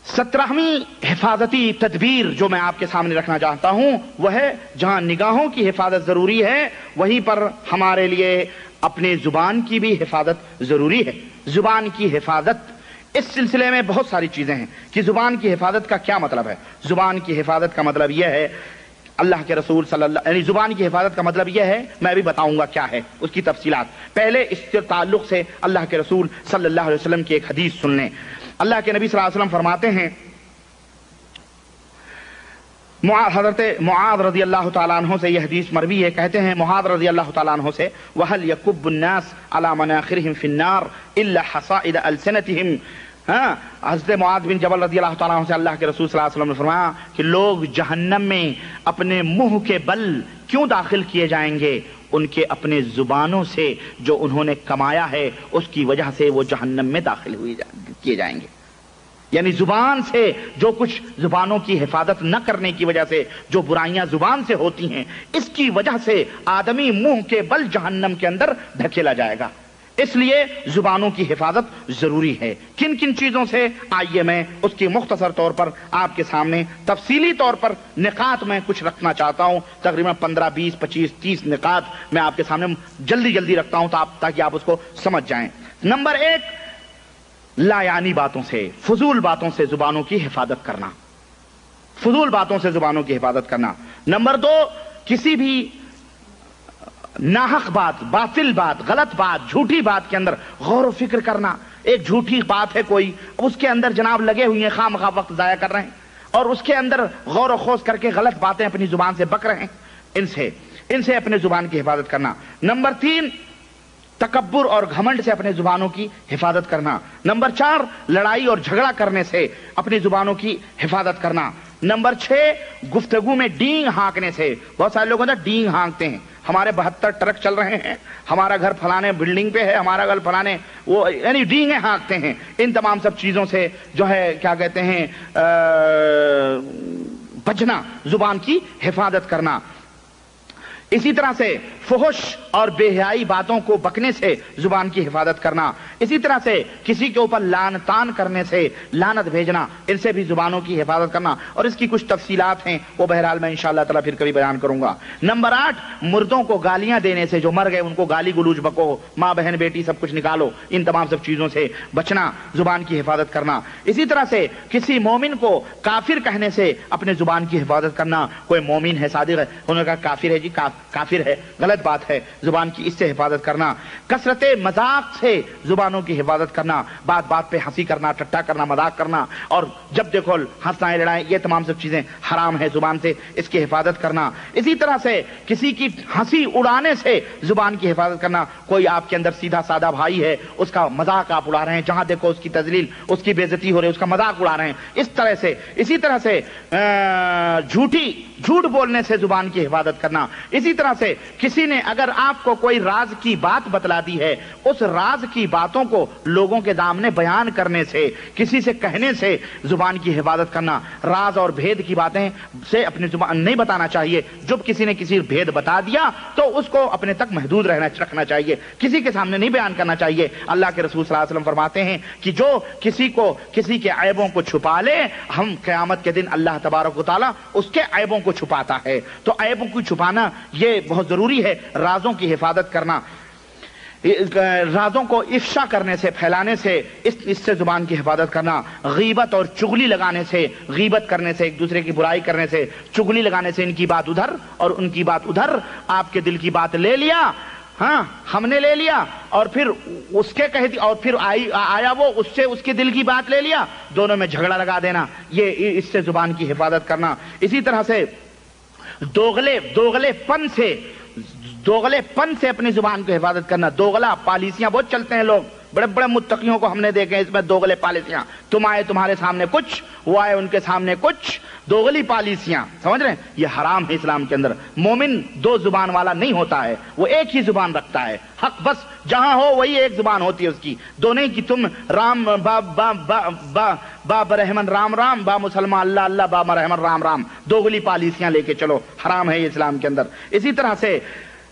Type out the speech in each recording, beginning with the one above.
17ویں حفاظتی تدبیر جو میں آپ کے سامنے رکھنا چاہتا ہوں وہ ہے جہاں نگاہوں کی حفاظت ضروری ہے وہیں پر ہمارے لیے اپنے زبان کی بھی حفاظت ضروری ہے۔ زبان کی حفاظت، اس سلسلے میں بہت ساری چیزیں ہیں کہ زبان کی حفاظت کا کیا مطلب ہے۔ زبان کی حفاظت کا مطلب یہ ہے، اللہ کے رسول صلی اللہ یعنی زبان کی حفاظت کا مطلب یہ ہے، میں بھی بتاؤں گا کیا ہے اس کی تفصیلات۔ پہلے اس کے تعلق سے اللہ کے رسول صلی اللہ علیہ وسلم کی ایک حدیث سن لیں۔ اللہ کے نبی صلی اللہ علیہ وسلم فرماتے ہیں، حضرت معاذ رضی اللہ تعالیٰ عنہ سے یہ حدیث مروی ہے، کہتے ہیں معاذ رضی اللہ تعالیٰ عنہ سے، وَهَلْ يَكُبُّ النَّاسِ عَلَى مَنَاخِرِهِمْ فِي النَّارِ إِلَّا حَصَائِدَ أَلْسِنَتِهِمْ۔ حضرت معاذ بن جبل رضی اللہ تعالیٰ عنہ سے اللہ کے رسول صلی اللہ علیہ وسلم نے فرمایا کہ لوگ جہنم میں اپنے منہ کے بل کیوں داخل کیے جائیں گے؟ ان کے اپنے زبانوں سے جو انہوں نے کمایا ہے اس کی وجہ سے وہ جہنم میں داخل کیے جائیں گے۔ یعنی زبان سے جو کچھ، زبانوں کی حفاظت نہ کرنے کی وجہ سے جو برائیاں زبان سے ہوتی ہیں، اس کی وجہ سے آدمی منہ کے بل جہنم کے اندر دھکیلا جائے گا۔ اس لیے زبانوں کی حفاظت ضروری ہے۔ کن کن چیزوں سے؟ آئیے میں اس کی مختصر طور پر آپ کے سامنے تفصیلی طور پر نکات میں کچھ رکھنا چاہتا ہوں۔ تقریباً 15 20 25 30 نکات میں آپ کے سامنے جلدی رکھتا ہوں تاکہ آپ اس کو سمجھ جائیں۔ نمبر 1، لا یعنی باتوں سے، فضول باتوں سے زبانوں کی حفاظت کرنا، فضول باتوں سے زبانوں کی حفاظت کرنا۔ نمبر 2، کسی بھی ناحق بات، باطل بات، غلط بات، جھوٹی بات کے اندر غور و فکر کرنا۔ ایک جھوٹی بات ہے کوئی، اس کے اندر جناب لگے ہوئے ہیں، خواہ مخواہ وقت ضائع کر رہے ہیں اور اس کے اندر غور و خوض کر کے غلط باتیں اپنی زبان سے بک رہے ہیں، ان سے اپنے زبان کی حفاظت کرنا۔ نمبر 3، تکبر اور گھمنڈ سے اپنے زبانوں کی حفاظت کرنا۔ نمبر 4، لڑائی اور جھگڑا کرنے سے اپنی زبانوں کی حفاظت کرنا۔ نمبر 6، گفتگو میں ڈینگ ہانکنے سے۔ بہت سارے لوگ ڈینگ ہانکتے ہیں، ہمارے 72 ٹرک چل رہے ہیں، ہمارا گھر فلانے بلڈنگ پہ ہے، ہمارا گھر فلانے، وہ یعنی ڈینگیں ہانکتے ہیں۔ ان تمام سب چیزوں سے جو ہے کیا کہتے ہیں بچنا، زبان کی حفاظت کرنا۔ اسی طرح سے فحش اور بے حیائی باتوں کو بکنے سے زبان کی حفاظت کرنا۔ اسی طرح سے کسی کے اوپر لعن طعن کرنے سے، لعنت بھیجنا، ان سے بھی زبانوں کی حفاظت کرنا، اور اس کی کچھ تفصیلات ہیں وہ بہرحال میں انشاءاللہ تعالیٰ پھر کبھی بیان کروں گا۔ نمبر 8، مردوں کو گالیاں دینے سے، جو مر گئے ان کو گالی گلوچ بکو، ماں بہن بیٹی سب کچھ نکالو، ان تمام سب چیزوں سے بچنا، زبان کی حفاظت کرنا۔ اسی طرح سے کسی مومن کو کافر کہنے سے اپنے زبان کی حفاظت کرنا۔ کوئی مومن ہے، صادق ہے، انہوں نے کہا کافر ہے، جی کافر ہے، غلط بات ہے، زبان کی اس سے حفاظت کرنا۔ کثرت مذاق سے زبانوں کی حفاظت کرنا، بات بات پہ ہنسی کرنا، ٹٹا کرنا، مذاق کرنا، اور جب دیکھو ہنسائیں لڑائیں، یہ تمام سب چیزیں حرام ہے، زبان سے اس کی حفاظت کرنا۔ اسی طرح سے کسی کی ہنسی اڑانے سے زبان کی حفاظت کرنا۔ کوئی آپ کے اندر سیدھا سادہ بھائی ہے، اس کا مذاق آپ اڑا رہے ہیں، جہاں دیکھو اس کی تذلیل، اس کی بے عزتی ہو رہی ہے، اس کا مذاق اڑا رہے ہیں، اس طرح سے۔ اسی طرح سے جھوٹ بولنے سے زبان کی حفاظت کرنا۔ اسی طرح سے کسی نے اگر آپ کو کوئی راز کی بات بتلا دی ہے، اس راز کی باتوں کو لوگوں کے سامنے بیان کرنے سے، کسی سے کہنے سے زبان کی حفاظت کرنا۔ راز اور بھید کی باتیں سے اپنی زبان نہیں بتانا چاہیے۔ جب کسی نے کسی بھید بتا دیا تو اس کو اپنے تک محدود رکھنا چاہیے، کسی کے سامنے نہیں بیان کرنا چاہیے۔ اللہ کے رسول صلی اللہ علیہ وسلم فرماتے ہیں کہ جو کسی کے عیبوں کو چھپا لے، ہم قیامت کے دن اللہ تبارک و تعالیٰ اس کے عیبوں کو چھپاتا ہے۔ تو عیبوں کو چھپانا یہ بہت ضروری ہے۔ رازوں کی حفاظت کرنا، رازوں کو افشا کرنے سے، پھیلانے سے، اس سے زبان کی حفاظت کرنا۔ غیبت اور چغلی لگانے سے، غیبت کرنے سے، ایک دوسرے کی برائی کرنے سے، چغلی لگانے سے، ان کی بات ادھر اور ان کی بات ادھر، آپ کے دل کی بات لے لیا، ہاں ہم نے لے لیا، اور پھر اس کے کہہ دی، اور پھر آیا وہ، اس سے اس کے دل کی بات لے لیا، دونوں میں جھگڑا لگا دینا، یہ اس سے زبان کی حفاظت کرنا۔ اسی طرح سے دوغلے پن سے اپنی زبان کو حفاظت کرنا۔ دوغلا پالیسیاں بہت چلتے ہیں، لوگ بڑے بڑے متقیوں کو ہم نے دیکھے اس میں دوغلے پالیسیاں، تم آئے تمہارے سامنے کچھ، وہ آئے ان کے سامنے کچھ، دوغلی پالیسیاں، سمجھ رہے ہیں؟ یہ حرام ہے اسلام کے اندر۔ مومن دو زبان والا نہیں ہوتا ہے، وہ ایک ہی زبان رکھتا ہے، حق بس جہاں ہو وہی ایک زبان ہوتی ہے اس کی، دو نہیں کہ تم رام با برحمن رام رام، با مسلمان اللہ اللہ، با مرحمن رام رام، دوغلی پالیسیاں لے کے چلو، حرام ہے یہ اسلام کے اندر۔ اسی طرح سے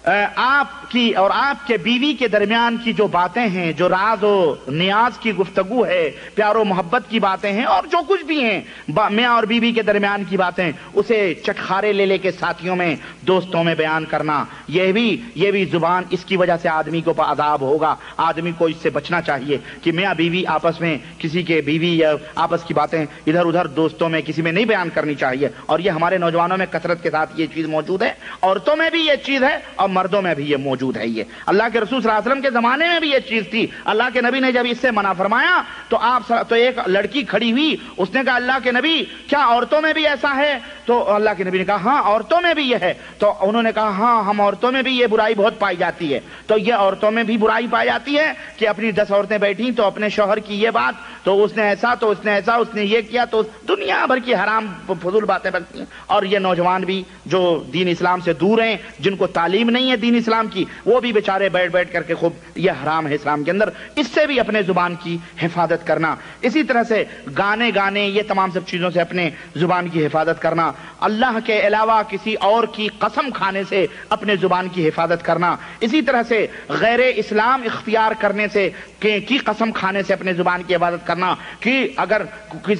آپ کی اور آپ کے بیوی کے درمیان کی جو باتیں ہیں، جو راز و نیاز کی گفتگو ہے، پیار و محبت کی باتیں ہیں، اور جو کچھ بھی ہیں میاں اور بیوی کے درمیان کی باتیں، اسے چٹخارے لے لے کے ساتھیوں میں، دوستوں میں بیان کرنا، یہ بھی زبان، اس کی وجہ سے آدمی کو عذاب ہوگا۔ آدمی کو اس سے بچنا چاہیے کہ میاں بیوی آپس میں کسی کے بیوی یا آپس کی باتیں ادھر ادھر دوستوں میں کسی میں نہیں بیان کرنی چاہیے۔ اور یہ ہمارے نوجوانوں میں کثرت کے ساتھ یہ چیز موجود ہے، عورتوں میں بھی یہ چیز ہے اور مردوں میں بھی یہ موجود ہے۔ یہ اللہ کے رسول صلی اللہ علیہ وسلم کے زمانے میں بھی یہ چیز تھی۔ اللہ کے نبی نے جب اس سے منع فرمایا تو ایک لڑکی کھڑی ہوئی، اس نے کہا اللہ کے نبی کیا عورتوں میں بھی ایسا ہے؟ تو اللہ کے نبی نے کہا ہاں عورتوں میں بھی یہ ہے۔ تو انہوں نے کہا ہاں ہم عورتوں میں بھی یہ برائی بہت پائی جاتی ہے۔ تو یہ عورتوں میں بھی برائی پائی جاتی ہے کہ اپنی 10 عورتیں بیٹھی تو اپنے شوہر کی یہ بات، تو اس نے ایسا، تو اس نے ایسا، اس نے یہ کیا، تو دنیا بھر کی حرام فضول باتیں بنتی ہیں۔ اور یہ نوجوان بھی جو دین اسلام سے دور ہیں، جن کو تعلیم نہیں ہے دین اسلام کی، وہ بھی بیچارے بیٹھ کر کے خوب یہ حرام ہے اسلام کے اندر۔ اس سے بھی اپنے زبان کی حفاظت کرنا، اسی طرح سے گانے یہ تمام سب چیزوں سے اپنے زبان کی حفاظت کرنا، اللہ کے علاوہ کسی اور کی قسم کھانے سے اپنے زبان کی حفاظت کرنا، اسی طرح سے غیر اسلام اختیار کرنے سے کی قسم کھانے سے اپنے زبان کی حفاظت کرنا کہ اگر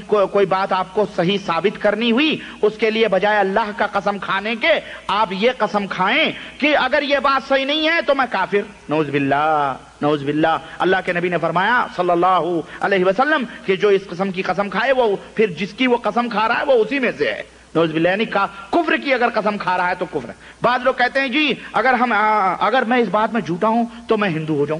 کوئی بات آپ کو صحیح ثابت کرنی ہوئی، اس کے لیے بجائے اللہ کا قسم کھانے کے آپ یہ قسم کھائیں کہ اگر یہ بات صحیح نہیں ہے تو میں کافر، نعوذ باللہ نعوذ باللہ۔ اللہ کے نبی نے فرمایا صلی اللہ علیہ وسلم کہ جو اس قسم کی قسم کھائے وہ پھر جس کی وہ قسم کھا رہا ہے وہ اسی میں سے ہے، نعوذ باللہ۔ یعنی کفر کی اگر قسم کھا رہا ہے تو کفر ہے۔ بعض لوگ کہتے ہیں جی اگر میں اس بات میں جھوٹا ہوں تو میں ہندو ہو جاؤں،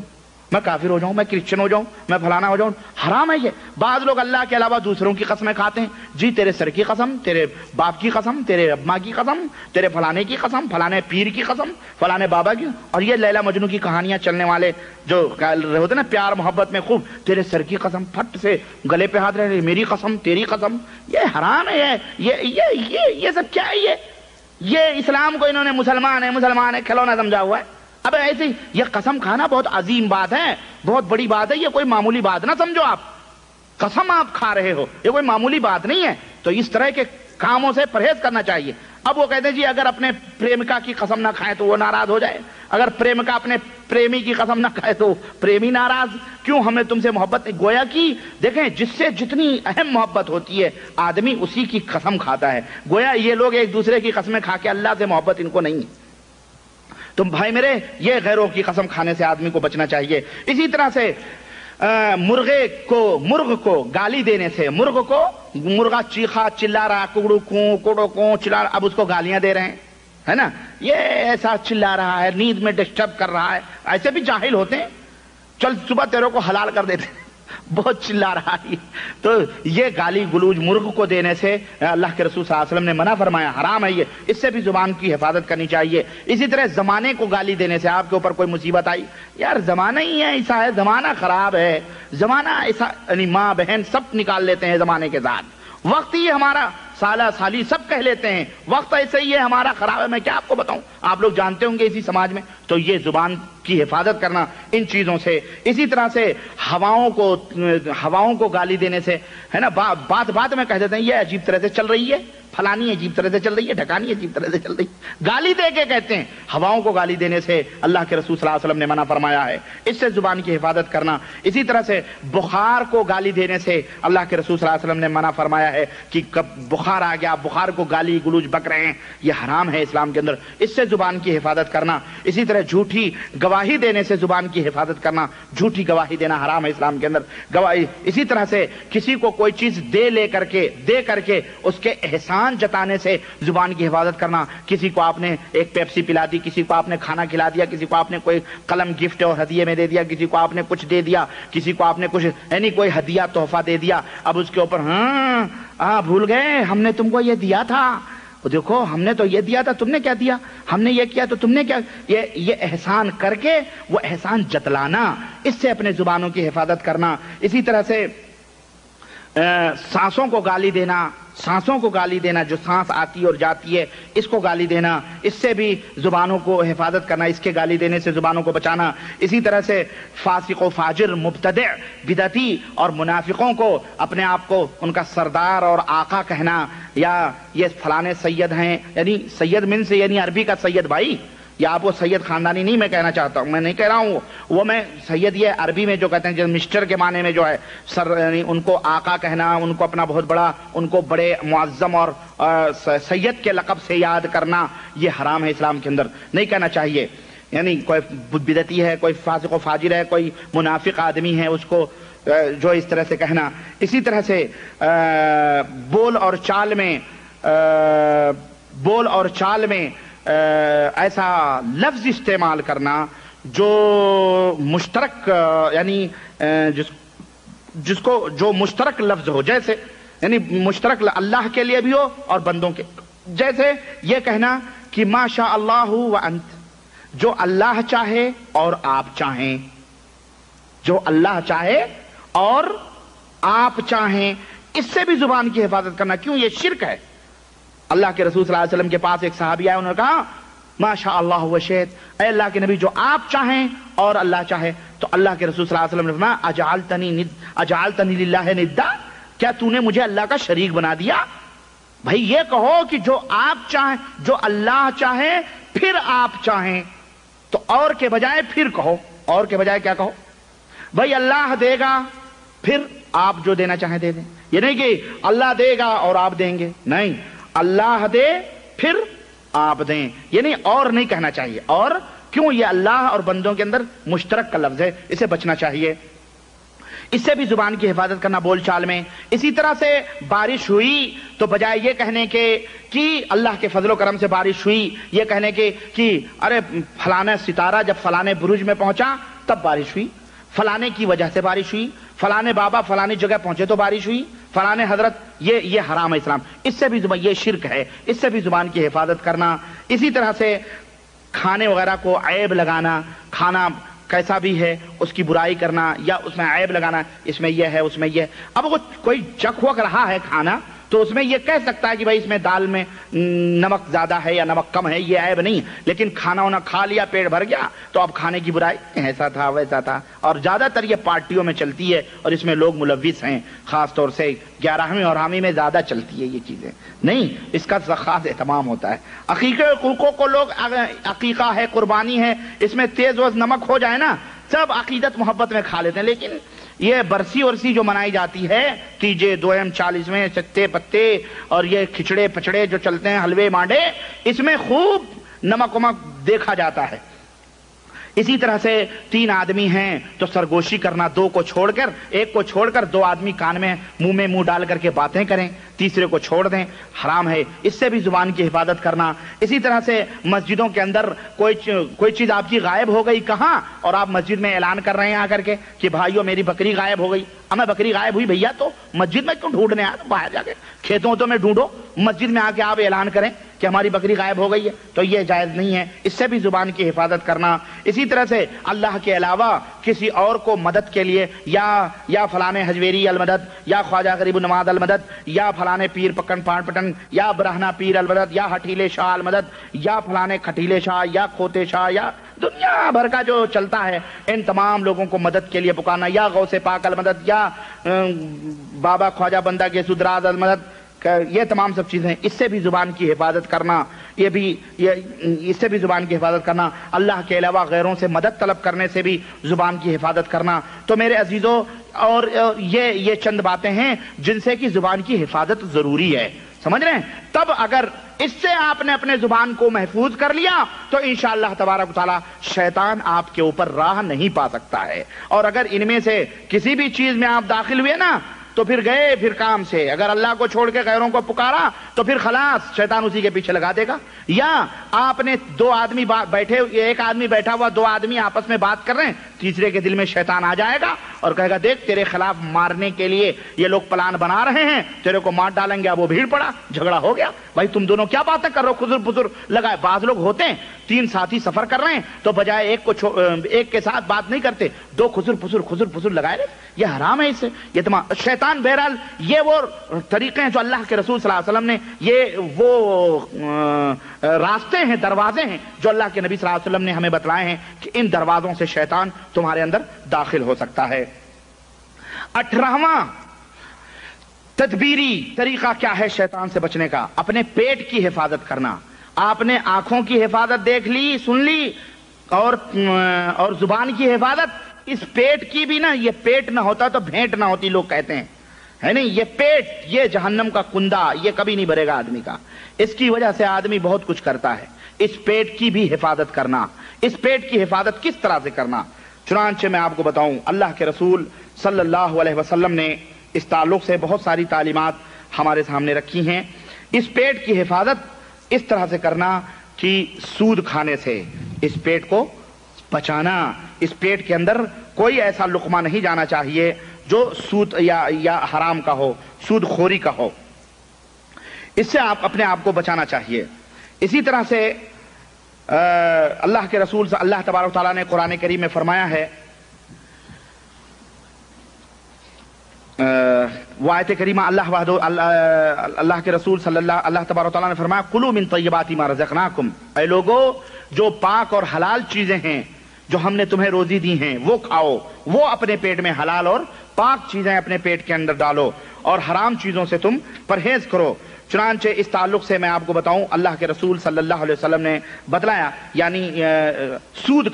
میں کافر ہو جاؤں، میں کرسچن ہو جاؤں، میں فلانا ہو جاؤں، حرام ہے یہ۔ بعض لوگ اللہ کے علاوہ دوسروں کی قسمیں کھاتے ہیں، جی تیرے سر کی قسم، تیرے باپ کی قسم، تیرے ابا کی قسم، تیرے فلانے کی قسم، فلانے پیر کی قسم، فلانے بابا کی۔ اور یہ لیلا مجنو کی کہانیاں چلنے والے جو ہوتے نا پیار محبت میں خوب، تیرے سر کی قسم، پھٹ سے گلے پہ ہاتھ رہے، میری قسم، تیری قسم، یہ حرام ہے۔ یہ سب کیا ہے؟ یہ اسلام کو انہوں نے مسلمان ہے کھلونا سمجھا ہوا ہے۔ اب ایسے یہ قسم کھانا بہت عظیم بات ہے، بہت بڑی بات ہے، یہ کوئی معمولی بات نہ سمجھو۔ آپ قسم آپ کھا رہے ہو، یہ کوئی معمولی بات نہیں ہے۔ تو اس طرح کے کاموں سے پرہیز کرنا چاہیے۔ اب وہ کہتے ہیں جی اگر اپنے پریمکا کی قسم نہ کھائے تو وہ ناراض ہو جائے، اگر پریمکا اپنے پریمی کی قسم نہ کھائے تو پریمی ناراض، کیوں ہمیں تم سے محبت نہیں؟ گویا کہ دیکھیں جس سے جتنی اہم محبت ہوتی ہے آدمی اسی کی قسم کھاتا ہے۔ گویا یہ لوگ ایک دوسرے کی قسمیں کھا کے اللہ سے محبت ان کو نہیں ہے۔ تو بھائی میرے یہ غیروں کی قسم کھانے سے آدمی کو بچنا چاہیے۔ اسی طرح سے مرغ کو گالی دینے سے، مرغا چیخا چلا رہا، کوڑو کو چلا رہا، اب اس کو گالیاں دے رہے ہیں، ہے نا، یہ ایسا چلا رہا ہے، نیند میں ڈسٹرب کر رہا ہے۔ ایسے بھی جاہل ہوتے ہیں، چل صبح تیروں کو حلال کر دیتے ہیں، بہت چلا رہا ہے۔ تو یہ گالی گلوج مرغ کو دینے سے اللہ کے رسول صلی اللہ علیہ وسلم نے منع فرمایا، حرام ہے یہ، اس سے بھی زبان کی حفاظت کرنی چاہیے۔ اسی طرح زمانے کو گالی دینے سے، آپ کے اوپر کوئی مصیبت آئی، یار زمانہ ہی ہے ایسا ہے، زمانہ خراب ہے، زمانہ ایسا، یعنی ماں بہن سب نکال لیتے ہیں زمانے کے ساتھ، وقت ہی ہمارا سالہ سالی سب کہہ لیتے ہیں، وقت ایسے ہی ہے ہمارا خراب ہے، میں کیا آپ کو بتاؤں، آپ لوگ جانتے ہوں گے اسی سماج میں۔ تو یہ زبان کی حفاظت کرنا ان چیزوں سے۔ اسی طرح سے ہواؤں کو گالی دینے سے، ہے نا، بات میں کہہ دیتے ہیں یہ عجیب طرح سے چل رہی ہے، فلانی عجیب طرح سے چل رہی ہے، ڈھکانی عجیب طرح سے چل رہی ہے، گالی دے کے کہتے ہیں۔ ہواؤں کو گالی دینے سے اللہ کے رسول صلی اللہ علیہ وسلم نے منع فرمایا ہے، اس سے زبان کی حفاظت کرنا۔ اسی طرح سے بخار کو گالی دینے سے اللہ کے رسول صلی اللہ علیہ وسلم نے منع فرمایا ہے کہ بخار آ گیا، بخار کو گالی گلوچ بک رہے ہیں، یہ حرام ہے اسلام کے اندر، اس سے زبان کی حفاظت کرنا۔ اسی طرح جھوٹی گواہی دینے سے زبان کی حفاظت کرنا، جھوٹی گواہی دینا حرام ہے اسلام کے اندر، گواہی۔ اسی طرح سے کسی کو کوئی چیز دے کر کے اس کے احسان جتانے سے زبان کی حفاظت کرنا۔ کسی کو آپ نے ایک پیپسی پلا دی، کسی کو آپ نے کھانا کھلا دیا، کسی کو آپ نے کوئی قلم گفٹ اور ہدیے میں دے دیا، کسی کو آپ نے کچھ دے دیا، کسی کو آپ نے کچھ یعنی کوئی ہدیہ تحفہ دے دیا، اب اس کے اوپر بھول گئے ہم نے تم کو یہ دیا تھا، دیکھو ہم نے تو یہ دیا تھا، تم نے کیا دیا، ہم نے یہ کیا تو تم نے کیا، یہ احسان کر کے وہ احسان جتلانا، اس سے اپنے زبانوں کی حفاظت کرنا۔ اسی طرح سے سانسوں کو گالی دینا، جو سانس آتی اور جاتی ہے اس کو گالی دینا، اس سے بھی زبانوں کو حفاظت کرنا، اس کے گالی دینے سے زبانوں کو بچانا۔ اسی طرح سے فاسق و فاجر، مبتدع، بدعتی اور منافقوں کو اپنے آپ کو ان کا سردار اور آقا کہنا، یا یہ فلانے سید ہیں، یعنی سید من سے یعنی عربی کا سید بھائی، یا آپ وہ سید خاندانی نہیں میں کہنا چاہتا ہوں، میں نہیں کہہ رہا ہوں وہ میں سید یہ عربی میں جو کہتے ہیں جیسے مسٹر کے معنی میں جو ہے سر، یعنی ان کو آقا کہنا، ان کو اپنا بہت بڑا، ان کو بڑے معظم اور سید کے لقب سے یاد کرنا، یہ حرام ہے اسلام کے اندر، نہیں کہنا چاہیے۔ یعنی کوئی بدعتی ہے، کوئی فاسق و فاجر ہے، کوئی منافق آدمی ہے، اس کو جو اس طرح سے کہنا۔ اسی طرح سے بول اور چال میں ایسا لفظ استعمال کرنا جو مشترک، یعنی جس کو جو مشترک لفظ ہو، جیسے یعنی مشترک اللہ کے لیے بھی ہو اور بندوں کے، جیسے یہ کہنا کہ ما شاء اللہ وانت، جو اللہ چاہے اور آپ چاہیں، جو اللہ چاہے اور آپ چاہیں، اس سے بھی زبان کی حفاظت کرنا۔ کیوں؟ یہ شرک ہے۔ اللہ کے رسول صلی اللہ علیہ وسلم کے پاس ایک صحابی آئے، انہوں نے کہا ما شاء اللہ وشئت، اے اللہ کے نبی جو آپ چاہیں اور اللہ چاہے، تو اللہ کے رسول صلی اللہ علیہ وسلم نے فرمایا اجعلتنی للہ ندا، کیا تو نے مجھے اللہ کا شریک بنا دیا؟ بھائی یہ کہو کہ جو آپ چاہیں، جو اللہ چاہے پھر آپ چاہیں، تو اور کے بجائے پھر کہو، اور کے بجائے کیا کہو؟ بھائی اللہ دے گا پھر آپ جو دینا چاہیں دے دیں، یہ نہیں کہ اللہ دے گا اور آپ دیں گے، نہیں، اللہ دے پھر آپ دیں، یہ نہیں، اور نہیں کہنا چاہیے۔ اور کیوں؟ یہ اللہ اور بندوں کے اندر مشترک کا لفظ ہے، اسے بچنا چاہیے۔ اس سے بھی زبان کی حفاظت کرنا بول چال میں۔ اسی طرح سے بارش ہوئی تو بجائے یہ کہنے کے کہ اللہ کے فضل و کرم سے بارش ہوئی، یہ کہنے کے کہ ارے فلانا ستارہ جب فلانے برج میں پہنچا تب بارش ہوئی، فلانے کی وجہ سے بارش ہوئی، فلانے بابا فلانی جگہ پہنچے تو بارش ہوئی، فلانے حضرت، یہ حرام ہے اسلام، اس سے بھی یہ شرک ہے، اس سے بھی زبان کی حفاظت کرنا۔ اسی طرح سے کھانے وغیرہ کو عیب لگانا، کھانا کیسا بھی ہے اس کی برائی کرنا یا اس میں عیب لگانا، اس میں یہ ہے اس میں یہ ہے۔ اب وہ کوئی چکھ وک رہا ہے کھانا تو اس میں یہ کہہ سکتا ہے کہ بھائی اس میں دال میں نمک زیادہ ہے یا نمک کم ہے، یہ عیب نہیں، لیکن کھانا وانا کھا لیا پیٹ بھر گیا تو اب کھانے کی برائی، ایسا تھا ویسا تھا، اور زیادہ تر یہ پارٹیوں میں چلتی ہے اور اس میں لوگ ملوث ہیں، خاص طور سے 11ویں اور 12ویں میں زیادہ چلتی ہے یہ چیزیں، نہیں، اس کا خاص اہتمام ہوتا ہے۔ عقیقے حقوقوں کو لوگ، عقیقہ ہے قربانی ہے، اس میں تیز وز نمک ہو جائے نا سب عقیدت محبت میں کھا لیتے ہیں، لیکن یہ برسی ورسی جو منائی جاتی ہے، تیجے دوئم 40ویں چتے پتے اور یہ کھچڑے پچڑے جو چلتے ہیں، حلوے مانڈے، اس میں خوب نمک ومک دیکھا جاتا ہے۔ اسی طرح سے 3 آدمی ہیں تو سرگوشی کرنا، 2 کو چھوڑ کر، 1 کو چھوڑ کر 2 آدمی کان میں منہ ڈال کر کے باتیں کریں، تیسرے کو چھوڑ دیں، حرام ہے، اس سے بھی زبان کی حفاظت کرنا۔ اسی طرح سے مسجدوں کے اندر کوئی چیز آپ کی غائب ہو گئی کہاں، اور آپ مسجد میں اعلان کر رہے ہیں آ کر کے کہ بھائیو میری بکری غائب ہو گئی، ہمیں بکری غائب ہوئی بھیا تو مسجد میں کیوں ڈھونڈنے آ، باہر جا کے کھیتوں تو میں ڈھونڈو، مسجد میں آ کے آپ اعلان کریں کہ ہماری بکری غائب ہو گئی ہے، تو یہ جائز نہیں ہے، اس سے بھی زبان کی حفاظت کرنا۔ اسی طرح سے اللہ کے علاوہ کسی اور کو مدد کے لیے یا فلانے حجویری المدد، یا خواجہ غریب النواز المدد، یا فلانے پیر پکن پان پٹن، یا برہنہ پیر المدد، یا ہٹھیلے شاہ المدد، یا فلانے کھٹیلے شاہ، یا کھوتے شاہ، یا دنیا بھر کا جو چلتا ہے، ان تمام لوگوں کو مدد کے لیے پکارنا، یا غوث پاک المدد، یا بابا خواجہ بندہ کے سدراز المدد، یہ تمام سب چیزیں، اس سے بھی زبان کی حفاظت کرنا، اس سے بھی زبان کی حفاظت کرنا، اللہ کے علاوہ غیروں سے مدد طلب کرنے سے بھی زبان کی حفاظت کرنا۔ تو میرے عزیزوں، اور یہ چند باتیں ہیں جن سے کہ زبان کی حفاظت ضروری ہے، سمجھ رہے ہیں؟ تب اگر اس سے آپ نے اپنے زبان کو محفوظ کر لیا تو انشاءاللہ تبارک و تعالی شیطان آپ کے اوپر راہ نہیں پا سکتا ہے۔ اور اگر ان میں سے کسی بھی چیز میں آپ داخل ہوئے نا تو پھر گئے پھر کام سے، اگر اللہ کو چھوڑ کے غیروں کو پکارا تو پھر خلاص شیطان اسی کے پیچھے لگا دے گا۔ یا آپ نے 2 آدمی بیٹھے، 1 آدمی بیٹھا ہوا، 2 آدمی آپس میں بات کر رہے ہیں، تیسرے کے دل میں شیطان آ جائے گا اور کہے گا دیکھ تیرے خلاف مارنے کے لیے یہ لوگ پلان بنا رہے ہیں، تیرے کو مار ڈالیں گے، اب وہ بھیڑ پڑا، جھگڑا ہو گیا، بھائی تم دونوں کیا باتیں کر رہے ہو، خزر پزر لگائے۔ بعض لوگ ہوتے ہیں 3 ساتھی سفر کر رہے ہیں تو بجائے ایک کے ساتھ بات نہیں کرتے، 2 خزر پزر لگائے رہے، یہ حرام ہے، اس سے یہ تمام شیطان۔ بہرحال یہ وہ طریقے ہیں جو اللہ کے رسول صلی اللہ علیہ وسلم نے، یہ وہ راستے ہیں، دروازے ہیں جو اللہ کے نبی صلی اللہ علیہ وسلم نے ہمیں بتلائے ہیں کہ ان دروازوں سے شیطان تمہارے اندر داخل ہو سکتا ہے۔ 18واں تدبیری طریقہ کیا ہے شیطان سے بچنے کا؟ اپنے پیٹ کی حفاظت کرنا، آپ نے آنکھوں کی حفاظت دیکھ لی، سن لی، اور زبان کی حفاظت، اس پیٹ کی بھی نا، یہ پیٹ نہ ہوتا تو بھینٹ نہ ہوتی، لوگ کہتے ہیں، ہے نہیں؟ یہ پیٹ، یہ جہنم کا کندہ، یہ کبھی نہیں بھرے گا آدمی کا۔ اس کی وجہ سے آدمی بہت کچھ کرتا ہے۔ اس پیٹ کی بھی حفاظت کرنا، اس پیٹ کی حفاظت کس طرح سے کرنا، چنانچہ میں آپ کو بتاؤں، اللہ کے رسول صلی اللہ علیہ وسلم نے اس تعلق سے بہت ساری تعلیمات ہمارے سامنے رکھی ہیں۔ اس پیٹ کی حفاظت اس طرح سے کرنا کہ سود کھانے سے اس پیٹ کو بچانا، اس پیٹ کے اندر کوئی ایسا لقمہ نہیں جانا چاہیے جو سود یا حرام کا ہو، سود خوری کا ہو، اس سے آپ اپنے آپ کو بچانا چاہیے۔ اسی طرح سے اللہ کے رسول اللہ تبارک و تعالیٰ نے قرآن کریم میں فرمایا ہے، وہ آیت کریمہ اللہ کے رسول اللہ تبارک و تعالیٰ نے فرمایا، کلوا من طیبات ما رزقناکم، اے لوگو جو پاک اور حلال چیزیں ہیں جو ہم نے تمہیں روزی دی ہیں وہ کھاؤ، وہ اپنے پیٹ میں حلال اور پاک چیزیں اپنے پیٹ کے اندر ڈالو، اور حرام چیزوں سے تم پرہیز کرو۔ چنانچہ اس تعلق سے میں آپ کو بتاؤں، اللہ کے رسول صلی اللہ علیہ وسلم نے بتلایا، یعنی سود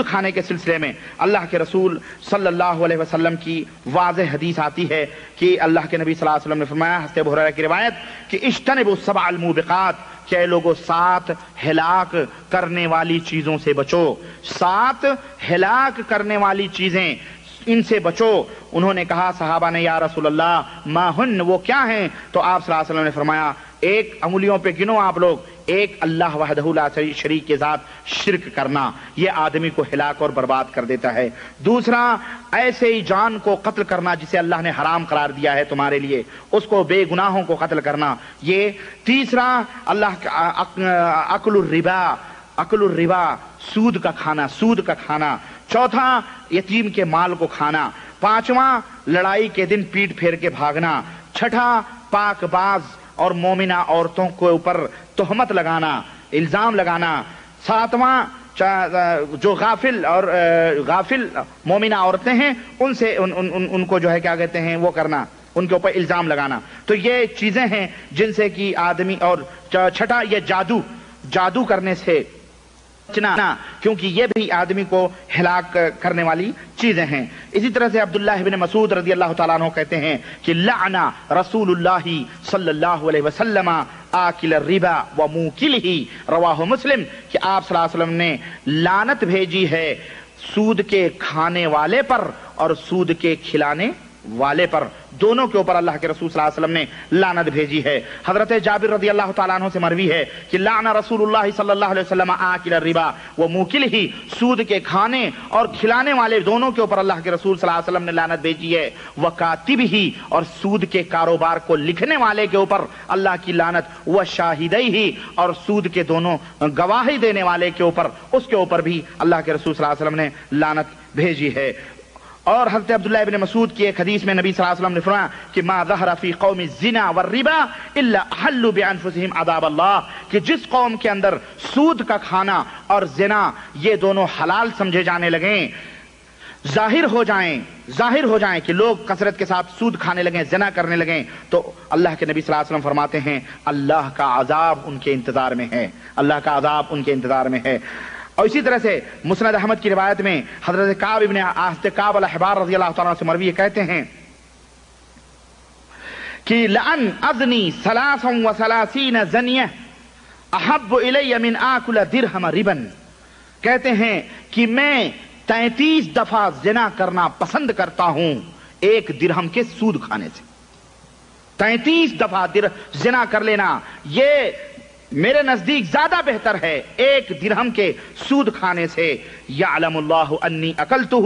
کھانے کے سلسلے میں اللہ کے رسول صلی اللہ علیہ وسلم کی واضح حدیث آتی ہے کہ اللہ کے نبی صلی اللہ علیہ وسلم نے فرمایا، حضرت ابو ہریرہ کی روایت، کہ اجتنبوا السبع الموبقات، کہ اے لوگوں 7 ہلاک کرنے والی چیزوں سے بچو، 7 ہلاک کرنے والی چیزیں، ان سے بچو۔ انہوں نے کہا، صحابہ نے، یا رسول اللہ ما ہن، وہ کیا ہیں؟ تو آپ صلی اللہ علیہ وسلم نے فرمایا، ایک، انگلیوں پہ گنو آپ لوگ، ایک اللہ وحدہ لا شریک کے ذات شرک کرنا، یہ آدمی کو ہلاک اور برباد کر دیتا ہے۔ دوسرا، ایسے ہی جان کو قتل کرنا جسے اللہ نے حرام قرار دیا ہے تمہارے لیے، اس کو بے گناہوں کو قتل کرنا، یہ۔ تیسرا، اکل الربا، سود کا کھانا۔ چوتھا، یتیم کے مال کو کھانا۔ پانچواں، لڑائی کے دن پیٹ پھیر کے بھاگنا۔ چھٹا، پاک باز اور مومنہ عورتوں کے اوپر تہمت لگانا، الزام لگانا۔ ساتواں، جو غافل مومنہ عورتیں ہیں ان سے ان کو جو ہے کیا کہتے ہیں وہ کرنا، ان کے اوپر الزام لگانا۔ تو یہ چیزیں ہیں جن سے کہ آدمی، اور چھٹا یہ جادو کرنے سے بچنا، کیونکہ یہ بھی آدمی کو ہلاک کرنے والی چیزیں ہیں۔ اسی طرح سے عبداللہ بن مسعود رضی اللہ تعالیٰ عنہ کہتے ہیں کہ لعن رسول اللہ صلی اللہ علیہ وسلم آکل الربا وموکلہ، رواہ مسلم، کہ آپ صلی اللہ علیہ وسلم نے لعنت بھیجی ہے سود کے کھانے والے پر اور سود کے کھلانے والے پر، دونوں کے اوپر اللہ کے رسول صلی اللہ علیہ وسلم نے لعنت بھیجی ہے۔ حضرت جابر رضی اللہ تعالیٰ عنہ سے مروی ہے کہ لعن رسول اللہ صلی اللہ علیہ وسلم آکل الربا وموکلہ، سود کے کھانے اور کھلانے والے دونوں کے اوپر اللہ کے رسول صلی اللہ علیہ وسلم نے لعنت بھیجی ہے۔ وکاتبہ، اور سود کے کاروبار کو لکھنے والے کے اوپر اللہ کی لعنت۔ وشاہدیہ، اور سود کے دونوں گواہی دینے والے کے اوپر، اس کے اوپر بھی اللہ کے رسول صلی اللہ علیہ وسلم نے لعنت بھیجی ہے۔ اور حضرت عبداللہ ابن مسعود کی ایک حدیث میں نبی صلی اللہ علیہ وسلم نے فرمایا کہ ما ظہر فی قوم الزنا والربا الا احلوا بانفسہم عذاب اللہ، کہ جس قوم کے اندر سود کا کھانا اور زنا یہ دونوں حلال سمجھے جانے لگیں، ظاہر ہو جائیں کہ لوگ کثرت کے ساتھ سود کھانے لگیں، زنا کرنے لگیں، تو اللہ کے نبی صلی اللہ علیہ وسلم فرماتے ہیں اللہ کا عذاب ان کے انتظار میں ہے، اللہ کا عذاب ان کے انتظار میں ہے۔ اور اسی طرح سے مسند احمد کی روایت میں حضرت کعب الاحبار رضی اللہ تعالیٰ عنہ سے مروی کہتے ہیں کہ لأن أزني 33 زنیہ احب الی من آکل درہم ربا، کہتے ہیں کہ میں 33 دفعہ زنا کرنا پسند کرتا ہوں ایک درہم کے سود کھانے سے۔ 33 دفعہ زنا کر لینا یہ میرے نزدیک زیادہ بہتر ہے ایک درہم کے سود کھانے سے۔ یعلم اللہ انی اکلتہ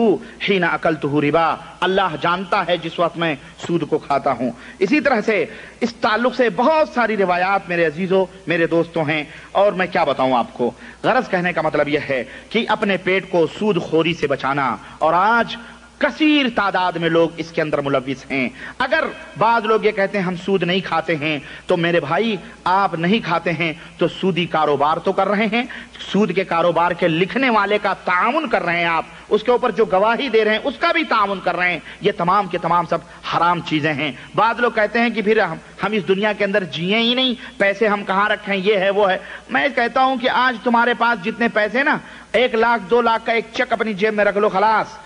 حین اکلتہ ربا، اللہ جانتا ہے جس وقت میں سود کو کھاتا ہوں۔ اسی طرح سے اس تعلق سے بہت ساری روایات میرے عزیزوں، میرے دوستوں ہیں، اور میں کیا بتاؤں آپ کو۔ غرض کہنے کا مطلب یہ ہے کہ اپنے پیٹ کو سود خوری سے بچانا۔ اور آج کثیر تعداد میں لوگ اس کے اندر ملوث ہیں۔ اگر بعض لوگ یہ کہتے ہیں ہم سود نہیں کھاتے ہیں، تو میرے بھائی آپ نہیں کھاتے ہیں تو سودی کاروبار تو کر رہے ہیں، سود کے کاروبار کے لکھنے والے کا تعاون کر رہے ہیں، آپ اس کے اوپر جو گواہی دے رہے ہیں اس کا بھی تعاون کر رہے ہیں، یہ تمام کے تمام سب حرام چیزیں ہیں۔ بعض لوگ کہتے ہیں کہ پھر ہم اس دنیا کے اندر جیے ہی نہیں، پیسے ہم کہاں رکھیں، یہ ہے وہ ہے۔ میں کہتا ہوں کہ آج تمہارے پاس جتنے پیسے نا، 1 لاکھ 2 لاکھ کا ایک چیک اپنی جیب میں رکھ لو، خلاص،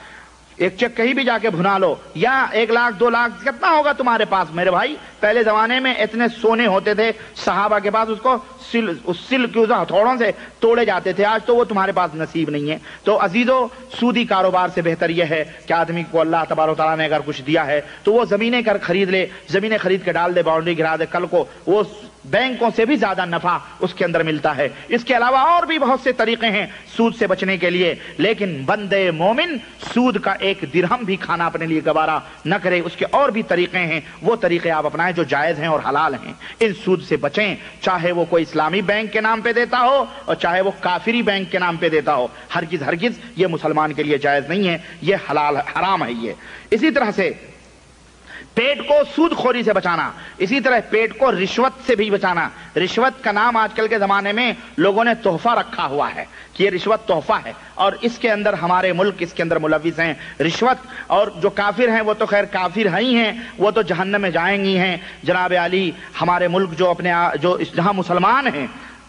ایک چیک کہیں بھی جا کے بھنا لو، یا 1 لاکھ 2 لاکھ کتنا ہوگا تمہارے پاس میرے بھائی؟ پہلے زمانے میں اتنے سونے ہوتے تھے صحابہ کے پاس، اس کو سل کے ہتھوڑوں سے توڑے جاتے تھے، آج تو وہ تمہارے پاس نصیب نہیں ہے۔ تو عزیزو، سودی کاروبار سے بہتر یہ ہے کہ آدمی کو اللہ تبارک و تعالیٰ نے اگر کچھ دیا ہے تو وہ زمینیں خرید لے، زمینیں خرید کے ڈال دے، باؤنڈری گرا دے، کل کو وہ بینکوں سے بھی زیادہ نفع اس کے اندر ملتا ہے۔ اس کے علاوہ اور بھی بہت سے طریقے ہیں سود سے بچنے کے لیے، لیکن بندے مومن سود کا 1 درہم بھی کھانا اپنے لیے گوارا نہ کرے۔ اس کے اور بھی طریقے ہیں، وہ طریقے آپ اپنائیں جو جائز ہیں اور حلال ہیں۔ ان سود سے بچیں، چاہے وہ کوئی اسلامی بینک کے نام پہ دیتا ہو اور چاہے وہ کافری بینک کے نام پہ دیتا ہو، ہرگز یہ مسلمان کے لیے جائز نہیں ہے، یہ حلال حرام ہے یہ۔ اسی طرح سے پیٹ کو سود خوری سے بچانا، اسی طرح پیٹ کو رشوت سے بھی بچانا۔ رشوت کا نام آج کل کے زمانے میں لوگوں نے تحفہ رکھا ہوا ہے کہ یہ رشوت تحفہ ہے، اور اس کے اندر ہمارے ملک اس کے اندر ملوث ہیں رشوت۔ اور جو کافر ہیں وہ تو خیر کافر ہی ہیں، وہ تو جہنم میں جائیں گی ہیں۔ جناب علی، ہمارے ملک جو جہاں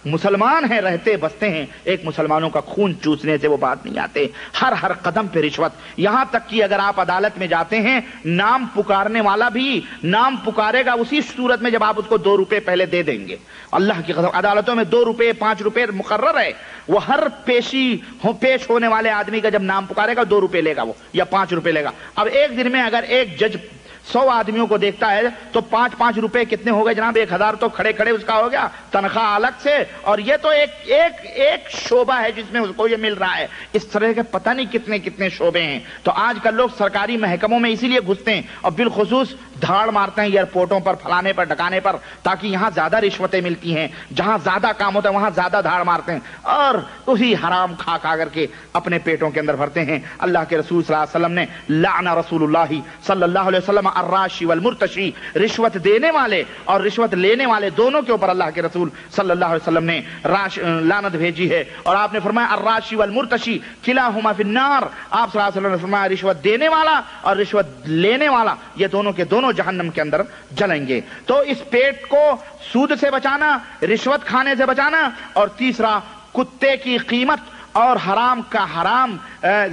مسلمان ہیں رہتے بستے ہیں، ایک مسلمانوں کا خون چوسنے سے وہ بات نہیں آتے، ہر قدم پہ رشوت۔ یہاں تک کہ اگر آپ عدالت میں جاتے ہیں، نام پکارنے والا بھی نام پکارے گا اسی صورت میں جب آپ اس کو 2 روپے پہلے دے دیں گے۔ اللہ کی قسم، عدالتوں میں 2 روپے 5 روپے مقرر ہے، وہ ہر پیش ہونے والے آدمی کا جب نام پکارے گا 2 روپے لے گا وہ، یا 5 روپے لے گا۔ اب ایک دن میں اگر ایک جج 100 آدمیوں کو دیکھتا ہے تو 5 روپے کتنے ہو گئے جناب؟ 1000 تو کھڑے اس کا ہو گیا، تنخواہ الگ سے، اور یہ تو ایک شعبہ ہے جس میں اس کو یہ مل رہا ہے۔ اس طرح کے پتہ نہیں کتنے شعبے ہیں۔ تو آج کل لوگ سرکاری محکموں میں اسی لیے گھستے ہیں اور بالخصوص دھاڑ مارتے ہیں ایئرپورٹوں پر، پھلانے پر، ڈکانے پر، تاکہ یہاں زیادہ رشوتیں ملتی ہیں، جہاں زیادہ کام ہوتا ہے وہاں زیادہ دھاڑ مارتے ہیں، اور اسی حرام کھا کر کے اپنے پیٹوں کے اندر بھرتے ہیں۔ اللہ کے رسول صلی اللہ علیہ وسلم نے لعن رسول اللہ صلی اللہ علیہ وسلم الراشی والمرتشی، رشوت دینے والے اور رشوت لینے والے دونوں کے اوپر اللہ کے رسول صلی اللہ علیہ وسلم نے لعنت بھیجی ہے۔ اور آپ نے فرمایا الراشی والمرتشی کلاہما فی النار، آپ صلی اللہ علیہ وسلم نے فرمایا رشوت دینے والا اور رشوت لینے والا یہ دونوں کے دونوں جہنم کے اندر جلیں گے۔ تو اس پیٹ کو سود سے بچانا، رشوت کھانے سے بچانا، اور تیسرا کتے کی قیمت اور حرام کا حرام،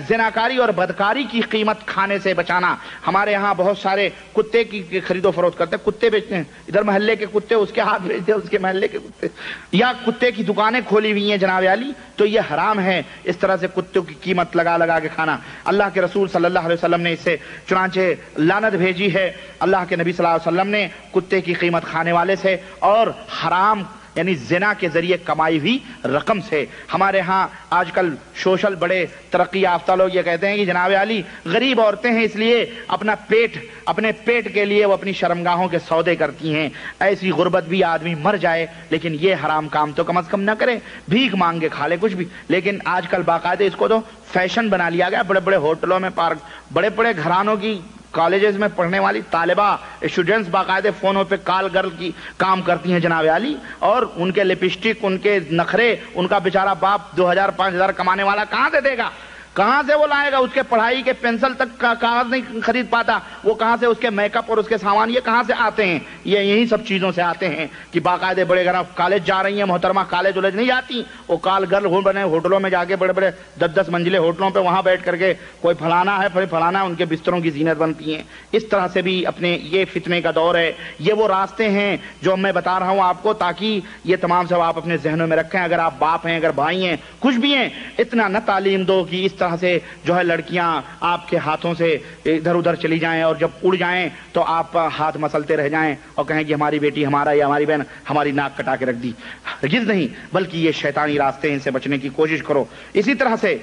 زناکاری اور بدکاری کی قیمت کھانے سے بچانا۔ ہمارے ہاں بہت سارے کتے کی خرید و فروخت کرتے ہیں، کتے بیچتے ہیں، ادھر محلے کے کتے اس کے ہاتھ بیچتے ہیں، اس کے محلے کے کتے، یا کتے کی دکانیں کھولی ہوئی ہیں جناب علی، تو یہ حرام ہے اس طرح سے کتوں کی قیمت لگا کے کھانا۔ اللہ کے رسول صلی اللہ علیہ وسلم نے اس سے چنانچہ لعنت بھیجی ہے۔ اللہ کے نبی صلی اللہ علیہ وسلم نے کتے کی قیمت کھانے والے سے اور حرام یعنی زنا کے ذریعے کمائی ہوئی رقم سے۔ ہمارے ہاں آج کل سوشل بڑے ترقی یافتہ لوگ یہ کہتے ہیں کہ جناب علی غریب عورتیں ہیں اس لیے اپنے پیٹ کے لیے وہ اپنی شرمگاہوں کے سودے کرتی ہیں۔ ایسی غربت بھی آدمی مر جائے لیکن یہ حرام کام تو کم از کم نہ کرے، بھیک مانگ کے کھا لے کچھ بھی۔ لیکن آج کل باقاعدہ اس کو تو فیشن بنا لیا گیا، بڑے بڑے ہوٹلوں میں، پارک، بڑے بڑے گھرانوں کی کالجز میں پڑھنے والی طالبہ اسٹوڈنٹس باقاعدہ فونوں پہ کال گرل کی کام کرتی ہیں جناب علی، اور ان کے لپسٹک، ان کے نخرے، ان کا بیچارہ باپ 2000 5000 کمانے والا کہاں سے دے گا؟ کہاں سے وہ لائے گا؟ اس کے پڑھائی کے پینسل تک کا کاغذ نہیں خرید پاتا، وہ کہاں سے اس کے میک اپ اور اس کے سامان یہ کہاں سے آتے ہیں؟ یہ یہی سب چیزوں سے آتے ہیں کہ باقاعدہ بڑے گھر کالج جا رہی ہیں محترمہ، کالج والج نہیں جاتی، وہ کال گرل بنے ہوٹلوں میں جا کے، بڑے بڑے 10 منزلے ہوٹلوں پہ وہاں بیٹھ کر کے کوئی فلانا ہے پھر فلانا، ان کے بستروں کی زینت بنتی ہیں۔ اس طرح سے بھی اپنے یہ فتنے کا دور ہے۔ یہ وہ راستے ہیں جو میں بتا رہا ہوں آپ کو، تاکہ یہ تمام سب آپ اپنے ذہنوں میں رکھیں۔ اگر آپ باپ ہیں، اگر بھائی ہیں، کچھ بھی ہیں، اتنا نہ تعلیم دو کہ اس طرح سے جو ہے لڑکیاں آپ کے ہاتھوں سے ادھر ادھر چلی جائیں اور جب اڑ جائیں تو آپ ہاتھ مسلتے رہ جائیں اور کہیں کہ ہماری بیٹی ہمارا یا ہماری بہن ہماری ناک کٹا کے رکھ دی۔ ہرگز نہیں، بلکہ یہ شیطانی راستے ہیں، ان سے بچنے کی کوشش کرو۔ اسی طرح سے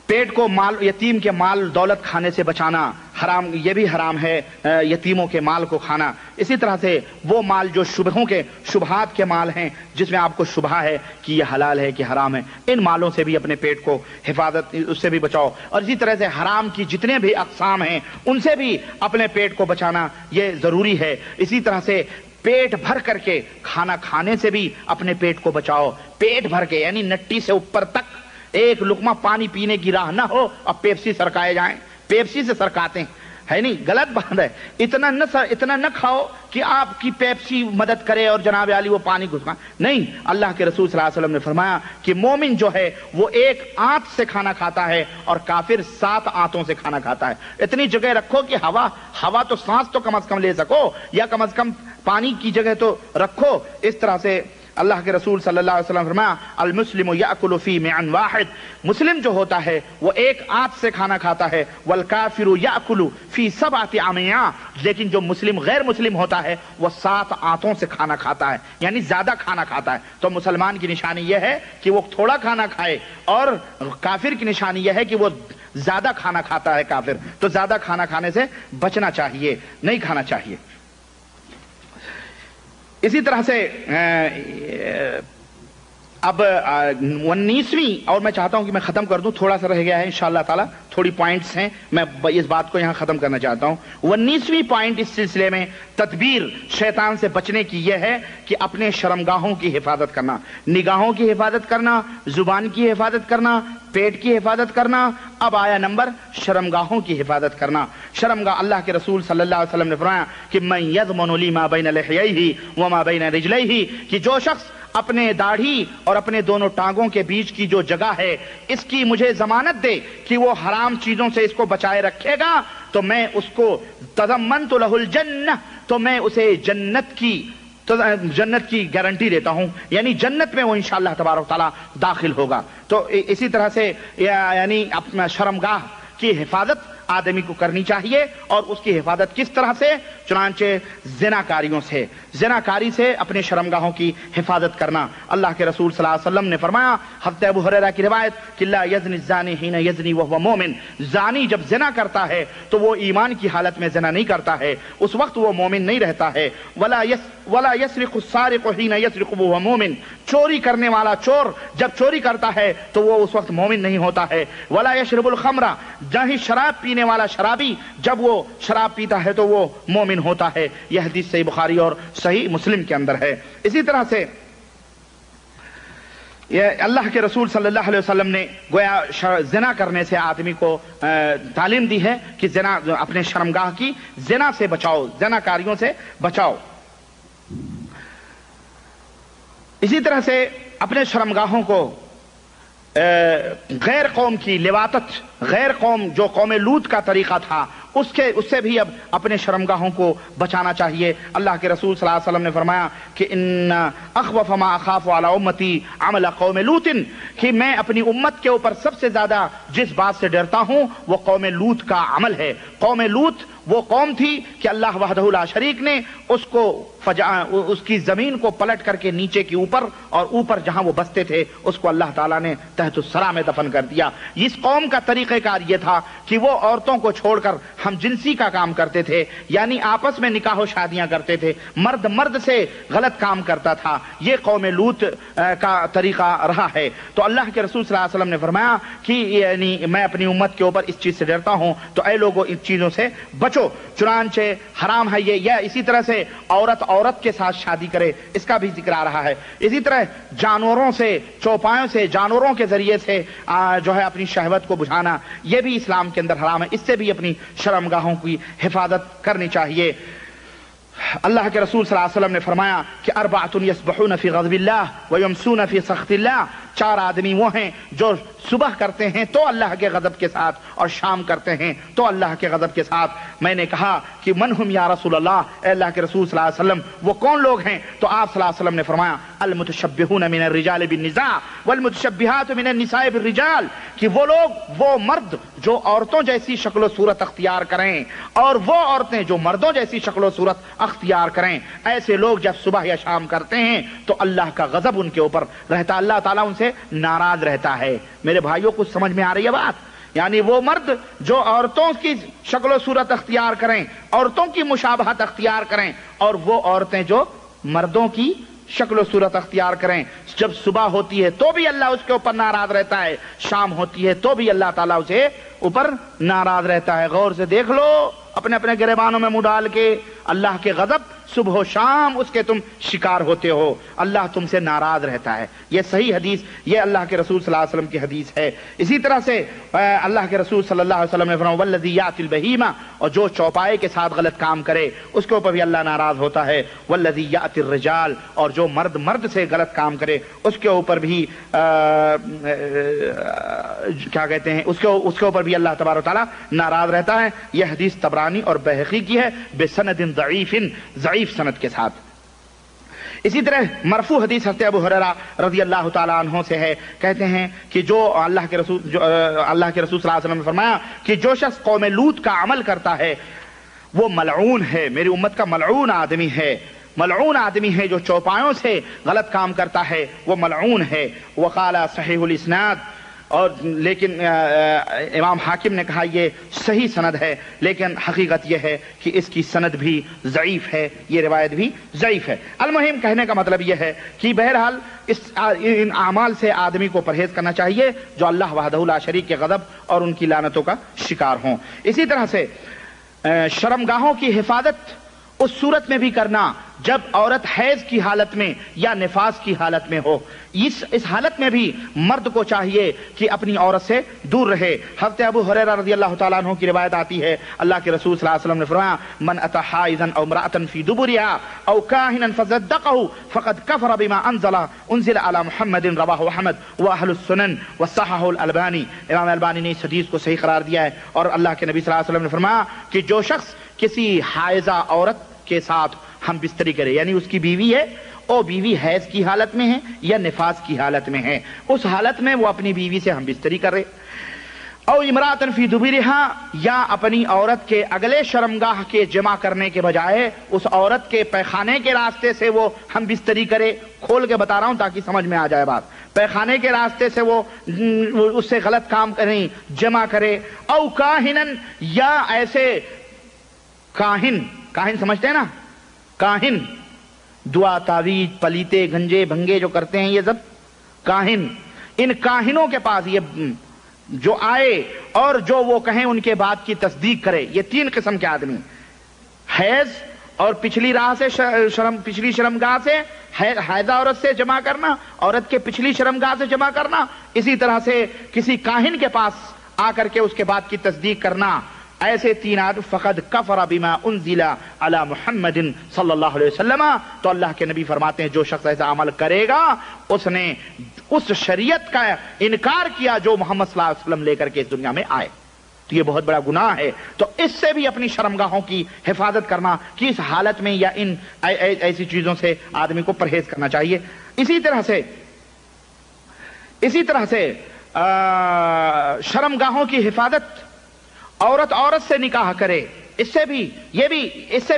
پیٹ کو یتیم کے مال دولت کھانے سے بچانا حرام، یہ بھی حرام ہے یتیموں کے مال کو کھانا۔ اسی طرح سے وہ مال جو شبہات کے مال ہیں، جس میں آپ کو شبہ ہے کہ یہ حلال ہے کہ حرام ہے، ان مالوں سے بھی اپنے پیٹ کو حفاظت، اس سے بھی بچاؤ۔ اور اسی طرح سے حرام کی جتنے بھی اقسام ہیں ان سے بھی اپنے پیٹ کو بچانا یہ ضروری ہے۔ اسی طرح سے پیٹ بھر کر کے کھانا کھانے سے بھی اپنے پیٹ کو بچاؤ۔ پیٹ بھر کے یعنی نٹی سے اوپر تک ایک لقمہ پانی پینے کی راہ نہ ہو اور پیپسی سرکائے جائیں، پیپسی سے سرکاتے ہیں، ہے نہیں، غلط بات ہے۔ اتنا نہ کھاؤ کہ آپ کی پیپسی مدد کرے اور جناب علی وہ پانی گھسکا، نہیں۔ اللہ کے رسول صلی اللہ علیہ وسلم نے فرمایا کہ مومن جو ہے وہ ایک آنت سے کھانا کھاتا ہے اور کافر 7 آنتوں سے کھانا کھاتا ہے۔ اتنی جگہ رکھو کہ ہوا تو سانس تو کم از کم لے سکو، یا کم از کم پانی کی جگہ تو رکھو۔ اس طرح سے اللہ کے رسول صلی اللہ علیہ وسلم نے فرمایا المسلم یأکل فی معن واحد، مسلم جو ہوتا ہے وہ ایک آنت سے کھانا کھاتا ہے، والکافر یأکل فی 7 امعاء، لیکن جو غیر مسلم ہوتا ہے وہ 7 آنتوں سے کھانا کھاتا ہے، یعنی زیادہ کھانا کھاتا ہے۔ تو مسلمان کی نشانی یہ ہے کہ وہ تھوڑا کھانا کھائے، اور کافر کی نشانی یہ ہے کہ وہ زیادہ کھانا کھاتا ہے۔ کافر تو زیادہ کھانا کھانے سے بچنا چاہیے، نہیں کھانا چاہیے۔ اسی طرح سے اب 19ویں، اور میں چاہتا ہوں کہ میں ختم کر دوں، تھوڑا سا رہ گیا ہے انشاءاللہ تعالی، تھوڑی پوائنٹس ہیں، میں اس بات کو یہاں ختم کرنا چاہتا ہوں۔ 19ویں پوائنٹ اس سلسلے میں تدبیر شیطان سے بچنے کی یہ ہے کہ اپنے شرمگاہوں کی حفاظت کرنا، نگاہوں کی حفاظت کرنا، زبان کی حفاظت کرنا، پیٹ کی حفاظت کرنا۔ اب آیا نمبر شرمگاہوں کی حفاظت کرنا۔ شرمگاہ، اللہ کے رسول صلی اللہ علیہ وسلم نے فرمایا کہ من یضمن لی ما بین لحییہ وما بین رجلیہ، کہ جو شخص اپنے داڑھی اور اپنے دونوں ٹانگوں کے بیچ کی جو جگہ ہے اس کی مجھے ضمانت دے کہ وہ حرام چیزوں سے اس کو بچائے رکھے گا، تو میں اس کو تضمنت لہ الجنہ، تو میں اسے جنت کی گارنٹی دیتا ہوں، یعنی جنت میں وہ انشاءاللہ تبارک تعالیٰ داخل ہوگا۔ تو اسی طرح سے یعنی اپنا شرمگاہ کی حفاظت آدمی کو کرنی چاہیے، اور اس کی حفاظت کس طرح سے؟ چنانچہ زناکاریوں سے، زناکاری سے اپنے شرمگاہوں کی حفاظت کرنا۔ اللہ کے رسول صلی اللہ علیہ وسلم نے فرمایا، حضرت ابو ہریرہ کی روایت کہ لا یزنی الزانی حین یزنی وہو مومن، زانی جب زنا کرتا ہے تو وہ ایمان کی حالت میں زنا نہیں کرتا ہے، اس وقت وہ مومن نہیں رہتا ہے۔ ولا یسرق السارق حین یسرق وہو مومن، چوری کرنے والا چور جب چوری کرتا ہے تو وہ اس وقت مومن نہیں ہوتا ہے۔ ولا یشرب الخمر، جہاں شراب پینے والا شرابی جب وہ شراب پیتا ہے تو وہ مومن ہوتا ہے۔ یہ حدیث صحیح بخاری اور صحیح مسلم کے اندر ہے۔ اسی طرح سے یہ اللہ کے رسول صلی اللہ علیہ وسلم نے گویا زنا کرنے سے آدمی کو تعلیم دی ہے کہ زنا، اپنے شرمگاہ کی زنا سے بچاؤ، زنا کاریوں سے بچاؤ۔ اسی طرح سے اپنے شرمگاہوں کو غیر قوم کی لواطت، غیر قوم جو قوم لوط کا طریقہ تھا اس سے بھی اب اپنے شرمگاہوں کو بچانا چاہیے۔ اللہ کے رسول صلی اللہ علیہ وسلم نے فرمایا کہ ان اخوف ما اخاف علی امتی عمل قوم لوط، کہ میں اپنی امت کے اوپر سب سے زیادہ جس بات سے ڈرتا ہوں وہ قوم لوط کا عمل ہے۔ قوم لوط وہ قوم تھی کہ اللہ وحدہ لا شریک نے اس کی زمین کو پلٹ کر کے نیچے کی اوپر، اور اوپر جہاں وہ بستے تھے اس کو اللہ تعالیٰ نے تحت الثری میں دفن کر دیا۔ اس قوم کا طریقہ کار یہ تھا کہ وہ عورتوں کو چھوڑ کر ہم جنسی کا کام کرتے تھے، یعنی آپس میں نکاح و شادیاں کرتے تھے، مرد سے غلط کام کرتا تھا۔ یہ قوم لوط کا طریقہ رہا ہے۔ تو اللہ کے رسول صلی اللہ علیہ وسلم نے فرمایا کہ یعنی میں اپنی امت کے اوپر اس چیز سے ڈرتا ہوں، تو اے لوگوں ان چیزوں سے بچو، چنانچہ حرام ہے یہ۔ یا اسی طرح سے عورت کے ساتھ شادی کرے، اس کا بھی ذکر آ رہا ہے۔ اسی طرح جانوروں سے، چوپایوں سے، جانوروں کے ذریعے سے جو ہے اپنی شہوت کو بجھانا، یہ بھی اسلام کے اندر حرام ہے، اس سے بھی اپنی شرمگاہوں کی حفاظت کرنی چاہیے۔ اللہ کے رسول صلی اللہ علیہ وسلم نے فرمایا کہ اربعۃ یسبحون فی غضب اللہ ویمسون فی سخط اللہ، 4 آدمی وہ ہیں جو صبح کرتے ہیں تو اللہ کے غضب کے ساتھ اور شام کرتے ہیں تو اللہ کے غضب کے ساتھ۔ میں نے کہا کہ من ہم یا رسول اللہ، اے اللہ کے رسول صلی اللہ علیہ وسلم وہ کون لوگ ہیں؟ تو آپ صلی اللہ علیہ وسلم نے فرمایا المتشبہون من الرجال بالنساء والمتشبہات من النساء بالرجال، کہ وہ لوگ، وہ مرد جو عورتوں جیسی شکل و صورت اختیار کریں اور وہ عورتیں جو مردوں جیسی شکل و صورت اختیار کریں، ایسے لوگ جب صبح یا شام کرتے ہیں تو اللہ کا غضب ان کے اوپر رہتا، اللہ تعالیٰ ان سے ناراض رہتا ہے۔ میرے بھائیوں کو سمجھ میں آ رہی ہے بات؟ یعنی وہ مرد جو عورتوں کی شکل و صورت اختیار کریں، عورتوں کی مشابہت اختیار کریں، اور وہ عورتیں جو مردوں کی شکل و صورت اختیار کریں. جب صبح ہوتی ہے تو بھی اللہ اس کے اوپر ناراض رہتا ہے، شام ہوتی ہے تو بھی اللہ تعالیٰ اسے اوپر ناراض رہتا ہے. غور سے دیکھ لو اپنے اپنے گریبانوں میں منہ ڈال کے، اللہ کے غضب صبح و شام اس کے تم شکار ہوتے ہو، اللہ تم سے ناراض رہتا ہے. یہ صحیح حدیث، یہ اللہ کے رسول صلی اللہ علیہ وسلم کی حدیث ہے. اسی طرح سے اللہ کے رسول صلی اللہ علیہ وسلم نے فرمایا والذی یأتی البہیمہ، اور جو چوپائے کے ساتھ غلط کام کرے اس کے اوپر بھی اللہ ناراض ہوتا ہے. والذی یأتی الرجال، اور جو مرد سے غلط کام کرے اس کے اوپر بھی کیا کہتے ہیں، اس کے اوپر بھی اللہ تبارک و تعالیٰ ناراض رہتا ہے. یہ حدیث طبرانی اور بہقی کی ہے بسند ضعیف سند کے ساتھ. اسی طرح مرفوع حدیث حضرت ابو ہریرہ رضی اللہ تعالیٰ عنہ سے ہے، کہتے ہیں کہ جو اللہ کے رسول صلی اللہ علیہ وسلم نے فرمایا کہ جو شخص قوم لوط کا عمل کرتا ہے وہ ملعون ہے، میری امت کا ملعون آدمی ہے. ملعون آدمی ہے جو چوپایوں سے غلط کام کرتا ہے، وہ ملعون ہے. وقال صحیح الاسناد، اور لیکن امام حاکم نے کہا یہ صحیح سند ہے، لیکن حقیقت یہ ہے کہ اس کی سند بھی ضعیف ہے، یہ روایت بھی ضعیف ہے. المہم کہنے کا مطلب یہ ہے کہ بہرحال ان اعمال سے آدمی کو پرہیز کرنا چاہیے جو اللہ وحدہ لا شریک کے غضب اور ان کی لعنتوں کا شکار ہوں. اسی طرح سے شرمگاہوں کی حفاظت اس صورت میں بھی کرنا جب عورت حیض کی حالت میں یا نفاس کی حالت میں ہو. اس حالت میں بھی مرد کو چاہیے کہ اپنی عورت سے دور رہے. حضرت ابو ہریرہ رضی اللہ تعالیٰ عنہ کی روایت آتی ہے، اللہ کے رسول صلی اللہ علیہ وسلم نے فرمایا من اتى حائضا او امرأة في دبرها او كاهنا فصدقه فقد كفر بما انزل على محمد، رواه احمد واهل السنن وصححه الالبانی. امام البانی نے اس حدیث کو صحیح قرار دیا ہے. اور اللہ کے نبی صلی اللہ علیہ وسلم نے فرمایا کہ جو شخص کسی حائضہ عورت کے ساتھ ہم بستری کرے، یعنی اس کی بیوی ہے اور بیوی حیض کی حالت میں ہے یا نفاس کی حالت میں ہے، اس حالت میں وہ اپنی بیوی سے ہم بستری کرے. او امرأۃ فی دبرہا، یا اپنی عورت کے اگلے شرمگاہ کے جمع کرنے کے بجائے اس عورت کے پیخانے کے راستے سے وہ ہم بستری کرے. کھول کے بتا رہا ہوں تاکہ سمجھ میں آ جائے بات. پیخانے کے راستے سے وہ اس سے غلط کام کریں، جمع کرے. او کاہنن، یا ایسے کاہن سمجھتے ہیں نا، کاہن دعا تعویذ پلیتے گنجے بھنگے جو کرتے ہیں یہ سب کاہن. ان کاہنوں کے پاس یہ جو آئے اور جو وہ کہیں ان کے بات کی تصدیق کرے. یہ تین قسم کے آدمی، حیض اور پچھلی راہ سے پچھلی شرمگاہ سے حیضہ عورت سے جمع کرنا، عورت کے پچھلی شرمگاہ سے جمع کرنا، اسی طرح سے کسی کاہن کے پاس آ کر کے اس کے بات کی تصدیق کرنا. ایسے تین آدمی فقد کفر بما انزل علی محمد صلی اللہ علیہ وسلم. تو اللہ کے نبی فرماتے ہیں جو شخص ایسا عمل کرے گا اس نے اس شریعت کا انکار کیا جو محمد صلی اللہ علیہ وسلم لے کر کے اس دنیا میں آئے. تو یہ بہت بڑا گناہ ہے. تو اس سے بھی اپنی شرمگاہوں کی حفاظت کرنا کہ اس حالت میں یا ان ایسی چیزوں سے آدمی کو پرہیز کرنا چاہیے. اسی طرح سے شرمگاہوں کی حفاظت، عورت سے نکاح کرے، اس سے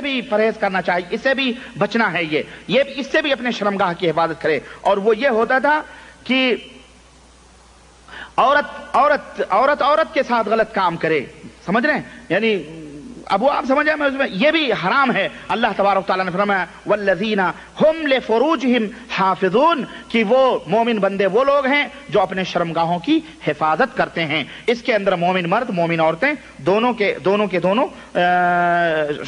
بھی پرہیز کرنا چاہیے، اس سے بھی بچنا ہے. یہ اس سے بھی اپنے شرمگاہ کی حفاظت کرے. اور وہ یہ ہوتا تھا کہ عورت کے ساتھ غلط کام کرے. سمجھ رہے ہیں؟ یعنی ابو آپ سمجھ رہے ہیں یہ بھی حرام ہے. اللہ تبارک تعالیٰ نے فرمایا والذین ہم لفروجہم حافظون، کہ وہ مومن بندے وہ لوگ ہیں جو اپنے شرمگاہوں کی حفاظت کرتے ہیں. اس کے اندر مومن مرد مومن عورتیں دونوں کے دونوں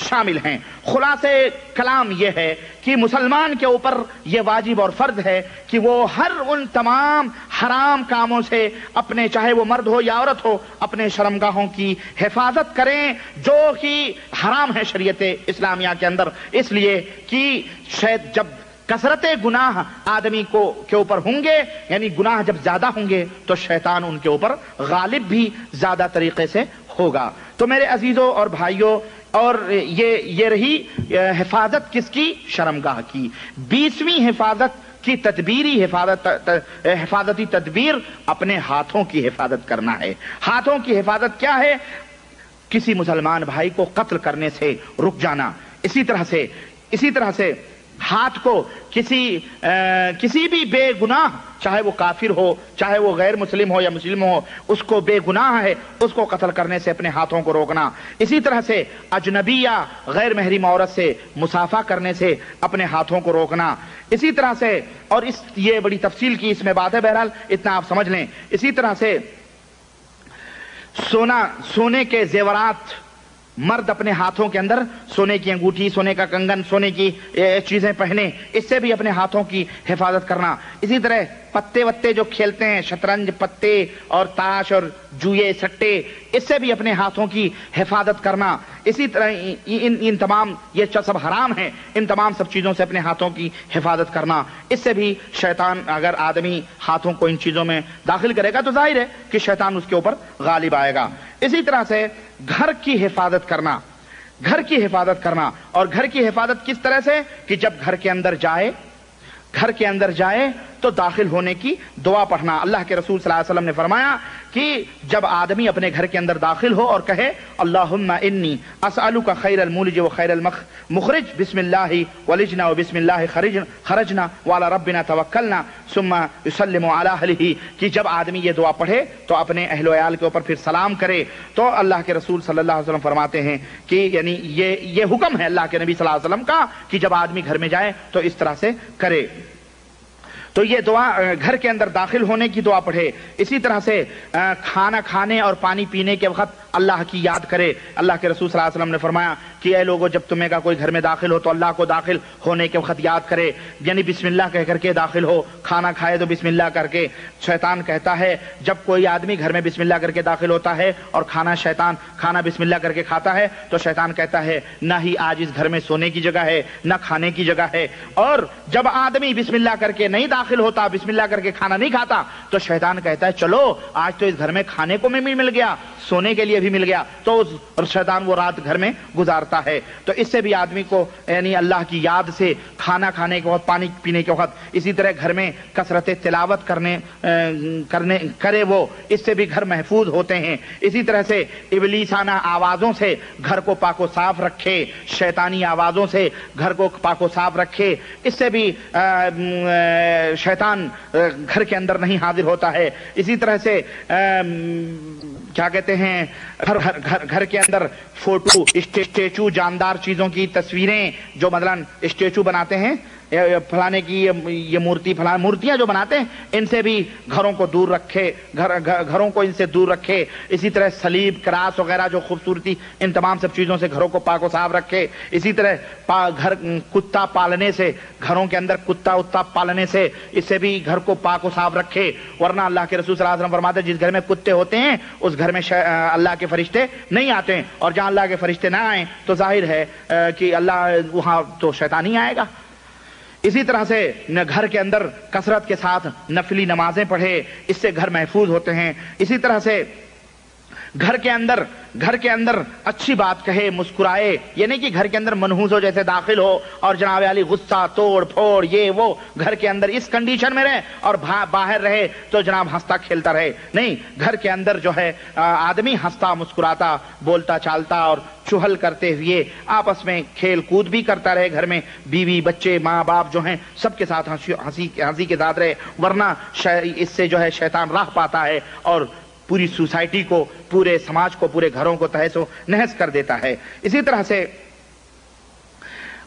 شامل ہیں. خلاصے کلام یہ ہے کہ مسلمان کے اوپر یہ واجب اور فرض ہے کہ وہ ہر ان تمام حرام کاموں سے اپنے، چاہے وہ مرد ہو یا عورت ہو، اپنے شرمگاہوں کی حفاظت کریں جو کہ حرام ہے شریعت اسلامیہ کے اندر. اس لیے کہ شاید جب کثرت گناہ آدمی کے اوپر ہوں گے، یعنی گناہ جب زیادہ ہوں گے تو شیطان ان کے اوپر غالب بھی زیادہ طریقے سے ہوگا. تو میرے عزیزوں اور بھائیوں، اور یہ رہی حفاظت کس کی؟ شرمگاہ کی. 20ویں حفاظت کی حفاظتی تدبیر اپنے ہاتھوں کی حفاظت کرنا ہے. ہاتھوں کی حفاظت کیا ہے؟ کسی مسلمان بھائی کو قتل کرنے سے رک جانا. اسی طرح سے ہاتھ کو کسی بھی بے گناہ، چاہے وہ کافر ہو چاہے وہ غیر مسلم ہو یا مسلم ہو، اس کو بے گناہ ہے اس کو قتل کرنے سے اپنے ہاتھوں کو روکنا۔ اسی طرح سے اجنبی یا غیر محرم عورت سے مصافحہ کرنے سے اپنے ہاتھوں کو روکنا۔ اسی طرح سے، اور یہ بڑی تفصیل کی اس میں بات ہے، بہرحال اتنا آپ سمجھ لیں۔ اسی طرح سے سونے کے زیورات، مرد اپنے ہاتھوں کے اندر سونے کی انگوٹھی، سونے کا کنگن، سونے کی چیزیں پہنے، اس سے بھی اپنے ہاتھوں کی حفاظت کرنا۔ اسی طرح پتے وتے جو کھیلتے ہیں، شطرنج، پتے اور تاش اور جوئے، سٹے، اس سے بھی اپنے ہاتھوں کی حفاظت کرنا۔ اسی طرح ان تمام، یہ سب حرام ہیں، ان تمام سب چیزوں سے اپنے ہاتھوں کی حفاظت کرنا۔ اس سے بھی شیطان، اگر آدمی ہاتھوں کو ان چیزوں میں داخل کرے گا تو ظاہر ہے کہ شیطان اس کے اوپر غالب آئے گا۔ اسی طرح سے گھر کی حفاظت کرنا، گھر کی حفاظت کرنا، اور گھر کی حفاظت کس طرح سے کہ جب گھر کے اندر جائے تو داخل ہونے کی دعا پڑھنا۔ اللہ کے رسول صلی اللہ علیہ وسلم نے فرمایا کہ جب آدمی اپنے گھر کے اندر داخل ہو اور کہے اللہم انی اسألک خیر المولج و خیر المخرج، بسم اللہ ولجنا و بسم اللہ خرجنا وعلی ربنا توکلنا ثم یسلم علی اہلہ، کہ جب آدمی یہ دعا پڑھے تو اپنے اہل و عیال کے اوپر پھر سلام کرے، تو اللہ کے رسول صلی اللہ علیہ وسلم فرماتے ہیں کہ یعنی یہ حکم ہے اللہ کے نبی صلی اللہ علیہ وسلم کا کہ جب آدمی گھر میں جائے تو اس طرح سے کرے۔ تو یہ دعا گھر کے اندر داخل ہونے کی دعا پڑھے۔ اسی طرح سے کھانا کھانے اور پانی پینے کے وقت اللہ کی یاد کرے۔ اللہ کے رسول صلی اللہ علیہ وسلم نے فرمایا کہ اے لوگوں، جب تمہیں کا کوئی گھر میں داخل ہو تو اللہ کو داخل ہونے کے وقت یاد کرے، یعنی بسم اللہ کہہ کر کے داخل ہو، کھانا کھائے تو بسم اللہ کر کے۔ شیطان کہتا ہے جب کوئی آدمی گھر میں بسم اللہ کر کے داخل ہوتا ہے اور کھانا بسم اللہ کر کے کھاتا ہے تو شیطان کہتا ہے نہ ہی آج اس گھر میں سونے کی جگہ ہے نہ کھانے کی جگہ ہے۔ اور جب آدمی بسم اللہ کر کے نہیں داخل ہوتا، بسم اللہ کر کے کھانا نہیں کھاتا، تو شیطان کہتا ہے چلو آج تو اس گھر میں کھانے کو بھی مل گیا، سونے کے لیے بھی مل گیا، تو شیطان وہ رات گھر میں گزارتا ہے۔ تو اس سے بھی آدمی کو یعنی اللہ کی یاد سے کھانا کھانے کے وقت، پانی پینے کے وقت، اسی طرح گھر میں کثرت تلاوت کرے وہ، اس سے بھی گھر محفوظ ہوتے ہیں۔ اسی طرح سے ابلیسانہ آوازوں سے گھر کو پاک و صاف رکھے، شیطانی آوازوں سے گھر کو پاک و صاف رکھے، اس سے بھی شیطان گھر کے اندر نہیں حاضر ہوتا ہے۔ اسی طرح سے کیا کہتے ہیں، گھر کے اندر فوٹو، اسٹیچو، جاندار چیزوں کی تصویریں، جو مثلاً اسٹیچو بناتے ہیں فلانے کی، یہ مورتیاں جو بناتے ہیں، ان سے بھی گھروں کو دور رکھے، گھروں کو ان سے دور رکھے۔ اسی طرح صلیب، کراس وغیرہ جو خوبصورتی، ان تمام سب چیزوں سے گھروں کو پاک و صاف رکھے۔ اسی طرح کتا پالنے سے، گھروں کے اندر کتا پالنے سے، اس سے بھی گھر کو پاک و صاف رکھے، ورنہ اللہ کے رسول صلی اللہ علیہ وسلم فرماتے ہیں جس گھر میں کتے ہوتے ہیں اس گھر میں اللہ کے فرشتے نہیں آتے ہیں، اور جہاں اللہ کے فرشتے نہ آئیں تو ظاہر ہے کہ اللہ وہاں تو شیطان ہی آئے گا۔ اسی طرح سے گھر کے اندر کثرت کے ساتھ نفلی نمازیں پڑھے، اس سے گھر محفوظ ہوتے ہیں۔ اسی طرح سے گھر کے اندر اچھی بات کہے، مسکرائے، یہ نہیں کہ گھر کے اندر منحوس ہو، جیسے داخل ہو اور جناب علی غصہ، توڑ پھوڑ، یہ وہ، گھر کے اندر اس کنڈیشن میں رہے اور باہر رہے تو جناب ہنستا کھیلتا رہے۔ نہیں، گھر کے اندر جو ہے آدمی ہنستا مسکراتا، بولتا چالتا اور چہل کرتے ہوئے آپس میں کھیل کود بھی کرتا رہے، گھر میں بیوی بچے ماں باپ جو ہیں سب کے ساتھ ہنسی کے ساتھ رہے، ورنہ اس سے جو ہے شیطان راہ پاتا ہے اور پوری سوسائٹی کو، پورے سماج کو، پورے گھروں کو تہس و نہس کر دیتا ہے۔ اسی طرح سے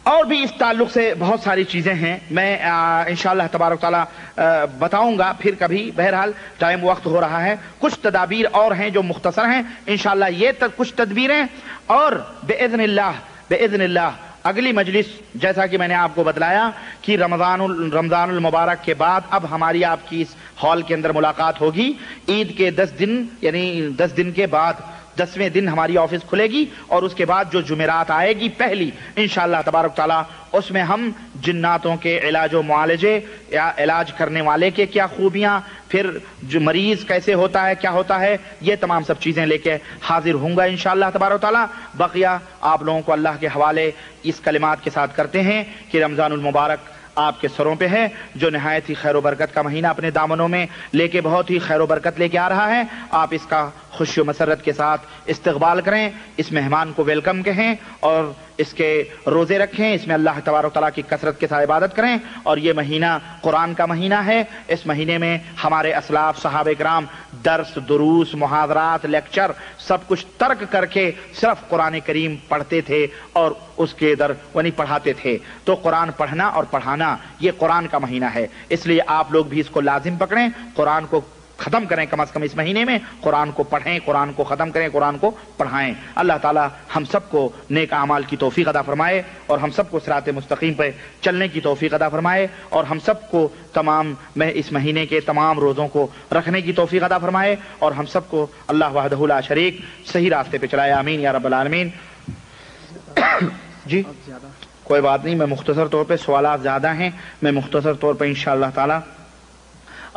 اور بھی اس تعلق سے بہت ساری چیزیں ہیں، میں انشاءاللہ تبارک تعالیٰ بتاؤں گا پھر کبھی، بہرحال ٹائم وقت ہو رہا ہے۔ کچھ تدابیر اور ہیں جو مختصر ہیں، انشاءاللہ یہ کچھ تدبیریں، اور باذن اللہ اگلی مجلس، جیسا کہ میں نے آپ کو بتلایا کہ رمضان المبارک کے بعد اب ہماری آپ کی اس ہال کے اندر ملاقات ہوگی، عید کے 10 دن، یعنی 10 دن کے بعد 10ویں دن ہماری آفس کھلے گی، اور اس کے بعد جو جمعرات آئے گی پہلی، انشاءاللہ تبارک تعالیٰ اس میں ہم جناتوں کے علاج و معالجے، یا علاج کرنے والے کے کیا خوبیاں، پھر جو مریض کیسے ہوتا ہے، کیا ہوتا ہے، یہ تمام سب چیزیں لے کے حاضر ہوں گا انشاءاللہ تبارک تعالیٰ۔ بقیہ آپ لوگوں کو اللہ کے حوالے اس کلمات کے ساتھ کرتے ہیں کہ رمضان المبارک آپ کے سروں پہ ہے، جو نہایت ہی خیر و برکت کا مہینہ اپنے دامنوں میں لے کے بہت ہی خیر و برکت لے کے آ رہا ہے۔ آپ اس کا خوشی و مسرت کے ساتھ استقبال کریں، اس مہمان کو ویلکم کہیں اور اس کے روزے رکھیں، اس میں اللہ تبارک و تعالیٰ کی کثرت کے ساتھ عبادت کریں۔ اور یہ مہینہ قرآن کا مہینہ ہے، اس مہینے میں ہمارے اسلاف صحابہ کرام درس، دروس، محاضرات، لیکچر سب کچھ ترک کر کے صرف قرآن کریم پڑھتے تھے اور اس کے پڑھاتے تھے۔ تو قرآن پڑھنا اور پڑھانا یہ قرآن کا مہینہ ہے، اس لیے آپ لوگ بھی اس کو لازم پکڑیں، قرآن کو ختم کریں، کم از کم اس مہینے میں قرآن کو پڑھیں، قرآن کو ختم کریں، قرآن کو پڑھائیں۔ اللہ تعالی ہم سب کو نیک اعمال کی توفیق عطا فرمائے اور ہم سب کو صراط مستقیم پہ چلنے کی توفیق عطا فرمائے اور ہم سب کو اس مہینے کے تمام روزوں کو رکھنے کی توفیق عطا فرمائے اور ہم سب کو اللہ وحدہ لا شریک صحیح راستے پہ چلائے، آمین یا رب العالمین۔ جی کوئی بات نہیں، میں مختصر طور پہ، سوالات زیادہ ہیں، میں مختصر طور پہ انشاءاللہ تعالی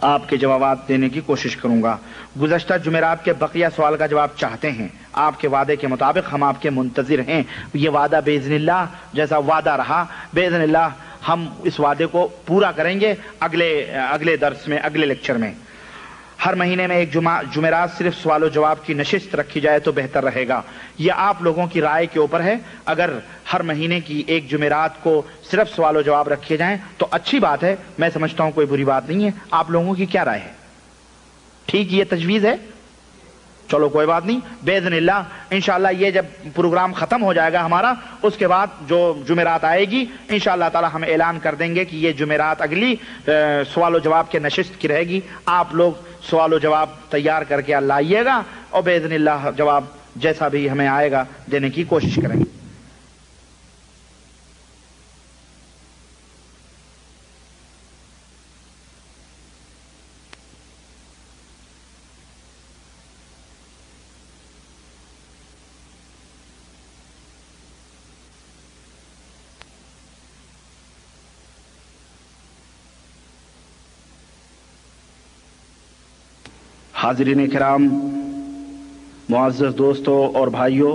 آپ کے جوابات دینے کی کوشش کروں گا۔ گزشتہ جمعرات کے بقیہ سوال کا جواب چاہتے ہیں، آپ کے وعدے کے مطابق ہم آپ کے منتظر ہیں۔ یہ وعدہ باذن اللہ جیسا وعدہ رہا، باذن اللہ ہم اس وعدے کو پورا کریں گے اگلے درس میں، اگلے لیکچر میں۔ ہر مہینے میں ایک جمعرات صرف سوال و جواب کی نشست رکھی جائے تو بہتر رہے گا۔ یہ آپ لوگوں کی رائے کے اوپر ہے، اگر ہر مہینے کی ایک جمعرات کو صرف سوال و جواب رکھے جائیں تو اچھی بات ہے، میں سمجھتا ہوں کوئی بری بات نہیں ہے۔ آپ لوگوں کی کیا رائے ہے؟ ٹھیک یہ تجویز ہے؟ چلو کوئی بات نہیں، باذن اللہ انشاءاللہ یہ جب پروگرام ختم ہو جائے گا ہمارا، اس کے بعد جو جمعرات آئے گی انشاءاللہ تعالی ہم اعلان کر دیں گے کہ یہ جمعرات اگلی سوال و جواب کے نشست کی رہے گی۔ آپ لوگ سوال و جواب تیار کر کے لائیے گا اور باذن اللہ جواب جیسا بھی ہمیں آئے گا دینے کی کوشش کریں گے۔ حاضرین کرام، معزز دوستوں اور بھائیوں،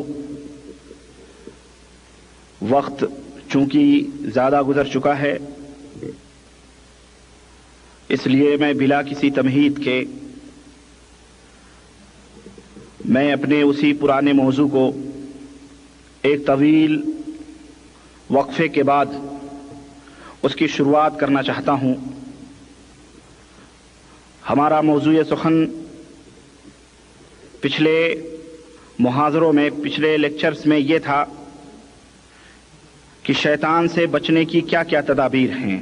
وقت چونکہ زیادہ گزر چکا ہے، اس لیے میں بلا کسی تمہید کے میں اپنے اسی پرانے موضوع کو ایک طویل وقفے کے بعد اس کی شروعات کرنا چاہتا ہوں۔ ہمارا موضوع سخن پچھلے محاضروں میں، پچھلے لیکچرز میں یہ تھا کہ شیطان سے بچنے کی کیا کیا تدابیر ہیں۔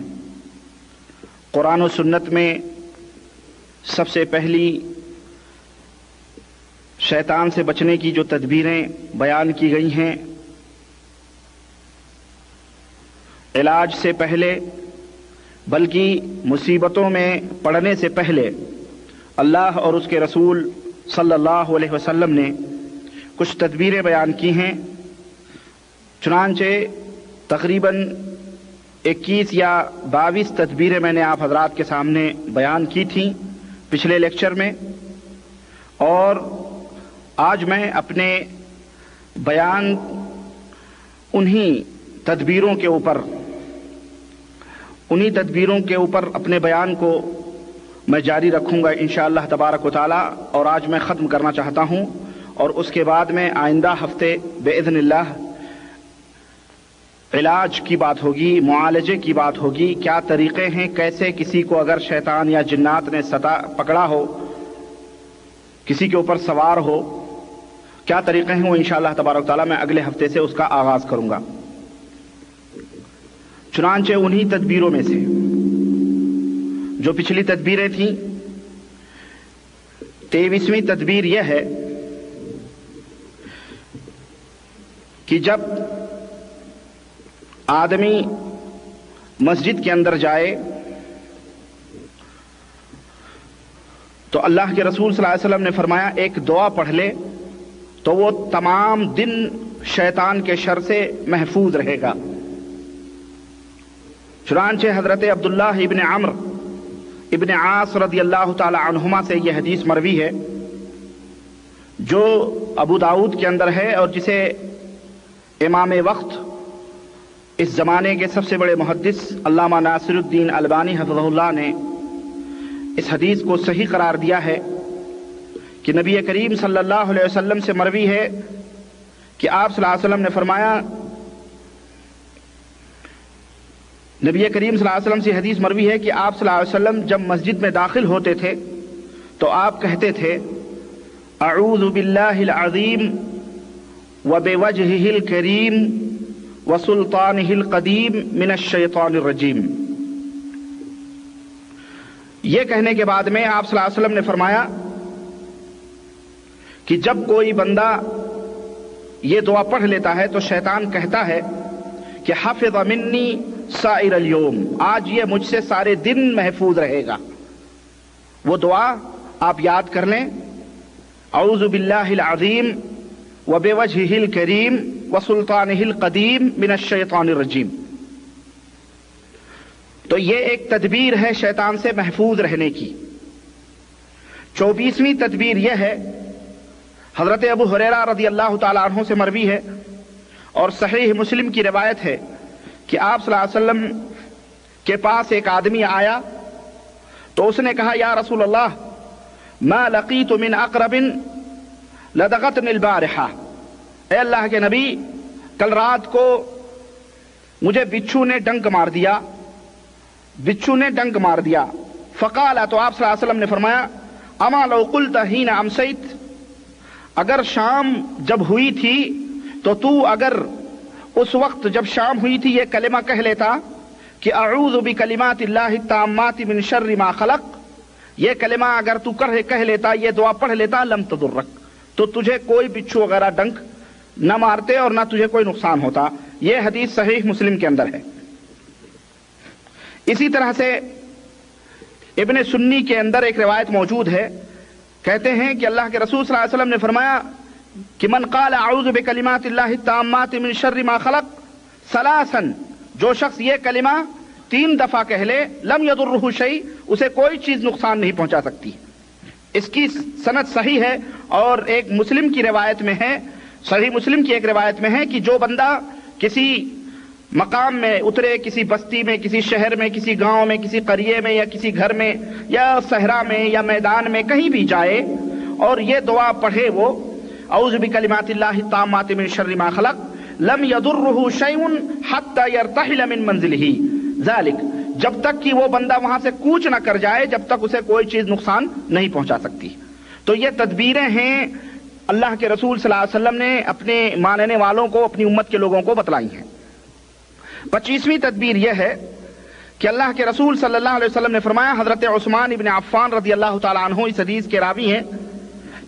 قرآن و سنت میں سب سے پہلی شیطان سے بچنے کی جو تدبیریں بیان کی گئی ہیں، علاج سے پہلے بلکہ مصیبتوں میں پڑنے سے پہلے اللہ اور اس کے رسول صلی اللہ علیہ وسلم نے کچھ تدبیریں بیان کی ہیں۔ چنانچہ تقریباً 21 یا 22 تدبیریں میں نے آپ حضرات کے سامنے بیان کی تھیں پچھلے لیکچر میں، اور آج میں اپنے بیان انہی تدبیروں کے اوپر اپنے بیان کو میں جاری رکھوں گا انشاءاللہ تبارک و تعالی، اور آج میں ختم کرنا چاہتا ہوں، اور اس کے بعد میں آئندہ ہفتے باذن اللہ علاج کی بات ہوگی، معالجے کی بات ہوگی، کیا طریقے ہیں، کیسے کسی کو اگر شیطان یا جنات نے پکڑا ہو، کسی کے اوپر سوار ہو، کیا طریقے ہیں، وہ انشاءاللہ تبارک و تعالی میں اگلے ہفتے سے اس کا آغاز کروں گا۔ چنانچہ انہی تدبیروں میں سے جو پچھلی تدبیریں تھیں، 23ویں تدبیر یہ ہے کہ جب آدمی مسجد کے اندر جائے تو اللہ کے رسول صلی اللہ علیہ وسلم نے فرمایا ایک دعا پڑھ لے تو وہ تمام دن شیطان کے شر سے محفوظ رہے گا۔ چنانچہ حضرت عبداللہ ابن عمرو ابن عاص رضی اللہ تعالی عنہما سے یہ حدیث مروی ہے جو ابو داؤد کے اندر ہے، اور جسے امام وقت اس زمانے کے سب سے بڑے محدث علامہ ناصر الدین البانی حفظہ اللہ نے اس حدیث کو صحیح قرار دیا ہے کہ نبی کریم صلی اللہ علیہ وسلم سے مروی ہے کہ آپ صلی اللہ علیہ وسلم نے فرمایا، نبی کریم صلی اللہ علیہ وسلم سے حدیث مروی ہے کہ آپ صلی اللہ علیہ وسلم جب مسجد میں داخل ہوتے تھے تو آپ کہتے تھے اعوذ باللہ العظیم وبوجہہ الکریم وسلطانہ القدیم من الشیطان الرجیم۔ یہ کہنے کے بعد میں آپ صلی اللہ علیہ وسلم نے فرمایا کہ جب کوئی بندہ یہ دعا پڑھ لیتا ہے تو شیطان کہتا ہے کہ حفظ منی سائر اليوم، آج یہ مجھ سے سارے دن محفوظ رہے گا۔ وہ دعا آپ یاد کر لیں، اعوذ باللہ العظیم وبوجہہ الکریم وسلطانہ القدیم من الشیطان الرجیم۔ تو یہ ایک تدبیر ہے شیطان سے محفوظ رہنے کی۔ 24ویں تدبیر یہ ہے، حضرت ابو ہریرہ رضی اللہ تعالیٰ عنہ سے مروی ہے اور صحیح مسلم کی روایت ہے کہ آپ صلی اللہ علیہ وسلم کے پاس ایک آدمی آیا تو اس نے کہا یا رسول اللہ ما لقیت من اقرب لدغتنی البارحہ، اے اللہ کے نبی کل رات کو مجھے بچھو نے ڈنک مار دیا، بچھو نے ڈنک مار دیا۔ فقال، تو آپ صلی اللہ علیہ وسلم نے فرمایا اما لو قلت حین امسیت، اگر شام جب ہوئی تھی تو تو اگر اس وقت جب شام ہوئی تھی یہ کلمہ کہہ لیتا کہ اعوذ بکلمات اللہ التامات من شر ما خلق، یہ کلمہ اگر تو کہہ لیتا، یہ دعا پڑھ لیتا، لم تضرک، تو تجھے کوئی بچھو وغیرہ ڈنک نہ مارتے اور نہ تجھے کوئی نقصان ہوتا۔ یہ حدیث صحیح مسلم کے اندر ہے۔ اسی طرح سے ابن سنی کے اندر ایک روایت موجود ہے، کہتے ہیں کہ اللہ کے رسول صلی اللہ علیہ وسلم نے فرمایا کہ من قال اعوذ بکلمات اللہ التامات من شر ما خلق ثلاثا، جو شخص یہ کلمہ 3 دفعہ کہہ لے، لم یضرہ شیء، اسے کوئی چیز نقصان نہیں پہنچا سکتی۔ اس کی سند صحیح ہے اور ایک مسلم کی روایت میں ہے، صحیح مسلم کی ایک روایت میں ہے کہ جو بندہ کسی مقام میں اترے، کسی بستی میں، کسی شہر میں، کسی گاؤں میں، کسی قریے میں یا کسی گھر میں یا صحرا میں یا میدان میں کہیں بھی جائے اور یہ دعا پڑھے، وہ اعوذ بکلمات اللہ التامات من شر ما خلق لم یضرہ شیء حتی یرتحل من منزلہ ذلک، جب تک کہ وہ بندہ وہاں سے کوچ نہ کر جائے جب تک اسے کوئی چیز نقصان نہیں پہنچا سکتی۔ تو یہ تدبیریں ہیں اللہ کے رسول صلی اللہ علیہ وسلم نے اپنے ماننے والوں کو، اپنی امت کے لوگوں کو بتلائی ہیں۔ 25ویں تدبیر یہ ہے کہ اللہ کے رسول صلی اللہ علیہ وسلم نے فرمایا، حضرت عثمان ابن عفان رضی اللہ تعالیٰ عنہ اس حدیث کے راوی ہیں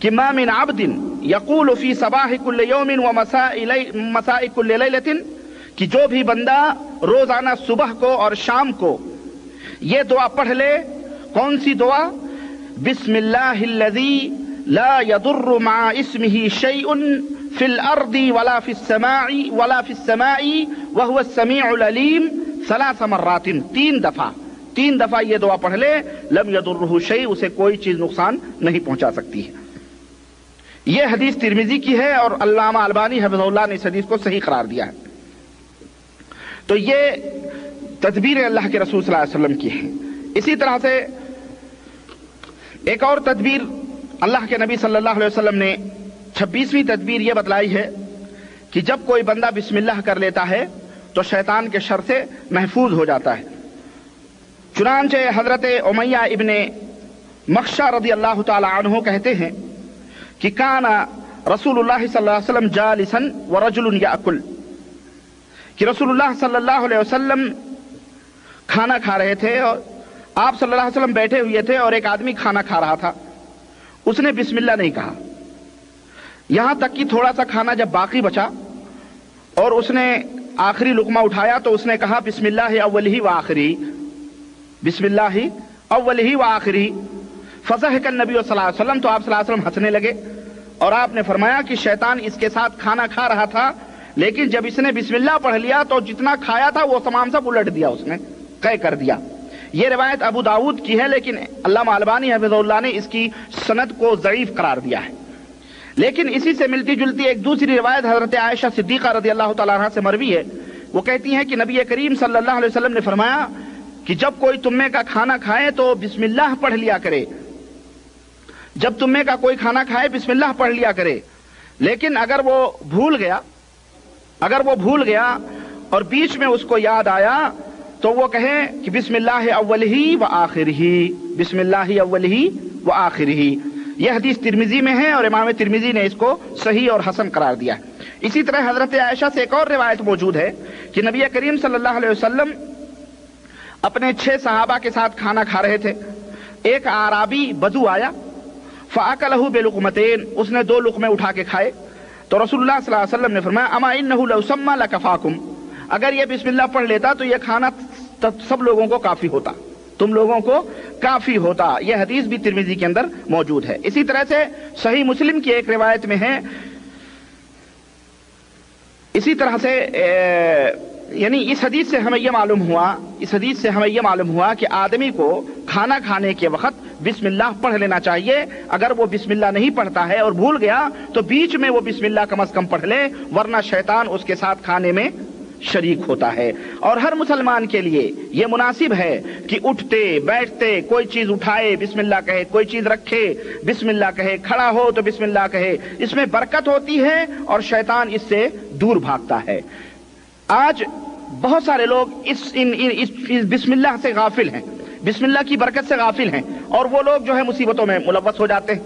کہ ما من عبد یقول فی صباح کل یوم ومساء کل لیلۃ، کہ جو بھی بندہ روزانہ صبح کو اور شام کو یہ دعا پڑھ لے، کون سی دعا؟ بسم اللہ الذی لا یضر مع اسمہ شیء فی الارض ولا فی السماء وهو السمیع العلیم 3 مرات، 3 دفعہ یہ دعا پڑھ لے، لم یضرہ شیء، اسے کوئی چیز نقصان نہیں پہنچا سکتی ہے۔ یہ حدیث ترمذی کی ہے اور علامہ البانی حفظہ اللہ نے اس حدیث کو صحیح قرار دیا ہے۔ تو یہ تدبیر اللہ کے رسول صلی اللہ علیہ وسلم کی ہے۔ اسی طرح سے ایک اور تدبیر اللہ کے نبی صلی اللہ علیہ وسلم نے 26ویں تدبیر یہ بتلائی ہے کہ جب کوئی بندہ بسم اللہ کر لیتا ہے تو شیطان کے شر سے محفوظ ہو جاتا ہے۔ چنانچہ حضرت امیہ ابن مخشہ رضی اللہ تعالی عنہ کہتے ہیں کہ کان رسول اللہ صلی اللہ علیہ وسلم جالسا ورجل یاکل، کہ رسول اللہ صلی اللہ علیہ وسلم کھانا کھا رہے تھے اور آپ صلی اللہ علیہ وسلم بیٹھے ہوئے تھے اور ایک آدمی کھانا کھا رہا تھا، اس نے بسم اللہ نہیں کہا، یہاں تک کہ تھوڑا سا کھانا جب باقی بچا اور اس نے آخری لقمہ اٹھایا تو اس نے کہا بسم اللہ اولہ و آخری، بسم اللہ اولہ و آخری، فضحک النبی صلی اللہ علیہ وسلم، تو آپ صلی اللہ علیہ وسلم ہنسنے لگے اور آپ نے فرمایا کہ شیطان اس کے ساتھ کھانا کھا رہا تھا، لیکن جب اس نے بسم اللہ پڑھ لیا تو جتنا کھایا تھا وہ تمام سب الٹ دیا، اس نے قے کر دیا۔ یہ روایت ابو داؤد کی ہے لیکن علامہ البانی حفظہ اللہ نے اس کی سند کو ضعیف قرار دیا ہے۔ لیکن اسی سے ملتی جلتی ایک دوسری روایت حضرت عائشہ صدیقہ رضی اللہ تعالیٰ عنہ سے مروی ہے، وہ کہتی ہیں کہ نبی کریم صلی اللہ علیہ وسلم نے فرمایا کہ جب کوئی تم میں کا کھانا کھائے تو بسم اللہ پڑھ لیا کرے، جب تم میں کا کوئی کھانا کھائے بسم اللہ پڑھ لیا کرے، لیکن اگر وہ بھول گیا اور بیچ میں اس کو یاد آیا تو وہ کہے کہ بسم اللہ اولہ و آخرہ، بسم اللہ اولہ و آخرہ۔ یہ حدیث ترمذی میں ہے اور امام ترمذی نے اس کو صحیح اور حسن قرار دیا۔ اسی طرح حضرت عائشہ سے ایک اور روایت موجود ہے کہ نبی کریم صلی اللہ علیہ وسلم اپنے 6 صحابہ کے ساتھ کھانا کھا رہے تھے، ایک اعرابی بدو آیا، فاکلہ بلقمتین، اس نے 2 لقمے اٹھا کے کھائے، تو رسول اللہ صلی اللہ علیہ وسلم نے فرمایا اما انہ لو سمى لکفاکم، اگر یہ بسم اللہ پڑھ لیتا تو یہ کھانا سب لوگوں کو کافی ہوتا، تم لوگوں کو کافی ہوتا۔ یہ حدیث بھی ترمذی کے اندر موجود ہے۔ اسی طرح سے صحیح مسلم کی ایک روایت میں ہے، اسی طرح سے یعنی اس حدیث سے ہمیں یہ معلوم ہوا کہ آدمی کو کھانا کھانے کے وقت بسم اللہ پڑھ لینا چاہیے۔ اگر وہ بسم اللہ نہیں پڑھتا ہے اور بھول گیا تو بیچ میں وہ بسم اللہ کم از کم پڑھ لے، ورنہ شیطان اس کے ساتھ کھانے میں شریک ہوتا ہے۔ اور ہر مسلمان کے لیے یہ مناسب ہے کہ اٹھتے بیٹھتے کوئی چیز اٹھائے بسم اللہ کہے، کوئی چیز رکھے بسم اللہ کہے، کھڑا ہو تو بسم اللہ کہے، اس میں برکت ہوتی ہے اور شیطان اس سے دور بھاگتا ہے۔ آج بہت سارے لوگ اس بسم اللہ سے غافل ہیں، بسم اللہ کی برکت سے غافل ہیں، اور وہ لوگ جو ہے مصیبتوں میں ملوث ہو جاتے ہیں۔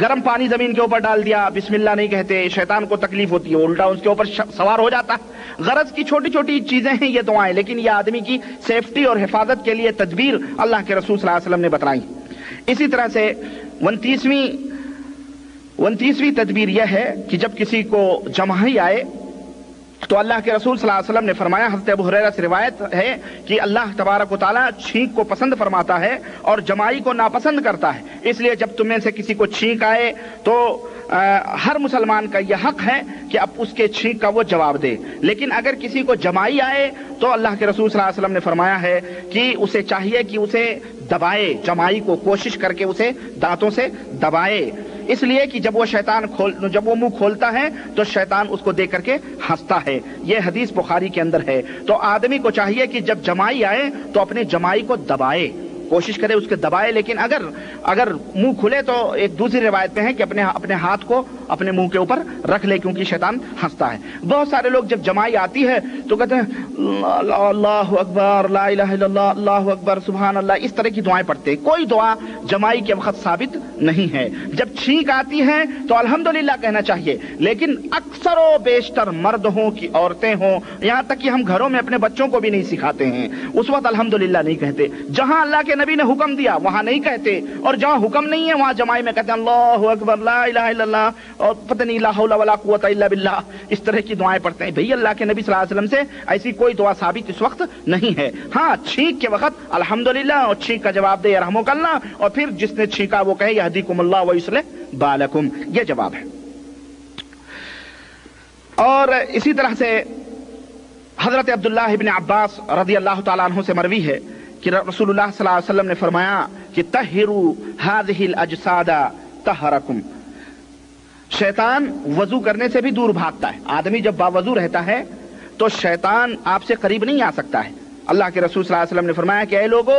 گرم پانی زمین کے اوپر ڈال دیا، بسم اللہ نہیں کہتے، شیطان کو تکلیف ہوتی ہے، الٹا اس کے اوپر سوار ہو جاتا ہے۔ غرض کی چھوٹی چھوٹی چیزیں ہیں یہ دعائیں، لیکن یہ آدمی کی سیفٹی اور حفاظت کے لیے تدبیر اللہ کے رسول صلی اللہ علیہ وسلم نے بتلائی۔ اسی طرح سے 29ویں تدبیر یہ ہے کہ جب کسی کو جمائی آئے تو اللہ کے رسول صلی اللہ علیہ وسلم نے فرمایا، حضرت ابو ہریرہ سے روایت ہے کہ اللہ تبارک و تعالیٰ چھینک کو پسند فرماتا ہے اور جمائی کو ناپسند کرتا ہے، اس لیے جب تم میں سے کسی کو چھینک آئے تو ہر مسلمان کا یہ حق ہے کہ اب اس کے چھینک کا وہ جواب دے۔ لیکن اگر کسی کو جمائی آئے تو اللہ کے رسول صلی اللہ علیہ وسلم نے فرمایا ہے کہ اسے چاہیے کہ اسے دبائے، جمائی کو کوشش کر کے اسے دانتوں سے دبائے، اس لیے کہ جب وہ منہ کھولتا ہے تو شیطان اس کو دیکھ کر کے ہنستا ہے۔ یہ حدیث بخاری کے اندر ہے۔ تو آدمی کو چاہیے کہ جب جمائی آئے تو اپنے جمائی کو دبائے، کوشش کرے اس کے دبائے، لیکن اگر منہ کھلے تو ایک دوسری روایت میں ہے کہ اپنے ہاتھ کو اپنے منہ کے اوپر رکھ لے، کیونکہ شیطان ہنستا ہے۔ بہت سارے لوگ جب جمائی آتی ہے تو کہتے ہیں اللہ اکبر، لا الہ الا اللہ، اللہ اکبر، سبحان اللہ، اس طرح کی دعائیں پڑھتے ہیں۔ کوئی دعا جمائی کے وقت ثابت نہیں ہے۔ جب چھینک آتی ہے تو الحمدللہ کہنا چاہیے، لیکن اکثر و بیشتر مرد ہوں کہ عورتیں ہوں، یہاں تک کہ ہم گھروں میں اپنے بچوں کو بھی نہیں سکھاتے ہیں، اس وقت الحمدللہ نہیں کہتے۔ جہاں اللہ کے نبی نے حکم دیا وہاں نہیں کہتے، اور جہاں حکم نہیں ہے وہاں جمائی میں کہتے ہیں اللہ اکبر، لا الہ الا اللہ، اور پتہ نہیں لا حول ولا قوت الا باللہ، اس طرح کی دعائیں پڑھتے ہیں۔ بھئی اللہ کے نبی صلی اللہ علیہ وسلم سے ایسی کوئی دعا ثابت اس وقت نہیں ہے۔ ہاں چھینک کے وقت الحمدللہ اور چھینک کا جواب دے یرحمک اللہ، اور پھر جس نے چھینکا وہ کہے یہدیکم اللہ ویصلح بالکم، یہ جواب ہے۔ اور اسی طرح سے حضرت عبداللہ ابن عباس رضی اللہ تعالیٰ عنہ سے مروی ہے کہ رسول اللہ صلی اللہ علیہ وسلم نے فرمایا کہ طہروا هذه الاجساد طہرکم، شیطان وضو کرنے سے بھی دور بھاگتا ہے۔ آدمی جب باوضو رہتا ہے تو شیطان آپ سے قریب نہیں آ سکتا ہے۔ اللہ کے رسول صلی اللہ علیہ وسلم نے فرمایا کہ اے لوگو،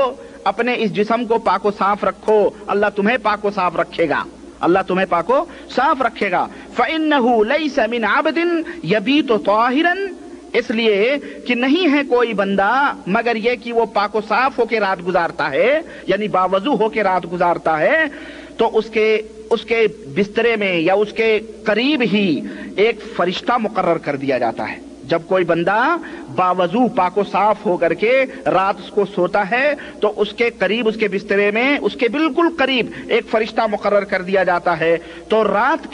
اپنے اس جسم کو پاک و صاف رکھو، اللہ تمہیں پاک و صاف رکھے گا، اللہ تمہیں پاک و صاف رکھے گا۔ فإنه ليس من عبد يبيت طاهرا، اس لیے کہ نہیں ہے کوئی بندہ مگر یہ کہ وہ پاک و صاف ہو کے رات گزارتا ہے، یعنی باوضو ہو کے رات گزارتا ہے، تو اس کے بسترے میں یا اس کے قریب ہی ایک فرشتہ مقرر کر دیا جاتا ہے۔ جب کوئی بندہ باوضو پاک و صاف ہو کر کے رات اس کو سوتا ہے تو اس کے قریب، اس کے بسترے میں اس کے بالکل قریب ایک فرشتہ مقرر کر دیا جاتا ہے۔ تو رات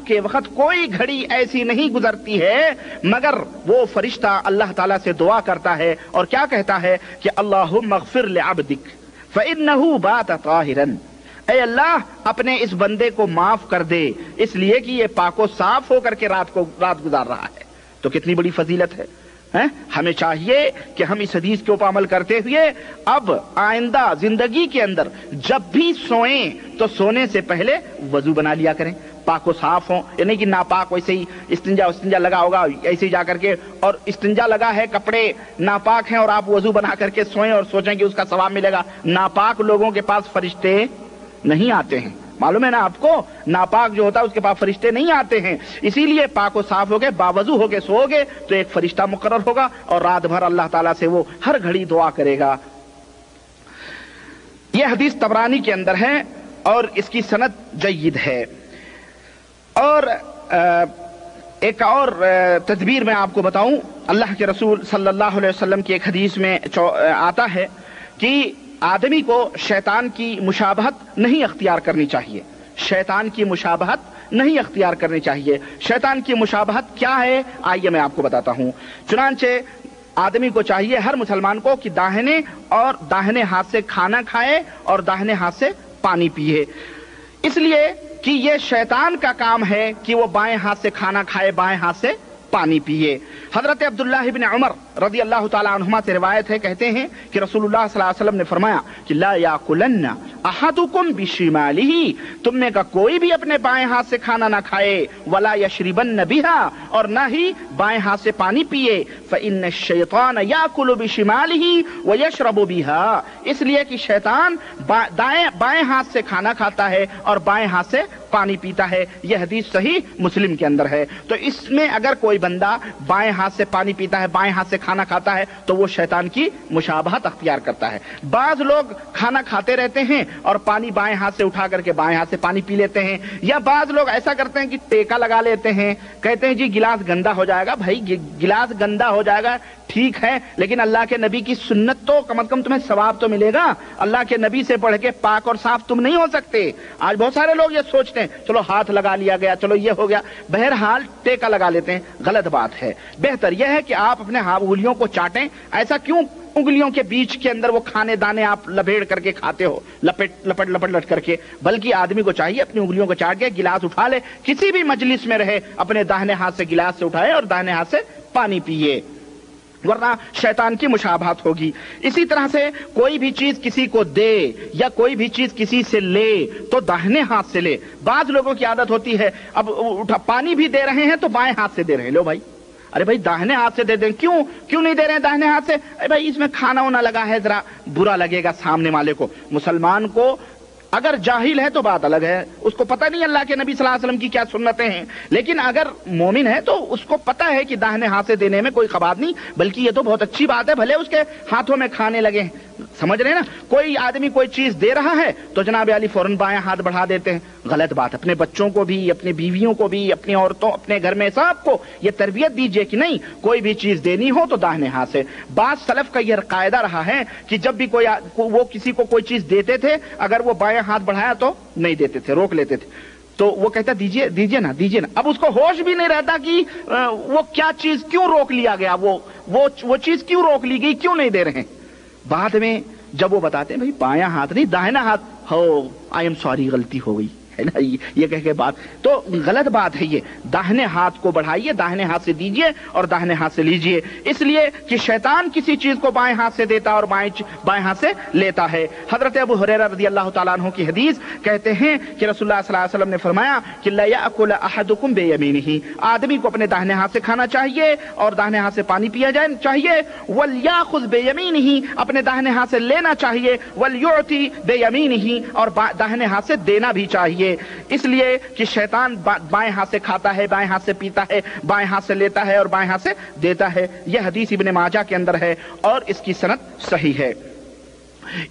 کے وقت کوئی گھڑی ایسی نہیں گزرتی ہے مگر وہ فرشتہ اللہ تعالیٰ سے دعا کرتا ہے اور کیا کہتا ہے کہ اللہم اغفر لعبدک فإنہ بات طاہرا، اے اللہ اپنے اس بندے کو معاف کر دے اس لیے کہ یہ پاک و صاف ہو کر کے رات گزار رہا ہے۔ تو کتنی بڑی فضیلت ہے۔ ہمیں چاہیے کہ ہم اس حدیث کے اوپر عمل کرتے ہوئے اب آئندہ زندگی کے اندر جب بھی سوئیں تو سونے سے پہلے وضو بنا لیا کریں، پاک و صاف ہوں، یعنی کہ ناپاک ویسے ہی استنجا لگا ہوگا ایسے ہی جا کر کے، اور استنجا لگا ہے کپڑے ناپاک ہیں اور آپ وضو بنا کر کے سوئیں اور سوچیں کہ اس کا ثواب ملے گا۔ ناپاک لوگوں کے پاس فرشتے نہیں آتے ہیں. معلوم ہے نا آپ کو, ناپاک جو ہوتا ہے اس کے پاس فرشتے نہیں آتے ہیں. اسی لیے پاک و صاف ہو گئے, باوضو ہو کے سو گے تو ایک فرشتہ مقرر ہوگا اور رات بھر اللہ تعالیٰ سے وہ ہر گھڑی دعا کرے گا. یہ حدیث طبرانی کے اندر ہے اور اس کی سند جید ہے. اور ایک اور تدبیر میں آپ کو بتاؤں, اللہ کے رسول صلی اللہ علیہ وسلم کی ایک حدیث میں آتا ہے کہ آدمی کو شیطان کی مشابہت نہیں اختیار کرنی چاہیے. شیطان کی مشابہت نہیں اختیار کرنی چاہیے. شیطان کی مشابہت کیا ہے آئیے میں آپ کو بتاتا ہوں. چنانچہ آدمی کو چاہیے, ہر مسلمان کو, کہ داہنے ہاتھ سے کھانا کھائے اور داہنے ہاتھ سے پانی پیے, اس لیے کہ یہ شیطان کا کام ہے کہ وہ بائیں ہاتھ سے کھانا کھائے, بائیں ہاتھ سے پانی پیے. حضرت عبداللہ ابن عمر رضی اللہ تعالی عنہما سے روایت ہے, کہتے ہیں کہ رسول اللہ صلی اللہ علیہ وسلم نے فرمایا کہ لا یاکلن احدکم بشمالہ, تم میں کا کوئی بھی اپنے بائیں ہاتھ سے کھانا نہ کھائے, ولا یشربن بہا, اور نہ ہی بائیں ہاتھ سے پانی پیے, فإن الشیطان یاکل بشمالہ ویشرب بہا, اس لیے کہ شیطان بائیں ہاتھ سے کھانا کھاتا ہے اور بائیں ہاتھ سے پانی پیتا ہے. یہ حدیث صحیح مسلم کے اندر ہے. تو اس میں اگر کوئی بندہ بائیں ہاتھ سے پانی پیتا ہے, بائیں ہاتھ سے کھانا کھاتا ہے, تو وہ شیطان کی مشابہت اختیار کرتا ہے. بعض لوگ کھانا کھاتے رہتے ہیں اور پانی بائیں ہاتھ سے اٹھا کر کے بائیں ہاتھ سے پانی پی لیتے ہیں, یا بعض لوگ ایسا کرتے ہیں کہ ٹیکا لگا لیتے ہیں, کہتے ہیں جی گلاس گندا ہو جائے گا. بھائی گلاس گندا ہو جائے گا ٹھیک ہے, لیکن اللہ کے نبی کی سنت تو کم از کم تمہیں ثواب تو ملے گا. اللہ کے نبی سے پڑھ کے پاک اور صاف تم نہیں ہو سکتے. آج بہت سارے لوگ یہ سوچتے ہیں چلو ہاتھ لگا لیا گیا, چلو یہ ہو گیا, بہرحال ٹیکا لگا لیتے ہیں, غلط بات ہے. بہتر یہ ہے کہ آپ اپنے انگلیوں کو چاٹیں. ایسا کیوں انگلیوں کے بیچ کے اندر وہ کھانے دانے آپ لپیٹ کر کے کھاتے ہو, لپٹ کر کے, بلکہ آدمی کو چاہیے اپنی انگلیوں کو چاٹ کے گلاس اٹھا لے, کسی بھی مجلس میں رہے اپنے داہنے ہاتھ سے گلاس سے اٹھائے اور داہنے ہاتھ سے پانی پیے, ورنہ شیطان کی مشابہت ہوگی. اسی طرح سے کوئی بھی چیز کسی کو دے یا کوئی بھی چیز کسی سے لے تو داہنے ہاتھ سے لے. بعض لوگوں کی عادت ہوتی ہے, اب پانی بھی دے رہے ہیں تو بائیں ہاتھ سے دے رہے ہیں, لو بھائی ارے بھائی داہنے ہاتھ سے دے دیں, کیوں نہیں دے رہے ہیں داہنے ہاتھ سے؟ ارے بھائی اس میں کھانا ہونا لگا ہے, ذرا برا لگے گا سامنے والے کو. مسلمان کو اگر جاہل ہے تو بات الگ ہے, اس کو پتہ نہیں اللہ کے نبی صلی اللہ علیہ وسلم کی کیا سنتیں ہیں, لیکن اگر مومن ہے تو اس کو پتہ ہے کہ داہنے ہاتھ سے دینے میں کوئی خباب نہیں, بلکہ یہ تو بہت اچھی بات ہے, بھلے اس کے ہاتھوں میں کھانے لگے ہیں. سمجھ رہے ہیں نا, کوئی آدمی کوئی چیز دے رہا ہے تو جناب علی فوراً بائیں ہاتھ بڑھا دیتے ہیں, غلط بات. اپنے بچوں کو بھی, اپنی بیویوں کو بھی, اپنی عورتوں, اپنے گھر میں سب کو یہ تربیت دیجیے کہ نہیں, کوئی بھی چیز دینی ہو تو داہنے ہاتھ سے. بعض سلف کا یہ قاعدہ رہا ہے کہ جب بھی وہ کسی کو کوئی چیز دیتے تھے, اگر وہ بائیں ہاتھ بڑھایا تو نہیں دیتے تھے, روک لیتے تھے, تو وہ کہتا دیجیے نا. اب اس کو ہوش بھی نہیں رہتا کہ وہ کیا چیز کیوں روک لیا گیا, وہ چیز کیوں روک لی گئی, کیوں نہیں دے رہے ہیں. بعد میں جب وہ بتاتے ہیں بھائی بایاں ہاتھ نہیں داہنا ہاتھ, ہو آئی ایم سوری غلطی ہو گئی ہے نا, یہ کہہ کے بات, تو غلط بات ہے یہ. داہنے ہاتھ کو بڑھائیے, داہنے ہاتھ سے دیجیے اور داہنے ہاتھ سے لیجیے, اس لیے کہ شیطان کسی چیز کو بائیں ہاتھ سے دیتا اور بائیں ہاتھ سے لیتا ہے. حضرت ابو ہریرہ رضی اللہ تعالیٰ عنہ کی حدیث کہتے ہیں کہ رسول اللہ صلی اللہ علیہ وسلم نے فرمایا کہ لا یأکل احدکم بیمینہ, آدمی کو اپنے داہنے ہاتھ سے کھانا چاہیے اور داہنے ہاتھ سے پانی پیا جائے چاہیے. ولیاخذ بیمینہ, اپنے داہنے ہاتھ سے لینا چاہیے. ولیعطی بیمینہ, اور داہنے ہاتھ سے دینا بھی چاہیے, اس لیے کہ شیطان بائیں ہاتھ سے کھاتا ہے, بائیں ہاتھ سے پیتا ہے, بائیں ہاتھ سے لیتا ہے اور بائیں ہاتھ سے دیتا ہے. یہ حدیث ابن ماجہ کے اندر ہے اور اس کی سند صحیح ہے.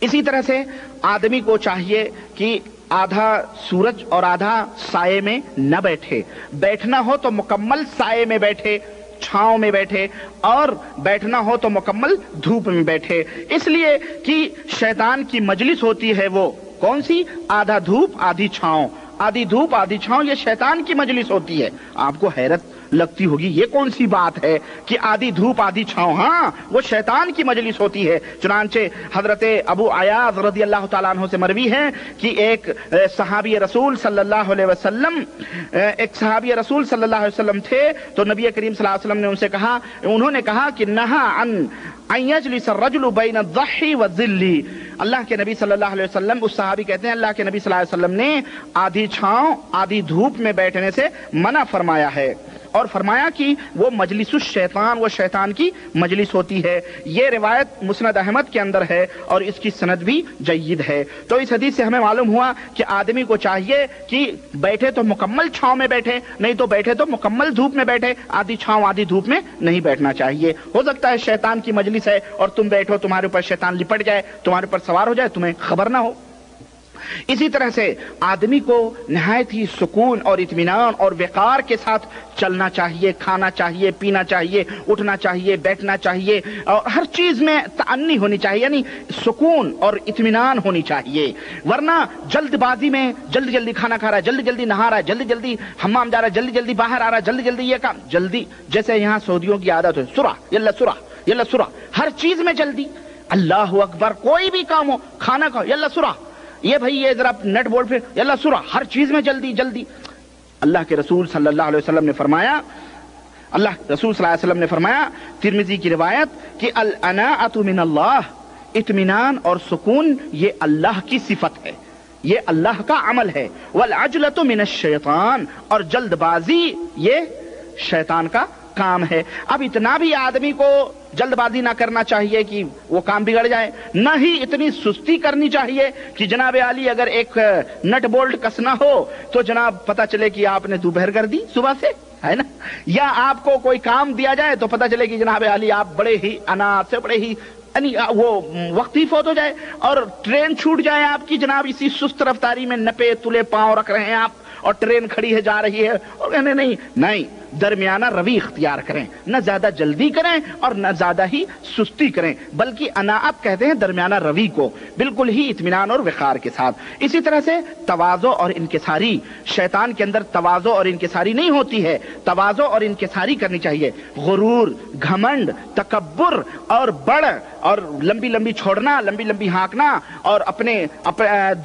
اسی طرح سے آدمی کو چاہیے کہ آدھا سورج اور آدھا سائے میں نہ بیٹھے, بیٹھنا ہو تو مکمل سائے میں بیٹھے, چھاؤں میں بیٹھے, اور بیٹھنا ہو تو مکمل دھوپ میں بیٹھے, اس لیے کہ شیطان کی مجلس ہوتی ہے وہ کون سی, آدھا دھوپ آدھی چھاؤں, آدھی دھوپ آدھی چھاؤں, یہ شیطان کی مجلس ہوتی ہے. آپ کو حیرت لگتی ہوگی یہ کون سی بات ہے کہ آدھی دھوپ آدھی چھاؤں, ہاں وہ شیطان کی مجلس ہوتی ہے. چنانچہ حضرت ابو عیاض رضی اللہ تعالیٰ عنہ سے مروی ہے کہ ایک صحابی رسول صلی اللہ علیہ وسلم تھے, تو نبی کریم صلی اللہ علیہ وسلم نے ان سے کہا, انہوں نے کہا کہ نہا ان یجلس الرجل بین الضحی والظل, اللہ کے نبی صلی اللہ علیہ وسلم, اس صحابی کہتے ہیں اللہ کے نبی صلی اللہ علیہ وسلم نے آدھی چھاؤں آدھی دھوپ میں بیٹھنے سے منع فرمایا ہے. اور فرمایا کہ وہ مجلس الشیطان، وہ شیطان کی مجلس ہوتی ہے۔ یہ روایت مسند احمد کے اندر ہے اور اس کی سند بھی جید ہے۔ تو اس حدیث سے ہمیں معلوم ہوا کہ آدمی کو چاہیے کہ بیٹھے تو مکمل چھاؤں میں بیٹھے، نہیں تو بیٹھے تو مکمل دھوپ میں بیٹھے، آدھی چھاؤں آدھی دھوپ میں نہیں بیٹھنا چاہیے۔ ہو سکتا ہے شیطان کی مجلس ہے اور تم بیٹھو، تمہارے اوپر شیطان لپٹ جائے، تمہارے اوپر سوار ہو جائے، تمہیں خبر نہ ہو۔ اسی طرح سے آدمی کو نہایت ہی سکون اور اطمینان اور وقار کے ساتھ چلنا چاہیے، کھانا چاہیے، پینا چاہیے، اٹھنا چاہیے، بیٹھنا چاہیے، اور ہر چیز میں تأنی ہونی چاہیے، یعنی سکون اور اطمینان ہونی چاہیے۔ ورنہ جلد بازی میں جلدی جلدی کھانا کھا رہا ہے، جلدی جلدی نہا رہا ہے، جلدی جلدی حمام جا رہا ہے، جلدی جلدی باہر آ رہا ہے، جلدی جلدی یہ کام، جلدی، جیسے یہاں سعودیوں کی عادت ہے، سرعہ یلا سرعہ یلا سرعہ، ہر چیز میں جلدی۔ اللہ اکبر، کوئی بھی کام ہو، کھانا کھاؤ یلا سرعہ، یہ بھائی یہ ذرا نیٹ بورڈ پہ یلا سرعہ، ہر چیز میں جلدی جلدی۔ اللہ کے رسول صلی اللہ علیہ وسلم نے فرمایا، ترمذی کی روایت کہ الاناۃ من اللہ، اطمینان اور سکون یہ اللہ کی صفت ہے، یہ اللہ کا عمل ہے۔ والعجلۃ من الشیطان، اور جلد بازی یہ شیطان کا کام ہے۔ اب اتنا بھی آدمی کو جلد بازی نہ کرنا چاہیے کہ وہ کام بگڑ جائے، نہ ہی اتنی سستی کرنی چاہیے کہ جناب عالی اگر ایک نٹ بولٹ کسنا ہو تو جناب پتہ چلے کہ آپ نے دوپہر کر دی صبح سے، ہے نا، یا آپ کو کوئی کام دیا جائے تو پتہ چلے کہ جناب عالی آپ بڑے ہی انات سے، بڑے ہی یعنی وہ وقتی فوت ہو جائے، اور ٹرین چھوٹ جائے آپ کی، جناب اسی سست رفتاری میں نپے تلے پاؤں رکھ رہے ہیں آپ، اور ٹرین کھڑی ہے جا رہی ہے، اور کہنے نہیں درمیانہ روی اختیار کریں، نہ زیادہ جلدی کریں اور نہ زیادہ ہی سستی کریں، بلکہ اناعت کہتے ہیں درمیانہ روی کو، بالکل ہی اطمینان اور وقار کے ساتھ۔ اسی طرح سے تواضع اور انکساری، شیطان کے اندر تواضع اور انکساری نہیں ہوتی ہے، تواضع اور انکساری کرنی چاہیے۔ غرور، گھمنڈ، تکبر اور بڑ اور لمبی لمبی چھوڑنا، لمبی لمبی ہانکنا، اور اپنے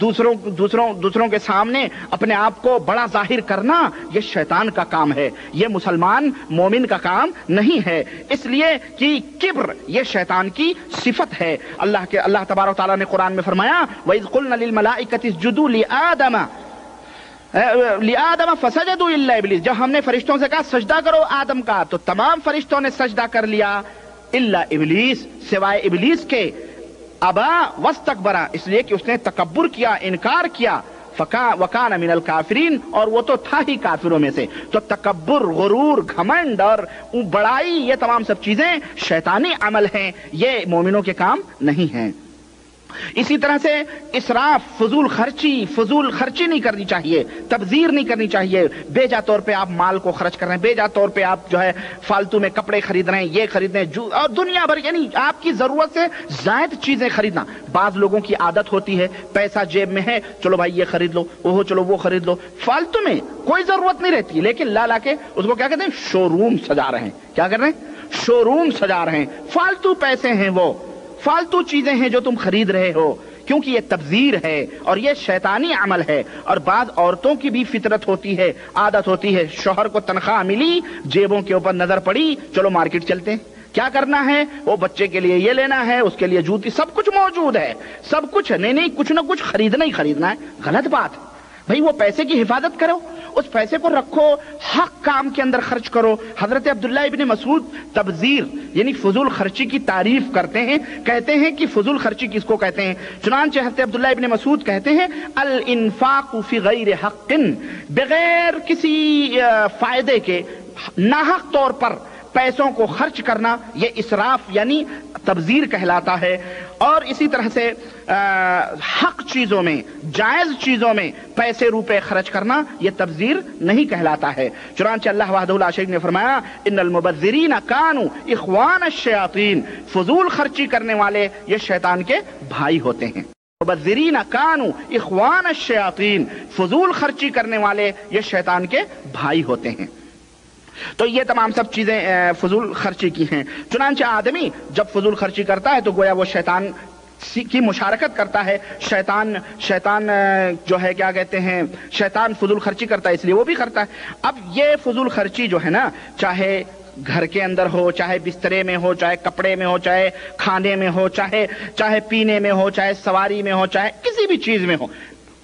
دوسروں کے سامنے اپنے آپ کو بڑا ظاہر کرنا، یہ شیطان کا کام ہے، یہ مسلمان مومن کا کام نہیں ہے، اس لیے کہ کبر یہ شیطان کی صفت ہے۔ اللہ تبارک و تعالیٰ نے قرآن میں فرمایا وَإِذْ قُلْنَا لِلْمَلَائِكَةِ اسْجُدُوا لِآدَمَ فَسَجَدُوا إِلَّا إِبْلِيسَ، جب ہم نے فرشتوں سے کہا سجدہ کرو آدم کا تو تمام فرشتوں نے سجدہ کر لیا، الا ابلیس، سوائے ابلیس کے، ابا واستکبر، اس لیے کہ اس نے تکبر کیا، انکار کیا، وَكَانَ مِنَ الْكَافِرِينَ، اور وہ تو تھا ہی کافروں میں سے۔ تو تکبر، غرور، گھمنڈ اور بڑائی، یہ تمام سب چیزیں شیطانی عمل ہیں، یہ مومنوں کے کام نہیں ہیں۔ اسی طرح سے اسراف، فضول خرچی نہیں کرنی چاہیے، تبذیر نہیں کرنی چاہیے، بے جا طور پہ آپ مال کو خرچ کر رہے ہیں، بے جا طور پہ آپ جو ہے فالتو میں کپڑے خرید رہے ہیں، یہ خرید رہے ہیں، اور دنیا بھر یعنی آپ کی ضرورت سے زائد چیزیں خریدنا۔ بعض لوگوں کی عادت ہوتی ہے، پیسہ جیب میں ہے، چلو بھائی یہ خرید لو، وہ چلو وہ خرید لو، فالتو میں کوئی ضرورت نہیں رہتی، لیکن لا کے اس کو کیا کہتے ہیں، شو روم سجا رہے ہیں۔ کیا کر رہے ہیں؟ شو روم سجا رہے ہیں، فالتو پیسے ہیں، وہ فالتو چیزیں ہیں جو تم خرید رہے ہو، کیونکہ یہ تبذیر ہے اور یہ شیطانی عمل ہے۔ اور بعض عورتوں کی بھی فطرت ہوتی ہے، عادت ہوتی ہے، شوہر کو تنخواہ ملی، جیبوں کے اوپر نظر پڑی، چلو مارکیٹ چلتے ہیں، کیا کرنا ہے، وہ بچے کے لیے یہ لینا ہے، اس کے لیے جوتی، سب کچھ موجود ہے، سب کچھ، نہیں کچھ نہ کچھ خریدنا ہی خریدنا ہے، غلط بات ہے بھائی۔ وہ پیسے کی حفاظت کرو، اس پیسے کو رکھو، حق کام کے اندر خرچ کرو۔ حضرت عبداللہ ابن مسعود تبذیر یعنی فضول خرچی کی تعریف کرتے ہیں، کہتے ہیں کہ فضول خرچی کس کو کہتے ہیں، چنانچہ حضرت عبداللہ ابن مسعود کہتے ہیں الانفاق فی غیر حق، بغیر کسی فائدے کے ناحق طور پر پیسوں کو خرچ کرنا، یہ اسراف یعنی تبذیر کہلاتا ہے۔ اور اسی طرح سے حق چیزوں میں، جائز چیزوں میں پیسے روپے خرچ کرنا یہ تبذیر نہیں کہلاتا ہے۔ چنانچہ اللہ وحدہ لا شریک نے فرمایا ان المبذرین کانوا اخوان الشیاطین، فضول خرچی کرنے والے یہ شیطان کے بھائی ہوتے ہیں۔ مبذرین کانوا اخوان الشیاطین، فضول خرچی کرنے والے یہ شیطان کے بھائی ہوتے ہیں۔ تو یہ تمام سب چیزیں فضول خرچی کی ہیں۔ چنانچہ آدمی جب فضول خرچی کرتا ہے تو گویا وہ شیطان کی مشارکت کرتا ہے، شیطان جو ہے کیا کہتے ہیں، شیطان فضول خرچی کرتا ہے اس لیے وہ بھی کرتا ہے۔ اب یہ فضول خرچی جو ہے نا، چاہے گھر کے اندر ہو، چاہے بسترے میں ہو، چاہے کپڑے میں ہو، چاہے کھانے میں ہو، چاہے پینے میں ہو، چاہے سواری میں ہو، چاہے کسی بھی چیز میں ہو،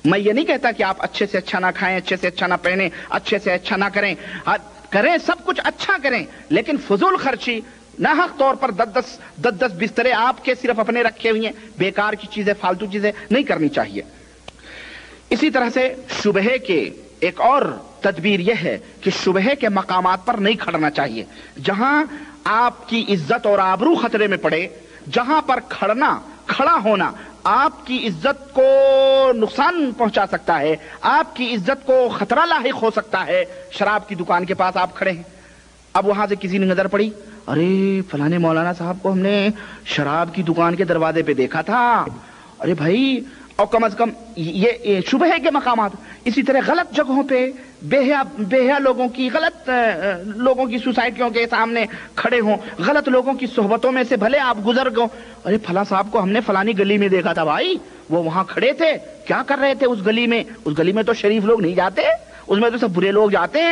میں یہ نہیں کہتا کہ آپ اچھے سے اچھا نہ کھائیں، اچھے سے اچھا نہ پہنیں، اچھے سے اچھا نہ کریں، کریں، سب کچھ اچھا کریں، لیکن فضول خرچی، ناحق طور پر دس بسترے آپ کے صرف اپنے رکھے ہوئے ہیں، بیکار کی چیزیں، فالتو چیزیں نہیں کرنی چاہیے۔ اسی طرح سے شبہے کے ایک اور تدبیر یہ ہے کہ شبہے کے مقامات پر نہیں کھڑنا چاہیے، جہاں آپ کی عزت اور آبرو خطرے میں پڑے، جہاں پر کھڑا ہونا آپ کی عزت کو نقصان پہنچا سکتا ہے، آپ کی عزت کو خطرہ لاحق ہو سکتا ہے۔ شراب کی دکان کے پاس آپ کھڑے ہیں، اب وہاں سے کسی نے نظر پڑی، ارے فلانے مولانا صاحب کو ہم نے شراب کی دکان کے دروازے پہ دیکھا تھا، ارے بھائی، اور کم از کم یہ شبہے کے مقامات۔ اسی طرح غلط جگہوں پہ بےحیا لوگوں کی، غلط لوگوں کی سوسائٹیوں کے سامنے کھڑے ہوں، غلط لوگوں کی صحبتوں میں سے بھلے آپ گزر گئے، ارے فلاں صاحب کو ہم نے فلانی گلی میں دیکھا تھا، بھائی وہ وہاں کھڑے تھے، کیا کر رہے تھے اس گلی میں؟ اس گلی میں تو شریف لوگ نہیں جاتے، اس میں تو سب برے لوگ جاتے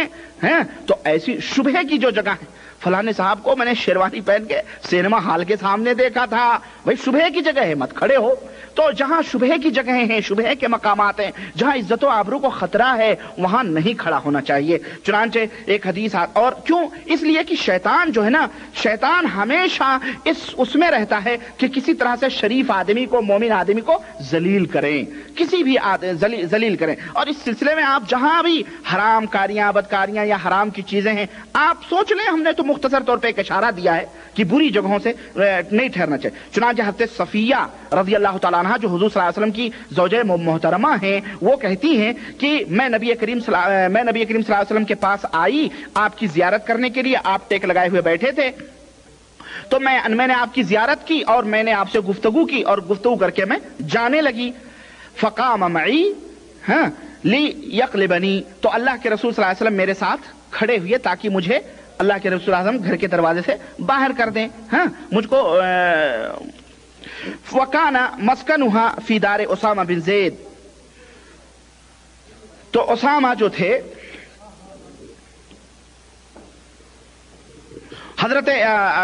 ہیں۔ تو ایسی شبہے کی جو جگہ ہے، فلانے صاحب کو میں نے شیروانی پہن کے سینما ہال کے سامنے دیکھا تھا، بھائی شبہے کی جگہ ہے، مت کھڑے ہو۔ تو جہاں شبہے کی جگہیں ہیں، شبہے کے مقامات ہیں، جہاں عزت و آبرو کو خطرہ ہے، وہاں نہیں کھڑا ہونا چاہیے۔ چنانچہ ایک حدیث اور کیوں؟ اس لیے کہ شیطان جو ہے نا، شیطان ہمیشہ اس میں رہتا ہے کہ کسی طرح سے شریف آدمی کو، مومن آدمی کو ذلیل کریں، کسی بھی ذلیل کریں۔ اور اس سلسلے میں آپ جہاں بھی حرام کاریاں، بدکاریاں یا حرام کی چیزیں ہیں، آپ سوچ لیں، ہم نے تو مختصر طور پہ ایک اشارہ دیا ہے کہ بری جگہوں سے نہیں ٹھہرنا چاہیے۔ چنانچہ حضرت صفیہ رضی اللہ تعالیٰ عنہ جو حضور صلی اللہ علیہ وسلم کی زوجہ محترمہ ہیں، وہ کہتی ہیں کہ میں نبی کریم صلی اللہ علیہ وسلم کے پاس آئی آپ کی زیارت کرنے کے لیے، آپ ٹیک لگائے ہوئے بیٹھے تھے، تو میں نے آپ کی زیارت کی اور میں نے آپ سے گفتگو کی، اور گفتگو کر کے میں جانے لگی۔ فقام معی لیقلبنی، تو اللہ کے رسول صلی اللہ علیہ وسلم میرے ساتھ کھڑے ہوئے تاکہ مجھے اللہ کے رسول صلی اللہ علیہ وسلم گھر کے دروازے سے باہر کر دیں، مجھ کو۔ وکانا مسکنھا فی دار اسامہ بن زید، تو اسامہ جو تھے، حضرت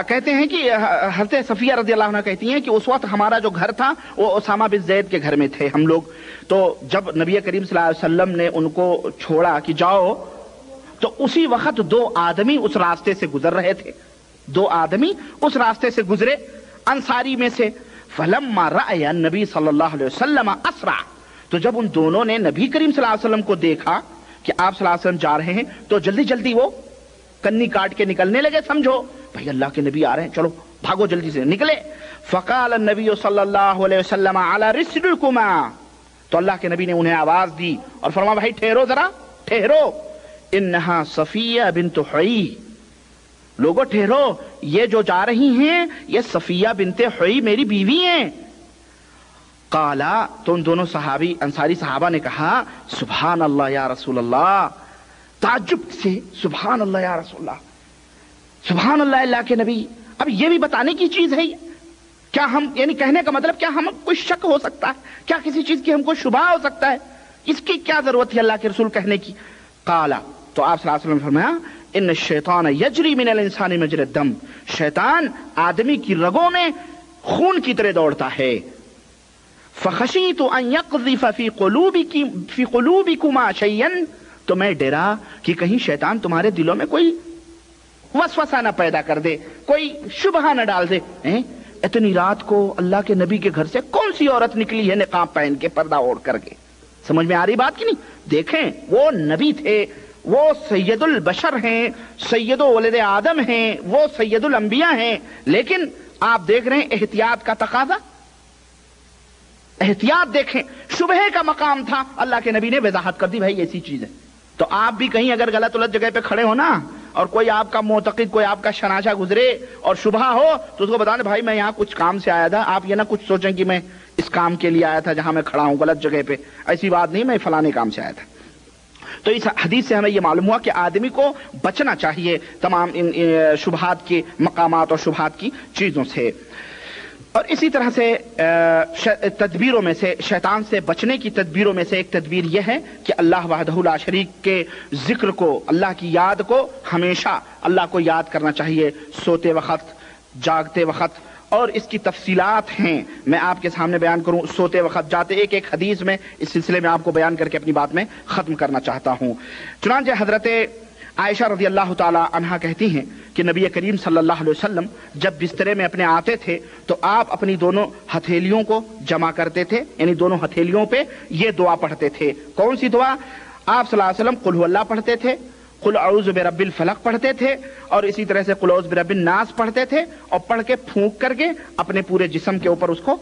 کہتے ہیں کہ حضرت صفیہ رضی اللہ عنہ کہتی ہیں کہ اس وقت ہمارا جو گھر تھا وہ اسامہ بن زید کے گھر میں تھے ہم لوگ۔ تو جب نبی کریم صلی اللہ علیہ وسلم نے ان کو چھوڑا کہ جاؤ، تو اسی وقت دو آدمی اس راستے سے گزر رہے تھے، دو آدمی اس راستے سے گزرے انصاری میں سے۔ فلما رأى النبی صلی اللہ علیہ وسلم اسرع، تو جب ان دونوں نے نبی کریم صلی اللہ علیہ وسلم کو دیکھا کہ آپ صلی اللہ علیہ وسلم جا رہے ہیں، تو جلدی جلدی وہ کنی کاٹ کے نکلنے لگے، سمجھو بھائی اللہ کے نبی آ رہے ہیں، چلو بھاگو جلدی سے نکلے۔ فقال النبی صلی اللہ علیہ وسلم علی رسلکما، تو اللہ کے نبی نے انہیں آواز دی اور فرمایا بھائی ٹھہرو، ذرا ٹھہرو، انہا صفیہ بنت حیی، لوگوں ٹھہرو، یہ جو جا رہی ہیں یہ صفیہ بنت حیی میری بیوی ہیں۔ قالا، تو ان دونوں صحابی انصاری صحابہ نے کہا سبحان اللہ یا رسول اللہ، تعجب سے سبحان اللہ یا رسول اللہ، سبحان اللہ اللہ کے نبی۔ اب یہ بھی بتانے کی چیز ہے کیا؟ ہم یعنی کہنے کا مطلب کیا ہم کوئی شک ہو سکتا ہے؟ کیا کسی چیز کی ہم کو شبہ ہو سکتا ہے؟ اس کی کیا ضرورت ہے اللہ کے رسول کہنے کی؟ قالا، تو آپ صلی اللہ علیہ وسلم نے فرمایا ان الشیطان یجری من الانسان مجری الدم، شیطان آدمی کی رگوں میں خون کی طرح دوڑتا ہے۔ فخشیت ان یقذف فی قلوبکما شیئا، تو میں ڈرا کہ کہیں شیطان تمہارے دلوں میں کوئی وسوسہ نہ پیدا کر دے، کوئی شبہ نہ ڈال دے۔ اتنی رات کو اللہ کے نبی کے گھر سے کون سی عورت نکلی ہے نقاب پہن کے، پردہ اوڑھ کر کے؟ سمجھ میں آ رہی بات کی نہیں؟ دیکھیں وہ نبی تھے، وہ سید البشر ہیں، سید ولد آدم ہیں، وہ سید الانبیاء ہیں، لیکن آپ دیکھ رہے ہیں احتیاط کا تقاضا، احتیاط دیکھیں، شبہے کا مقام تھا، اللہ کے نبی نے وضاحت کر دی بھائی ایسی چیز ہے۔ تو آپ بھی کہیں اگر غلط جگہ پہ کھڑے ہو نا، اور کوئی آپ کا معتقد، کوئی آپ کا شناچہ گزرے اور شبہ ہو، تو اس کو بتا دیں بھائی میں یہاں کچھ کام سے آیا تھا، آپ یہ نہ کچھ سوچیں کہ میں اس کام کے لیے آیا تھا جہاں میں کھڑا ہوں غلط جگہ پہ، ایسی بات نہیں، میں فلانے کام سے آیا تھا۔ تو اس حدیث سے ہمیں یہ معلوم ہوا کہ آدمی کو بچنا چاہیے تمام ان شبہات کے مقامات اور شبہات کی چیزوں سے۔ اور اسی طرح سے تدبیروں میں سے، شیطان سے بچنے کی تدبیروں میں سے ایک تدبیر یہ ہے کہ اللہ وحدہ لا شریک کے ذکر کو، اللہ کی یاد کو، ہمیشہ اللہ کو یاد کرنا چاہیے، سوتے وقت، جاگتے وقت۔ اور اس کی تفصیلات ہیں، میں آپ کے سامنے بیان کروں، سوتے وقت، جاتے، ایک ایک حدیث میں اس سلسلے میں آپ کو بیان کر کے اپنی بات میں ختم کرنا چاہتا ہوں۔ چنانچہ حضرت عائشہ رضی اللہ تعالی عنہا کہتی ہیں کہ نبی کریم صلی اللہ علیہ وسلم جب بسترے میں اپنے آتے تھے تو آپ اپنی دونوں ہتھیلیوں کو جمع کرتے تھے، یعنی دونوں ہتھیلیوں پہ یہ دعا پڑھتے تھے۔ کون سی دعا؟ آپ صلی اللہ علیہ وسلم قل هو اللہ پڑھتے تھے، قل اعوذ برب الفلق پڑھتے تھے، اور اسی طرح سے قل اعوذ برب الناس پڑھتے تھے، اور پڑھ کے پھونک کر کے اپنے پورے جسم کے اوپر اس کو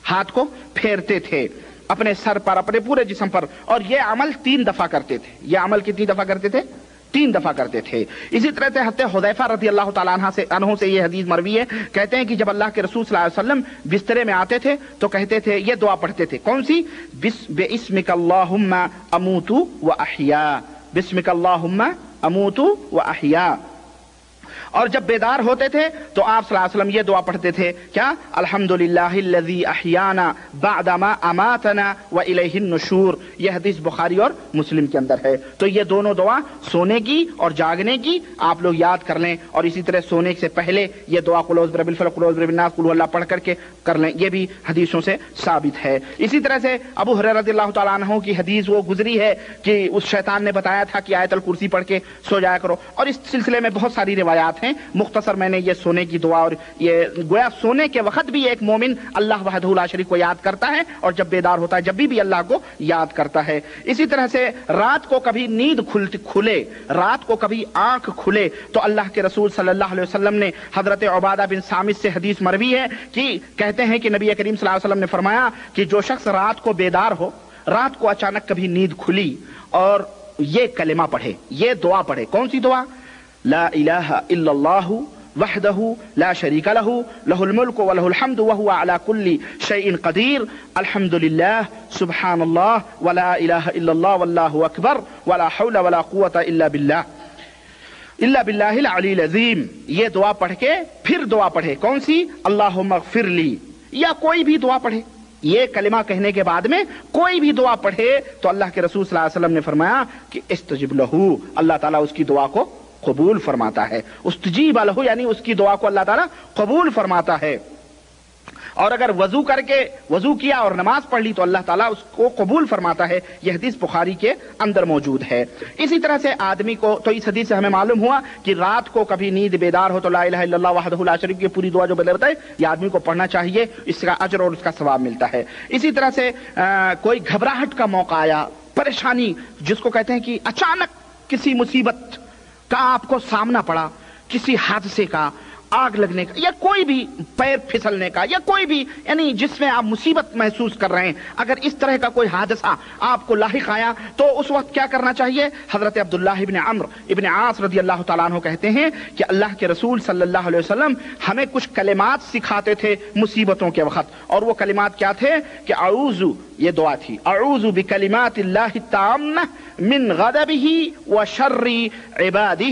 ہاتھ کو پھیرتے تھے، اپنے سر پر، اپنے پورے جسم پر، اور یہ عمل 3 دفعہ کرتے تھے۔ یہ عمل کتنی دفعہ کرتے تھے؟ 3 دفعہ کرتے تھے۔ اسی طرح سے حضرت حذیفہ رضی اللہ تعالیٰ عنہ سے یہ حدیث مروی ہے، کہتے ہیں کہ جب اللہ کے رسول صلی اللہ علیہ وسلم بسترے میں آتے تھے تو کہتے تھے، یہ دعا پڑھتے تھے، کون سی؟ بِاسْمِكَ اللَّهُمَّ أَمُوتُ وَأَحْيَا، بِاسْمِكَ اللَّهُمَّ أَمُوتُ وَأَحْيَا۔ اور جب بیدار ہوتے تھے تو آپ صلی اللہ علیہ وسلم یہ دعا پڑھتے تھے، کیا؟ الحمدللہ الذی احیانا بعدما اماتنا والیہ النشور۔ یہ حدیث بخاری اور مسلم کے اندر ہے۔ تو یہ دونوں دعا سونے کی اور جاگنے کی آپ لوگ یاد کر لیں، اور اسی طرح سونے سے پہلے یہ دعا قل اعوذ برب الفلق، قل اعوذ برب الناس، قل هو اللہ پڑھ کر کے کر لیں، یہ بھی حدیثوں سے ثابت ہے۔ اسی طرح سے ابو ہریرہ رضی اللہ تعالیٰ عنہ کی حدیث وہ گزری ہے کہ اس شیطان نے بتایا تھا کہ آیت الکرسی پڑھ کے سو جایا کرو، اور اس سلسلے میں بہت ساری روایات ہیں۔ مختصر میں نے یہ سونے کی دعا، اور یہ گویا سونے کے وقت بھی ایک مومن اللہ وحدہ لا شریک کو یاد کرتا ہے، اور جب بیدار ہوتا ہے جب بھی اللہ کو یاد کرتا ہے۔ اسی طرح سے رات کو کبھی نیند کھلے، رات کو کبھی آنکھ کھلے تو اللہ کے رسول صلی اللہ علیہ وسلم نے حضرت عبادہ بن صامت سے حدیث مروی ہے کہ کہتے ہیں کہ نبی کریم صلی اللہ علیہ وسلم نے فرمایا کہ جو شخص رات کو بیدار ہو، رات کو اچانک کبھی نیند کھلی اور یہ کلمہ پڑھے، یہ دعا پڑھے، کون سی دعا؟ لا الہ الا اللہ وحدہ لا شریک لہ لہ الملک ولہ الحمد وہو علی کل شیء قدیر، الحمدللہ سبحان اللہ ولا الہ الا اللہ واللہ اکبر ولا حول ولا قوة الا باللہ العلی العظیم۔ یہ دعا پڑھ کے پھر دعا پڑھے، کون سی؟ اللہم اغفر لی، یا کوئی بھی دعا پڑھے۔ یہ کلمہ کہنے کے بعد میں کوئی بھی دعا پڑھے تو اللہ کے رسول صلی اللہ علیہ وسلم نے فرمایا کہ استجب لہ، اللہ تعالیٰ اس کی دعا کو قبول فرماتا ہے۔ استجیب لہ یعنی اس کی دعا کو اللہ تعالیٰ قبول فرماتا ہے۔ اور اگر وضو کر کے وضو کیا اور نماز پڑھ لی تو اللہ تعالیٰ اس کو قبول فرماتا ہے۔ یہ حدیث بخاری کے اندر موجود ہے۔ اسی طرح سے آدمی کو، تو اس حدیث سے ہمیں معلوم ہوا کہ رات کو کبھی نیند بیدار ہو تو لا الہ الا اللہ وحدہ لا شریک کی پوری دعا جو بتائے یہ آدمی کو پڑھنا چاہیے، اس کا اجر اور اس کا ثواب ملتا ہے۔ اسی طرح سے کوئی گھبراہٹ کا موقع آیا، پریشانی جس کو کہتے ہیں کہ اچانک کسی مصیبت کا آپ کو سامنا پڑا، کسی حادثے کا، آگ لگنے کا، یا کوئی بھی پیر پھسلنے کا، یا کوئی بھی یعنی جس میں آپ مصیبت محسوس کر رہے ہیں، اگر اس طرح کا کوئی حادثہ آپ کو لاحق آیا تو اس وقت کیا کرنا چاہیے؟ حضرت عبداللہ ابن عمرو ابن عاص رضی اللہ تعالیٰ عنہ کہتے ہیں کہ اللہ کے رسول صلی اللہ علیہ وسلم ہمیں کچھ کلمات سکھاتے تھے مصیبتوں کے وقت، اور وہ کلمات کیا تھے کہ اعوذ، یہ دعا تھی، اعوذ بکلمات اللہ التامہ من غضبہ وشر عبادہ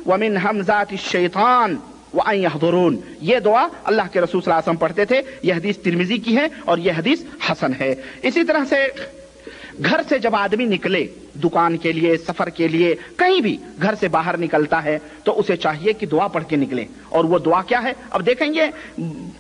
ومن ہمزات الشیطان وَأَن يَحْضُرُونَ۔ یہ دعا اللہ کے رسول صلی اللہ علیہ وسلم پڑھتے تھے۔ یہ حدیث ترمذی کی ہے اور یہ حدیث حسن ہے۔ اسی طرح سے گھر سے جب آدمی نکلے، دکان کے لیے، سفر کے لیے، کہیں بھی گھر سے باہر نکلتا ہے تو اسے چاہیے کہ دعا پڑھ کے نکلے، اور وہ دعا کیا ہے؟ اب دیکھیں گے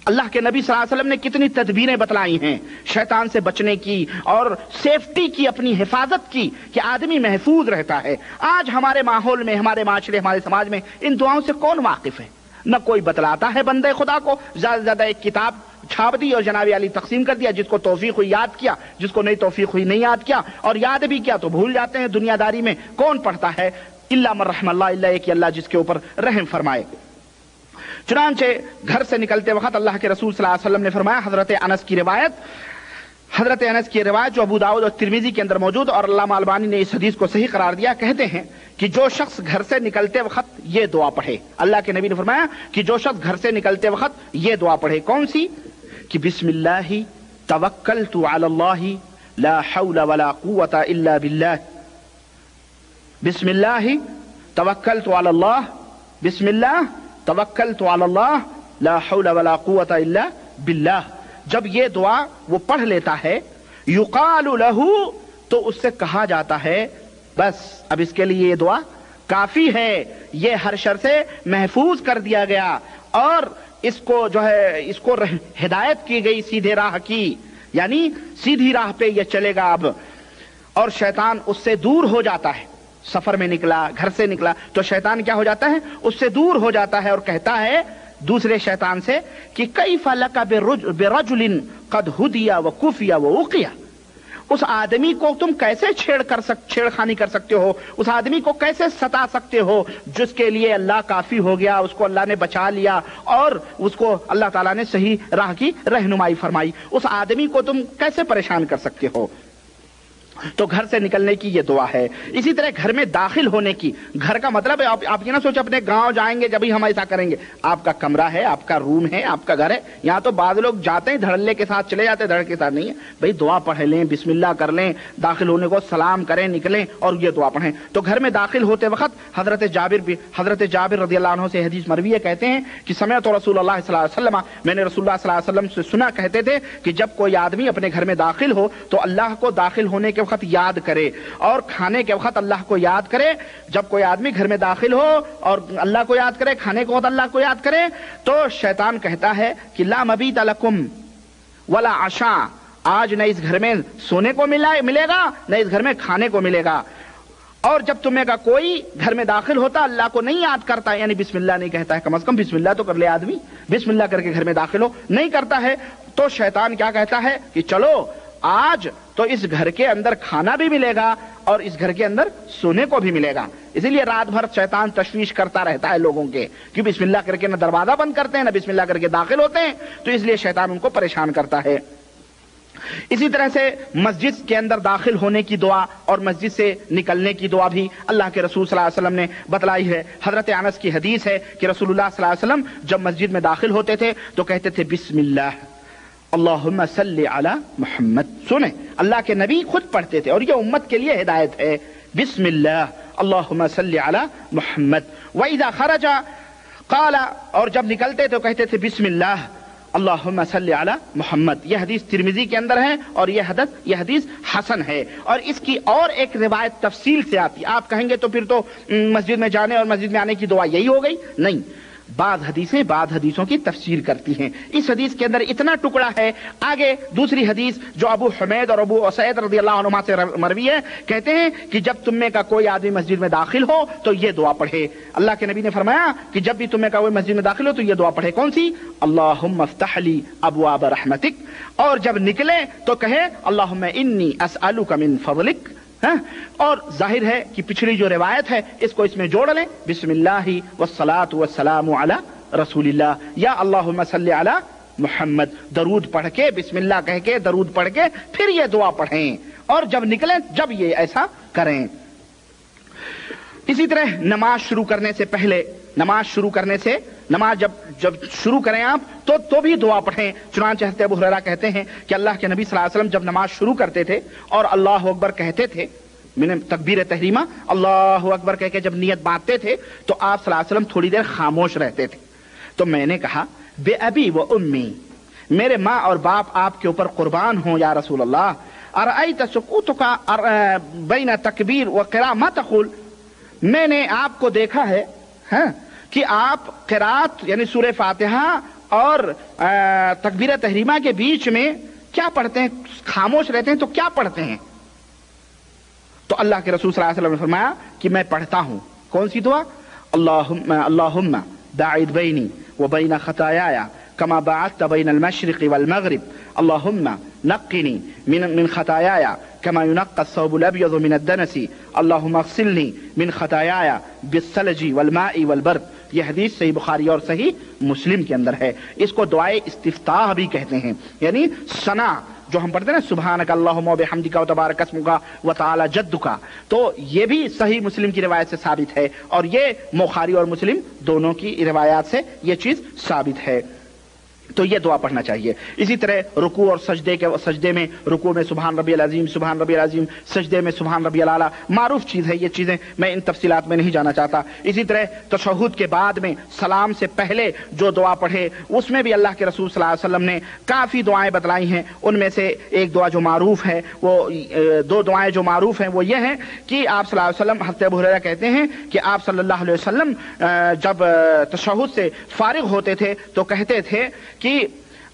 اللہ کے نبی صلی اللہ علیہ وسلم نے کتنی تدبیریں بتلائی ہیں شیطان سے بچنے کی اور سیفٹی کی، اپنی حفاظت کی، کہ آدمی محفوظ رہتا ہے۔ آج ہمارے ماحول میں، ہمارے معاشرے، ہمارے سماج میں ان دعاؤں سے کون واقف ہے؟ نہ کوئی بتلاتا ہے بندے خدا کو، زیادہ سے زیادہ ایک کتاب چھاپ دی اور جناب علی تقسیم کر دیا، جس کو توفیق ہوئی یاد کیا، جس کو نہیں توفیق ہوئی نہیں یاد کیا، اور یاد بھی کیا تو بھول جاتے ہیں۔ دنیا داری میں کون پڑھتا ہے؟ الا من رحم اللہ، الا ایک اللہ جس کے اوپر رحم فرمائے۔ چنانچہ گھر سے نکلتے وقت اللہ کے رسول صلی اللہ علیہ وسلم نے فرمایا، حضرت انس کی روایت جو ابو داؤد اور ترمذی کے اندر موجود، اور علامہ البانی نے اس حدیث کو صحیح قرار دیا، کہتے ہیں کہ جو شخص گھر سے نکلتے وقت یہ دعا پڑھے، اللہ کے نبی نے فرمایا کہ جو شخص گھر سے نکلتے وقت یہ دعا پڑھے، کون سی؟ کہ بسم اللہ توکلت علی اللہ لا حول ولا قوة الا باللہ، بسم اللہ توکلت علی اللہ، بسم اللہ توکلت علی اللہ لا حول ولا قوة الا باللہ۔ جب یہ دعا وہ پڑھ لیتا ہے، یقال لہ، تو اس سے کہا جاتا ہے بس اب اس کے لیے یہ دعا کافی ہے، یہ ہر شر سے محفوظ کر دیا گیا، اور اس کو جو ہے اس کو ہدایت کی گئی سیدھے راہ کی، یعنی سیدھی راہ پہ یہ چلے گا اب، اور شیطان اس سے دور ہو جاتا ہے۔ سفر میں نکلا، گھر سے نکلا، تو شیطان کیا ہو جاتا ہے؟ اس سے دور ہو جاتا ہے اور کہتا ہے دوسرے شیطان سے کہ کیف لک برجل قد ہدی وکفی ووقی، اس آدمی کو تم کیسے چھیڑخانی کر سکتے ہو، اس آدمی کو کیسے ستا سکتے ہو جس کے لیے اللہ کافی ہو گیا، اس کو اللہ نے بچا لیا اور اس کو اللہ تعالیٰ نے صحیح راہ کی رہنمائی فرمائی، اس آدمی کو تم کیسے پریشان کر سکتے ہو؟ تو گھر سے نکلنے کی یہ دعا ہے۔ اسی طرح گھر میں داخل ہونے کی، گھر کا مطلب ہے آپ یہ نہ سوچیں اپنے گاؤں جائیں گے جبھی ہم ایسا کریں گے، آپ کا کمرہ ہے، آپ کا روم ہے، آپ کا گھر ہے۔ یہاں تو بعض لوگ جاتے ہیں دھڑلے کے ساتھ چلے جاتے ہیں، دھڑ کے ساتھ نہیں ہے بھائی، دعا پڑھ لیں، بسم اللہ کر لیں، داخل ہونے کو سلام کریں، نکلیں اور یہ دعا پڑھیں۔ تو گھر میں داخل ہوتے وقت حضرت جابر رضی اللہ عنہ سے حدیث مروی ہے، کہتے ہیں کہ سمعت رسول اللہ صلی اللہ علیہ وسلم، میں نے رسول اللہ صلی اللہ علیہ وسلم سے سنا، کہتے تھے کہ جب کوئی آدمی اپنے گھر میں داخل ہو تو اللہ کو داخل ہونے کے وقت یاد کرے اور کھانے کے وقت اللہ کو یاد کرے۔ جب کوئی آدمی گھر میں داخل ہو اور اللہ کو یاد کرے، کھانے کے وقت اللہ کو یاد کرے، تو شیطان کہتا ہے کہ لا مبیت لکم ولا عشاء، آج نہ اس گھر میں سونے کو ملے گا، نہ اس گھر میں کھانے کو ملے گا۔ اور جب تمہیں کا کوئی گھر میں داخل ہوتا اللہ کو نہیں یاد کرتا، یعنی بسم اللہ نہیں کہتا ہے، کم از کم بسم اللہ تو کر لے آدمی، بسم اللہ کر کے گھر میں داخل ہو، نہیں کرتا ہے، تو شیطان کیا کہتا ہے کہ چلو آج تو اس گھر کے اندر کھانا بھی ملے گا اور اس گھر کے اندر سونے کو بھی ملے گا۔ اسی لیے رات بھر شیطان تشویش کرتا رہتا ہے لوگوں کے کہ بسم اللہ کر کے نہ دروازہ بند کرتے ہیں، نہ بسم اللہ کر کے داخل ہوتے ہیں، تو اس لیے شیطان ان کو پریشان کرتا ہے۔ اسی طرح سے مسجد کے اندر داخل ہونے کی دعا اور مسجد سے نکلنے کی دعا بھی اللہ کے رسول صلی اللہ علیہ وسلم نے بتلائی ہے۔ حضرت انس کی حدیث ہے کہ رسول اللہ صلی اللہ علیہ وسلم جب مسجد میں داخل ہوتے تھے تو کہتے تھے بسم اللہ اللہم صلی علی محمد۔ سنیں، اللہ کے نبی خود پڑھتے تھے اور یہ امت کے لیے ہدایت ہے، بسم اللہ اللہم صلی علی محمد۔ وَإِذَا خَرَجَ قَالَ، اور جب نکلتے تو کہتے تھے بسم اللہ اللہم صلی علی محمد۔ یہ حدیث ترمذی کے اندر ہے اور یہ حدیث حسن ہے، اور اس کی اور ایک روایت تفصیل سے آتی۔ آپ کہیں گے تو پھر تو مسجد میں جانے اور مسجد میں آنے کی دعا یہی ہو گئی، نہیں، بعض حدیثوں کی تفسیر کرتی ہیں۔ اس حدیث کے اندر اتنا ٹکڑا ہے، آگے دوسری حدیث جو ابو حمید اور ابو اسید رضی اللہ عنہما سے مروی ہے، کہتے ہیں کہ جب تم میں کا کوئی آدمی مسجد میں داخل ہو تو یہ دعا پڑھے۔ اللہ کے نبی نے فرمایا کہ جب بھی تم میں کا کوئی مسجد میں داخل ہو تو یہ دعا پڑھے، کون سی؟ اللہم افتح لی ابواب رحمتک، اور جب نکلے تو کہے اللہم انی اسألک من فضلک۔ اور ظاہر ہے کہ پچھلی جو روایت ہے اس کو اس میں جوڑ لیں، بسم اللہ والصلاۃ والسلام علی رسول اللہ، یا اللہم صلی علی محمد، درود پڑھ کے، بسم اللہ کہہ کے، درود پڑھ کے پھر یہ دعا پڑھیں، اور جب نکلیں جب یہ ایسا کریں۔ اسی طرح نماز شروع کرنے سے پہلے، نماز جب شروع کریں آپ تو بھی دعا پڑھیں۔ چنانچہ حضرت ابو ہریرہ کہتے ہیں کہ اللہ کے نبی صلی اللہ علیہ وسلم جب نماز شروع کرتے تھے اور اللہ اکبر کہتے تھے، تکبیر تحریمہ اللہ اکبر کہہ کے جب نیت باندھتے تھے تو آپ صلی اللہ علیہ وسلم تھوڑی دیر خاموش رہتے تھے۔ تو میں نے کہا بے ابی و امی، میرے ماں اور باپ آپ کے اوپر قربان ہوں یا رسول اللہ، ارأیت سکوتک بین تکبیر و قراء ما تقول، میں نے آپ کو دیکھا ہے کہ آپ قرات یعنی سورہ فاتحہ اور تکبیر تحریمہ کے بیچ میں کیا پڑھتے ہیں، خاموش رہتے ہیں تو کیا پڑھتے ہیں؟ تو اللہ کے رسول صلی اللہ علیہ وسلم نے فرمایا کہ میں پڑھتا ہوں کون سی دعا؟ اللہم باعد بینی وبین خطایای کما باعدت بین المشرق والمغرب، اللہم نقنی من خطایای کما ينقى الثوب الابيض من الدنس، اللہم اغسلنی من خطایای بالثلج والماء والبرد۔ یہ حدیث صحیح بخاری اور صحیح مسلم کے اندر ہے۔ اس کو دعائے استفتاح بھی کہتے ہیں، یعنی ثنا جو ہم پڑھتے ہیں نا، سبحانک اللہم و بحمدک و تبارک اسمک و تعالی جدک، تو یہ بھی صحیح مسلم کی روایت سے ثابت ہے، اور یہ بخاری اور مسلم دونوں کی روایات سے یہ چیز ثابت ہے۔ تو یہ دعا پڑھنا چاہیے۔ اسی طرح رکوع اور سجدے میں رکوع میں سبحان ربی العظیم سبحان ربی العظیم، سجدے میں سبحان ربی الاعلیٰ، معروف چیز ہے یہ چیزیں، میں ان تفصیلات میں نہیں جانا چاہتا۔ اسی طرح تشہد کے بعد میں سلام سے پہلے جو دعا پڑھے اس میں بھی اللہ کے رسول صلی اللہ علیہ وسلم نے کافی دعائیں بتلائی ہیں۔ ان میں سے ایک دعا جو معروف ہے، وہ دو دعائیں جو معروف ہیں وہ یہ ہیں کہ آپ صلی اللہ علیہ وسلم، حضرت ابو ہریرہ کہتے ہیں کہ آپ صلی اللہ علیہ وسلم جب تشہد سے فارغ ہوتے تھے تو کہتے تھے کہ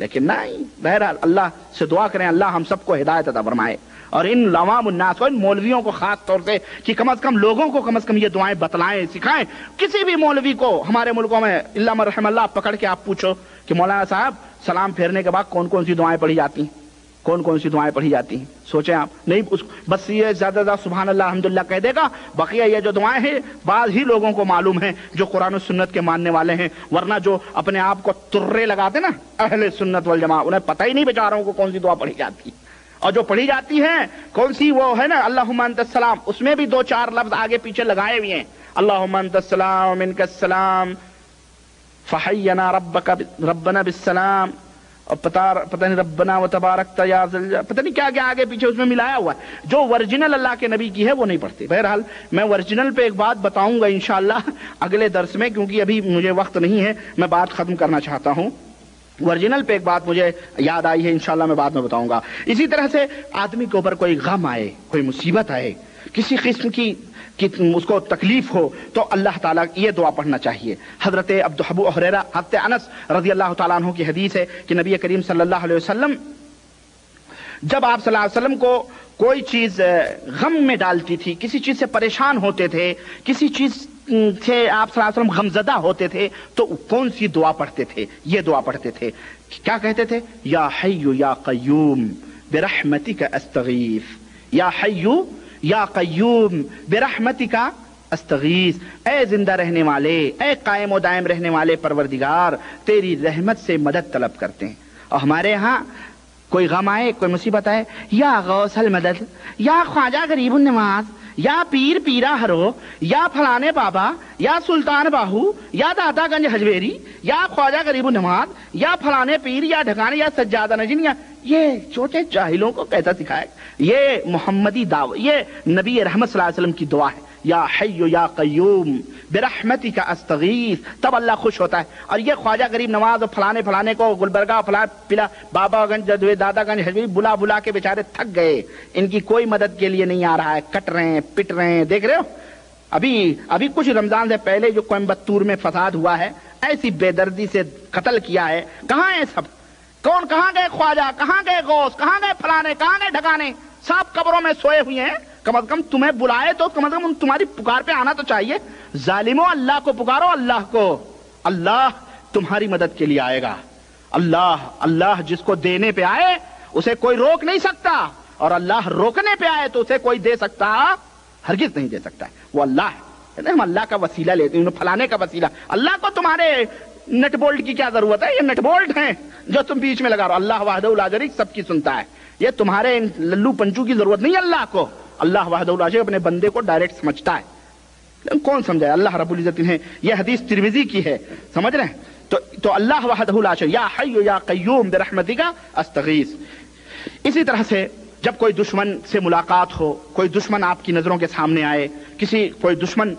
لیکن نہیں، بہرحال اللہ سے دعا کریں اللہ ہم سب کو ہدایت عطا فرمائے، اور ان عوام الناس کو، ان مولویوں کو خاص طور سے کہ کم از کم لوگوں کو کم از کم یہ دعائیں بتلائیں، سکھائیں۔ کسی بھی مولوی کو ہمارے ملکوں میں اللہ من رحم اللہ پکڑ کے آپ پوچھو کہ مولانا صاحب سلام پھیرنے کے بعد کون کون سی دعائیں پڑھی جاتی ہیں، کون کون سی دعائیں پڑھی جاتی ہیں، سوچیں آپ۔ نہیں بس یہ زیادہ زیادہ سبحان اللہ الحمدللہ کہہ دے گا، بقیہ یہ جو دعائیں ہیں بعض ہی لوگوں کو معلوم ہیں جو قرآن و سنت کے ماننے والے ہیں، ورنہ جو اپنے آپ کو ترے لگاتے نا اہل سنت والجماعہ، انہیں پتہ ہی نہیں بیچاروں کو کون سی دعا پڑھی جاتی، اور جو پڑھی جاتی ہے کون سی وہ ہے نا اللہم انت السلام، اس میں بھی 2-4 لفظ آگے پیچھے لگائے ہوئے ہیں، اللہم انت السلام منک السلام فحینا ربنا بالسلام، اور پتہ نہیں ربنا و تبارکت یا پتہ نہیں کیا کیا آگے پیچھے اس میں ملایا ہوا ہے، جو ورجنل اللہ کے نبی کی ہے وہ نہیں پڑھتے۔ بہرحال میں ورجنل پہ ایک بات بتاؤں گا انشاءاللہ اگلے درس میں، کیونکہ ابھی مجھے وقت نہیں ہے، میں بات ختم کرنا چاہتا ہوں۔ ورجنل پہ ایک بات مجھے یاد آئی ہے، انشاءاللہ میں بعد میں بتاؤں گا۔ اسی طرح سے آدمی کے اوپر کوئی غم آئے، کوئی مصیبت آئے، کسی قسم کی اس کو تکلیف ہو، تو اللہ تعالیٰ یہ دعا پڑھنا چاہیے۔ حضرت ابو ہریرہ، حضرت انس رضی اللہ تعالیٰ عنہ کی حدیث ہے کہ نبی کریم صلی اللہ علیہ وسلم جب آپ صلی اللہ علیہ وسلم کو کوئی چیز غم میں ڈالتی تھی، کسی چیز سے پریشان ہوتے تھے، کسی چیز سے آپ صلی اللہ علیہ وسلم غمزدہ ہوتے تھے، تو کون سی دعا پڑھتے تھے؟ یہ دعا پڑھتے تھے، کیا کہتے تھے؟ یا حی یا قیوم برحمتک استغیث، یا حی یا قیوم برحمتک استغیث، اے زندہ رہنے والے، اے قائم و دائم رہنے والے پروردگار، تیری رحمت سے مدد طلب کرتے ہیں۔ اور ہمارے ہاں کوئی غم آئے، کوئی مصیبت آئے، یا غوث المدد، یا خواجہ غریب النواز، یا پیر پیرا ہرو، یا فلانے بابا، یا سلطان باہو، یا دادا گنج حجویری، یا خواجہ غریب النواز، یا فلانے پیر، یا ڈھکانے، یا سجادہ نشین، یا یہ چھوٹے جاہلوں کو کیسا سکھائے؟ یہ محمدی دعوت، یہ نبی رحمت صلی اللہ علیہ وسلم کی دعا ہے، یا حی یا قیوم برحمتک استغیث، تب اللہ خوش ہوتا ہے۔ اور یہ خواجہ غریب نواز اور فلانے فلانے کو گلبرگہ فلاں پلا بابا گنج دادا گنج حجویری بلا بلا کے بیچارے تھک گئے، ان کی کوئی مدد کے لیے نہیں آ رہا ہے، کٹ رہے ہیں، پٹ رہے ہیں، دیکھ رہے ہو ابھی کچھ رمضان سے پہلے جو کوئمبتور میں فساد ہوا ہے، ایسی بے دردی سے قتل کیا ہے، کہاں ہیں سب؟ کون کہاں گئے خواجہ، کہاں گئے غوث، کہاں گئے فلانے، کہاں گئے ڈھکانے؟ سب قبروں میں سوئے ہوئے ہیں۔ کم از کم تمہیں بلائے تو کم از کم تمہاری پکار پہ آنا تو چاہیے۔ ظالموں اللہ کو پکارو، اللہ کو، اللہ تمہاری مدد کے لیے آئے گا۔ اللہ جس کو دینے پہ آئے اسے کوئی روک نہیں سکتا، اور اللہ روکنے پہ آئے تو اسے کوئی دے سکتا ہرگز نہیں دے سکتا ہے، وہ اللہ ہے۔ ہم اللہ کا وسیلہ لیتے ہیں، فلانے کا وسیلہ، اللہ کو تمہارے نٹ بولٹ کی کیا ضرورت ہے؟ یہ نٹ بولٹ ہیں جو تم بیچ میں لگا رہو۔ اللہ وحدہ لا شریک سب کی سنتا ہے، یہ تمہارے للو پنچو کی ضرورت نہیں اللہ کو۔ اللہ وحدہ لا شریک اپنے بندے کو ڈائریکٹ سمجھتا ہے، لیکن کون سمجھائے؟ اللہ رب العزت نے یہ حدیث ترمذی کی ہے، سمجھ رہے ہیں؟ تو اللہ وحدہ لا شریک، یا حی یا قیوم برحمتک استغیث۔ اسی طرح سے جب کوئی دشمن سے ملاقات ہو، کوئی دشمن آپ کی نظروں کے سامنے آئے، کوئی دشمن،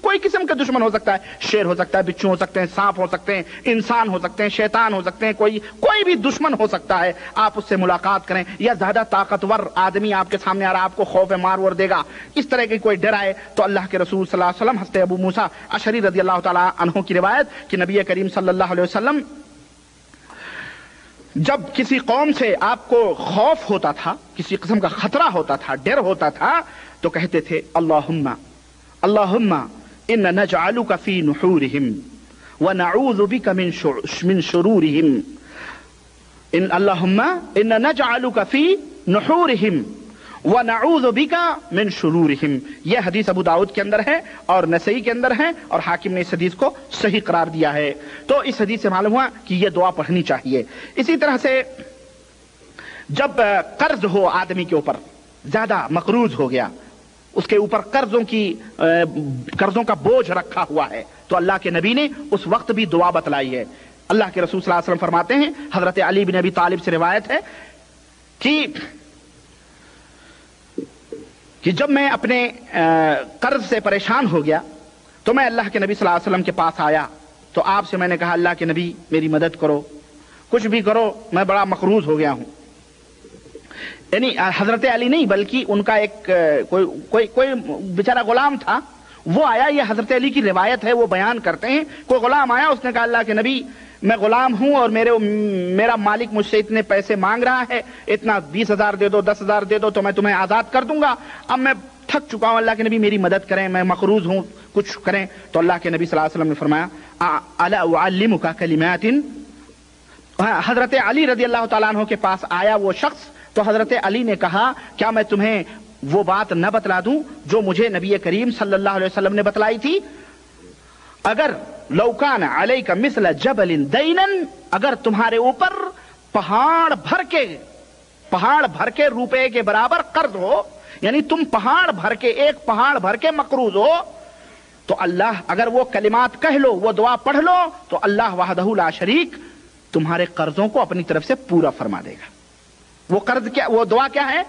کوئی قسم کا دشمن ہو سکتا ہے، شیر ہو سکتا ہے، بچھو ہو سکتے ہیں، سانپ ہو سکتے ہیں، انسان ہو سکتے ہیں، شیطان ہو سکتے ہیں، کوئی بھی دشمن ہو سکتا ہے، آپ اس سے ملاقات کریں، یا زیادہ طاقتور آدمی آپ کے سامنے آ رہا ہے، آپ کو خوف مار ور دے گا، اس طرح کی کوئی ڈر آئے، تو اللہ کے رسول صلی اللہ علیہ وسلم، حضرت ابو موسیٰ اشعری رضی اللہ تعالیٰ عنہ کی روایت کہ نبی کریم صلی اللہ علیہ وسلم جب کسی قوم سے آپ کو خوف ہوتا تھا، کسی قسم کا خطرہ ہوتا تھا، ڈر ہوتا تھا، تو کہتے تھے اللہم ان نجعلک فی نحورہم ونعوذ بک من شرورہم، اللہم ان نجعلک فی نحورہم ونعوذ بک من شرورہم۔ یہ حدیث ابو داؤد کے اندر ہے اور نسائی کے اندر ہے، اور حاکم نے اس حدیث کو صحیح قرار دیا ہے۔ تو اس حدیث سے معلوم ہوا کہ یہ دعا پڑھنی چاہیے۔ اسی طرح سے جب قرض ہو آدمی کے اوپر، زیادہ مقروض ہو گیا، اس کے اوپر قرضوں کا بوجھ رکھا ہوا ہے، تو اللہ کے نبی نے اس وقت بھی دعا بتلائی ہے۔ اللہ کے رسول صلی اللہ علیہ وسلم فرماتے ہیں، حضرت علی بن ابی طالب سے روایت ہے کہ جب میں اپنے قرض سے پریشان ہو گیا تو میں اللہ کے نبی صلی اللہ علیہ وسلم کے پاس آیا، تو آپ سے میں نے کہا اللہ کے نبی میری مدد کرو، کچھ بھی کرو، میں بڑا مقروض ہو گیا ہوں۔ یعنی حضرت علی نہیں بلکہ ان کا ایک کوئی بیچارہ غلام تھا، وہ آیا، یہ حضرت علی کی روایت ہے، وہ بیان کرتے ہیں، کوئی غلام آیا، اس نے کہا اللہ کے نبی میں غلام ہوں اور میرا مالک مجھ سے اتنے پیسے مانگ رہا ہے، اتنا 20,000 دے دو، 10,000 دے دو تو میں تمہیں آزاد کر دوں گا، اب میں تھک چکا ہوں، اللہ کے نبی میری مدد کریں، میں مقروض ہوں، کچھ کریں۔ تو اللہ کے نبی صلی اللہ علیہ وسلم نے فرمایا الا اعلمک کلمات، حضرت علی رضی اللہ تعالیٰ عنہ کے پاس آیا وہ شخص، تو حضرت علی نے کہا کیا میں تمہیں وہ بات نہ بتلا دوں جو مجھے نبی کریم صلی اللہ علیہ وسلم نے بتلائی تھی؟ اگر لو کان علیک مثل جبل دینا، اگر تمہارے اوپر پہاڑ بھر کے روپے کے برابر قرض ہو، یعنی تم ایک پہاڑ بھر کے مقروض ہو، تو اللہ، اگر وہ کلمات کہہ لو، وہ دعا پڑھ لو، تو اللہ وحدہ لا شریک تمہارے قرضوں کو اپنی طرف سے پورا فرما دے گا۔ وہ دعا کیا ہے؟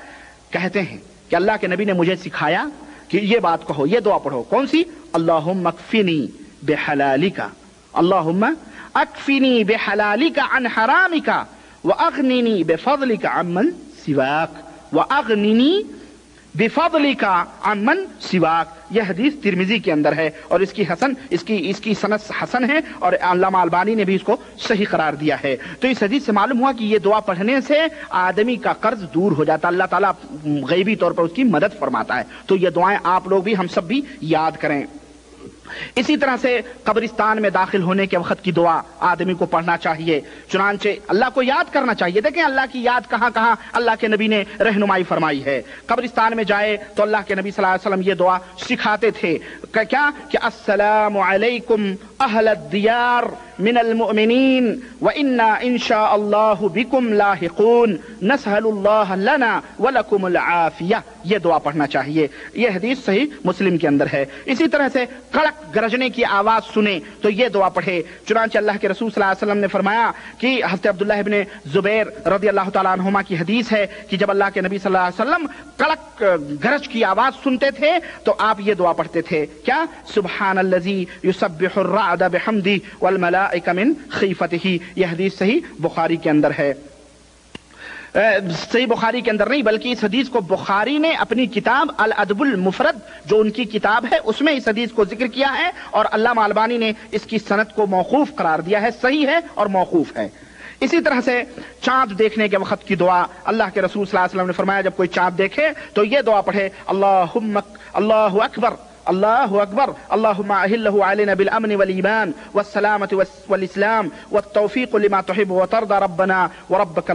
کہتے ہیں کہ اللہ کے نبی نے مجھے سکھایا کہ یہ بات کہو، یہ دعا پڑھو۔ کون سی؟ اللہم اکفنی بحلالک، اللہم اکفنی بحلالک عن حرامک واغننی بفضلک عمن سواک، واغننی بفضلک عمن سواک۔ یہ حدیث ترمذی کے اندر ہے اور اس کی سند حسن ہے، اور علامہ البانی نے بھی اس کو صحیح قرار دیا ہے۔ تو اس حدیث سے معلوم ہوا کہ یہ دعا پڑھنے سے آدمی کا قرض دور ہو جاتا، اللہ تعالیٰ غیبی طور پر اس کی مدد فرماتا ہے۔ تو یہ دعائیں آپ لوگ بھی، ہم سب بھی یاد کریں۔ اسی طرح سے قبرستان میں داخل ہونے کے وقت کی دعا آدمی کو پڑھنا چاہیے، چنانچہ اللہ کو یاد کرنا چاہیے۔ دیکھیں اللہ کی یاد کہاں کہاں اللہ کے نبی نے رہنمائی فرمائی ہے۔ قبرستان میں جائے تو اللہ کے نبی صلی اللہ علیہ وسلم یہ دعا سکھاتے تھے، کیا کہ السلام علیکم اہل الدیار من المؤمنین وإنا ان شاء اللہ بکم لاحقون نسأل اللہ لنا ولکم العافیہ۔ یہ دعا پڑھنا چاہیے، یہ حدیث صحیح مسلم کے اندر ہے۔ اسی طرح سے کڑک گرجنے کی آواز سنے تو یہ دعا پڑھے، چنانچہ اللہ کے رسول صلی اللہ علیہ وسلم نے فرمایا کہ حضرت عبداللہ ابن زبیر رضی اللہ تعالیٰ عنہما کی حدیث ہے کہ جب اللہ کے نبی صلی اللہ علیہ وسلم کڑک گرج کی آواز سنتے تھے تو آپ یہ دعا پڑھتے تھے، کیا؟ سبحان الذی یسبح الرعد بحمدہ والملائکہ من خیفتہ۔ یہ حدیث صحیح بخاری کے اندر ہے، صحیح بخاری کے اندر نہیں بلکہ اس حدیث کو بخاری نے اپنی کتاب الادب المفرد جو ان کی کتاب ہے اس میں اس حدیث کو ذکر کیا ہے، اور علامہ البانی نے اس کی سند کو موقوف قرار دیا ہے، صحیح ہے اور موقوف ہے۔ اسی طرح سے چاند دیکھنے کے وقت کی دعا، اللہ کے رسول صلی اللہ علیہ وسلم نے فرمایا جب کوئی چاند دیکھے تو یہ دعا پڑھے، اللہ اکبر اللہ اکبر اللہم اہلہ علینا بالامن والایمان والسلامۃ والاسلام والتوفیق لما تحب وترضى ربنا وربک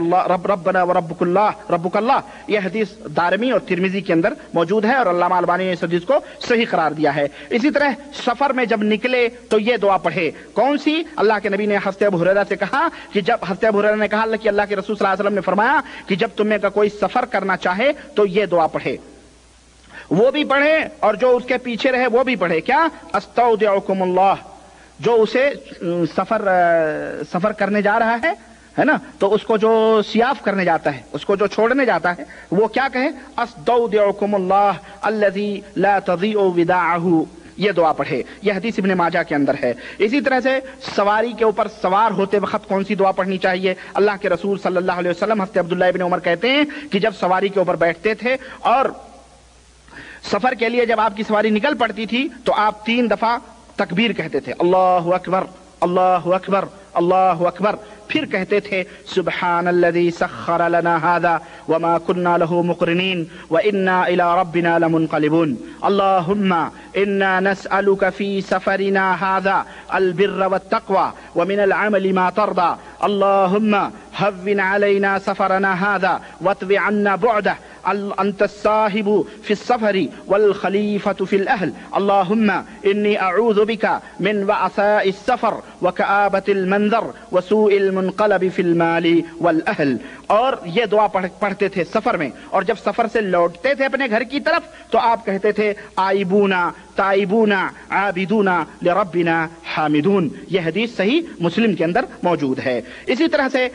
اللہ۔ یہ حدیث دارمی اور ترمذی کے اندر موجود ہے اور علامہ البانی نے اس حدیث کو صحیح قرار دیا ہے۔ اسی طرح سفر میں جب نکلے تو یہ دعا پڑھے، کون سی؟ اللہ کے نبی نے حضرت ابو ہریرہ سے کہا کہ جب حضرت ابو ہریرہ نے کہا کہ اللہ کے رسول صلی اللہ علیہ وسلم نے فرمایا کہ جب تمہیں کا کوئی سفر کرنا چاہے تو یہ دعا پڑھے، وہ بھی پڑھے اور جو اس کے پیچھے رہے وہ بھی پڑھے، کیا؟ استودعکم اللہ۔ جو اسے سفر کرنے جا رہا ہے نا، تو اس کو جو سیاف کرنے جاتا ہے، اس کو جو چھوڑنے جاتا ہے، وہ کیا کہے؟ استودعکم اللہ الذی لا تضیع وداعہ۔ یہ دعا پڑھے، یہ حدیث ابن ماجہ کے اندر ہے۔ اسی طرح سے سواری کے اوپر سوار ہوتے وقت کون سی دعا پڑھنی چاہیے؟ اللہ کے رسول صلی اللہ علیہ وسلم حضرت عبداللہ ابن عمر کہتے ہیں کہ جب سواری کے اوپر بیٹھتے تھے اور سفر کے لیے جب آپ کی سواری نکل پڑتی تھی تو آپ 3 دفعہ تکبیر کہتے تھے، اللہ اکبر اللہ اکبر اللہ اکبر، پھر کہتے تھے سبحان الذی سخر لنا هذا وما كنا له مقرنین وانا الى ربنا لمنقلبون، اللهم انا نسألك في سفرنا هذا البر والتقوى ومن العمل ما ترضى، اللهم هون علينا سفرنا هذا واطو عنا بعده، انت الصاحب في السفر والخليفة في الاهل، اللهم اني اعوذ بك من وعثاء السفر وكآبة المنظر وسوء المنقلب في المال والاهل۔ اور یہ دعا پڑھتے تھے سفر میں، اور جب سفر سے لوٹتے تھے اپنے گھر کی طرف تو آپ کہتے تھے آئبونا تائبونا عابدونا لربنا حامدون۔ یہ حدیث صحیح مسلم کے اندر موجود ہے۔ اسی طرح سے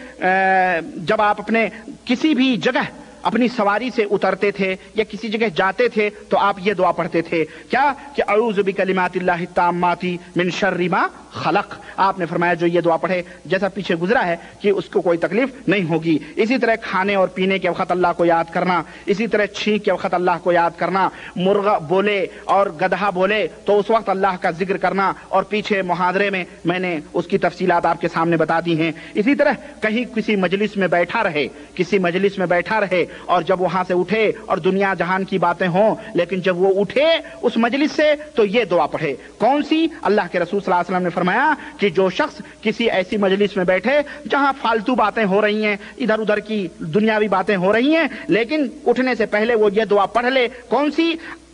جب آپ اپنے کسی بھی جگہ اپنی سواری سے اترتے تھے یا کسی جگہ جاتے تھے تو آپ یہ دعا پڑھتے تھے، کیا؟ کہ اعوذ بکلمات اللہ التامات من شر ما خلق، آپ نے فرمایا جو یہ دعا پڑھے، جیسا پیچھے گزرا ہے کہ اس کو کوئی تکلیف نہیں ہوگی۔ اسی طرح کھانے اور پینے کے وقت اللہ کو یاد کرنا، اسی طرح چھینک کے وقت اللہ کو یاد کرنا، مرغا بولے اور گدھا بولے تو اس وقت اللہ کا ذکر کرنا، اور پیچھے محاضرے میں نے اس کی تفصیلات آپ کے سامنے بتا دی ہیں۔ اسی طرح کہیں کسی مجلس میں بیٹھا رہے اور جب وہاں سے اٹھے اور دنیا جہان کی باتیں ہوں، لیکن جب وہ اٹھے اس مجلس سے تو یہ دعا پڑھے۔ کون سی؟ اللہ کے رسول صلی اللہ علیہ وسلم نے فرمایا کہ جو شخص کسی ایسی مجلس میں بیٹھے جہاں فالتو باتیں ہو رہی ہیں، ادھر ادھر کی دنیاوی باتیں ہو رہی ہیں، لیکن اٹھنے سے پہلے وہ یہ دعا پڑھ لے۔ کون سی؟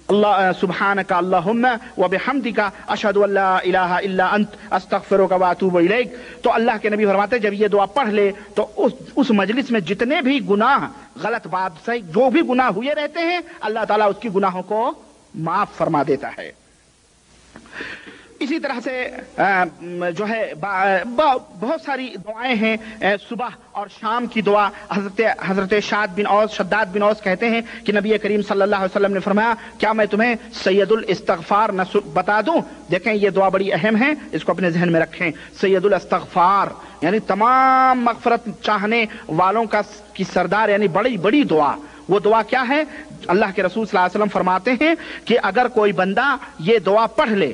اللہ سبحانک اللہم وبحمدک اشہد ان لا الہ الا انت استغفرک واتوب الیک۔ تو اللہ کے نبی فرماتے جب یہ دعا پڑھ لے تو اس مجلس میں جتنے بھی گناہ، غلط بات سے جو بھی گناہ ہوئے رہتے ہیں، اللہ تعالیٰ اس کی گناہوں کو معاف فرما دیتا ہے۔ اسی طرح سے جو ہے بہت ساری دعائیں ہیں، صبح اور شام کی دعا۔ حضرت شداد بن اوس کہتے ہیں کہ نبی کریم صلی اللہ علیہ وسلم نے فرمایا کیا میں تمہیں سید الاستغفار بتا دوں؟ دیکھیں یہ دعا بڑی اہم ہے، اس کو اپنے ذہن میں رکھیں۔ سید الاستغفار یعنی تمام مغفرت چاہنے والوں کی سردار، یعنی بڑی بڑی دعا۔ وہ دعا کیا ہے؟ اللہ کے رسول صلی اللہ علیہ وسلم فرماتے ہیں کہ اگر کوئی بندہ یہ دعا پڑھ لے،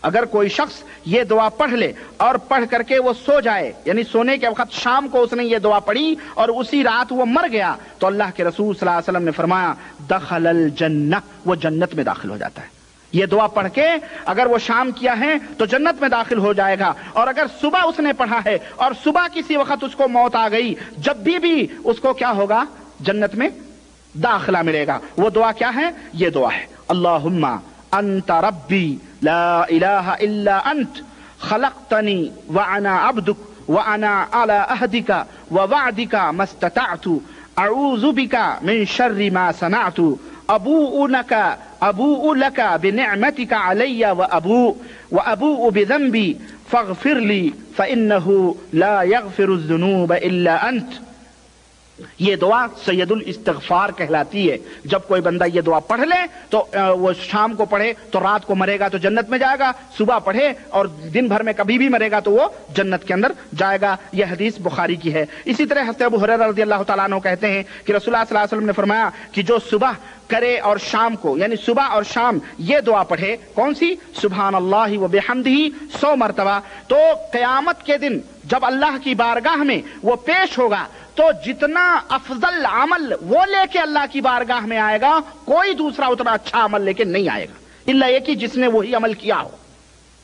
اگر کوئی شخص یہ دعا پڑھ لے اور پڑھ کر کے وہ سو جائے، یعنی سونے کے وقت شام کو اس نے یہ دعا پڑھی اور اسی رات وہ مر گیا، تو اللہ کے رسول صلی اللہ علیہ وسلم نے فرمایا دخل الجنہ، وہ جنت میں داخل ہو جاتا ہے۔ یہ دعا پڑھ کے اگر وہ شام کیا ہے تو جنت میں داخل ہو جائے گا، اور اگر صبح اس نے پڑھا ہے اور صبح کسی وقت اس کو موت آ گئی، جب بھی اس کو کیا ہوگا؟ جنت میں داخلہ ملے گا۔ وہ دعا کیا ہے؟ یہ دعا ہے اللہم انت ربی لا الہ الا انت خلقتنی وانا عبدک وانا علی عہدک ووعدک ما استطعت اعوذ بک من شر ما صنعت ابوء لک بنعمتک علی وابوء بذنبی فاغفر لی فانہ لا یغفر الذنوب الا انت۔ یہ دعا سید الاستغفار کہلاتی ہے۔ جب کوئی بندہ یہ دعا پڑھ لے تو وہ شام کو پڑھے تو رات کو مرے گا تو جنت میں جائے گا، صبح پڑھے اور دن بھر میں کبھی بھی مرے گا تو وہ جنت کے اندر جائے گا۔ یہ حدیث بخاری کی ہے۔ اسی طرح حضرت ابو ہریرہ رضی اللہ تعالیٰ عنہ کہتے ہیں کہ رسول اللہ صلی اللہ علیہ وسلم نے فرمایا کہ جو صبح کرے اور شام کو، یعنی صبح اور شام یہ دعا پڑھے، کون سی؟ سبحان اللہ و بحمدہ 100 مرتبہ، تو قیامت کے دن جب اللہ کی بارگاہ میں وہ پیش ہوگا تو جتنا افضل عمل وہ لے کے اللہ کی بارگاہ میں آئے گا، کوئی دوسرا اتنا اچھا عمل لے کے نہیں آئے گا الا یہ کہ جس نے وہی عمل کیا ہو۔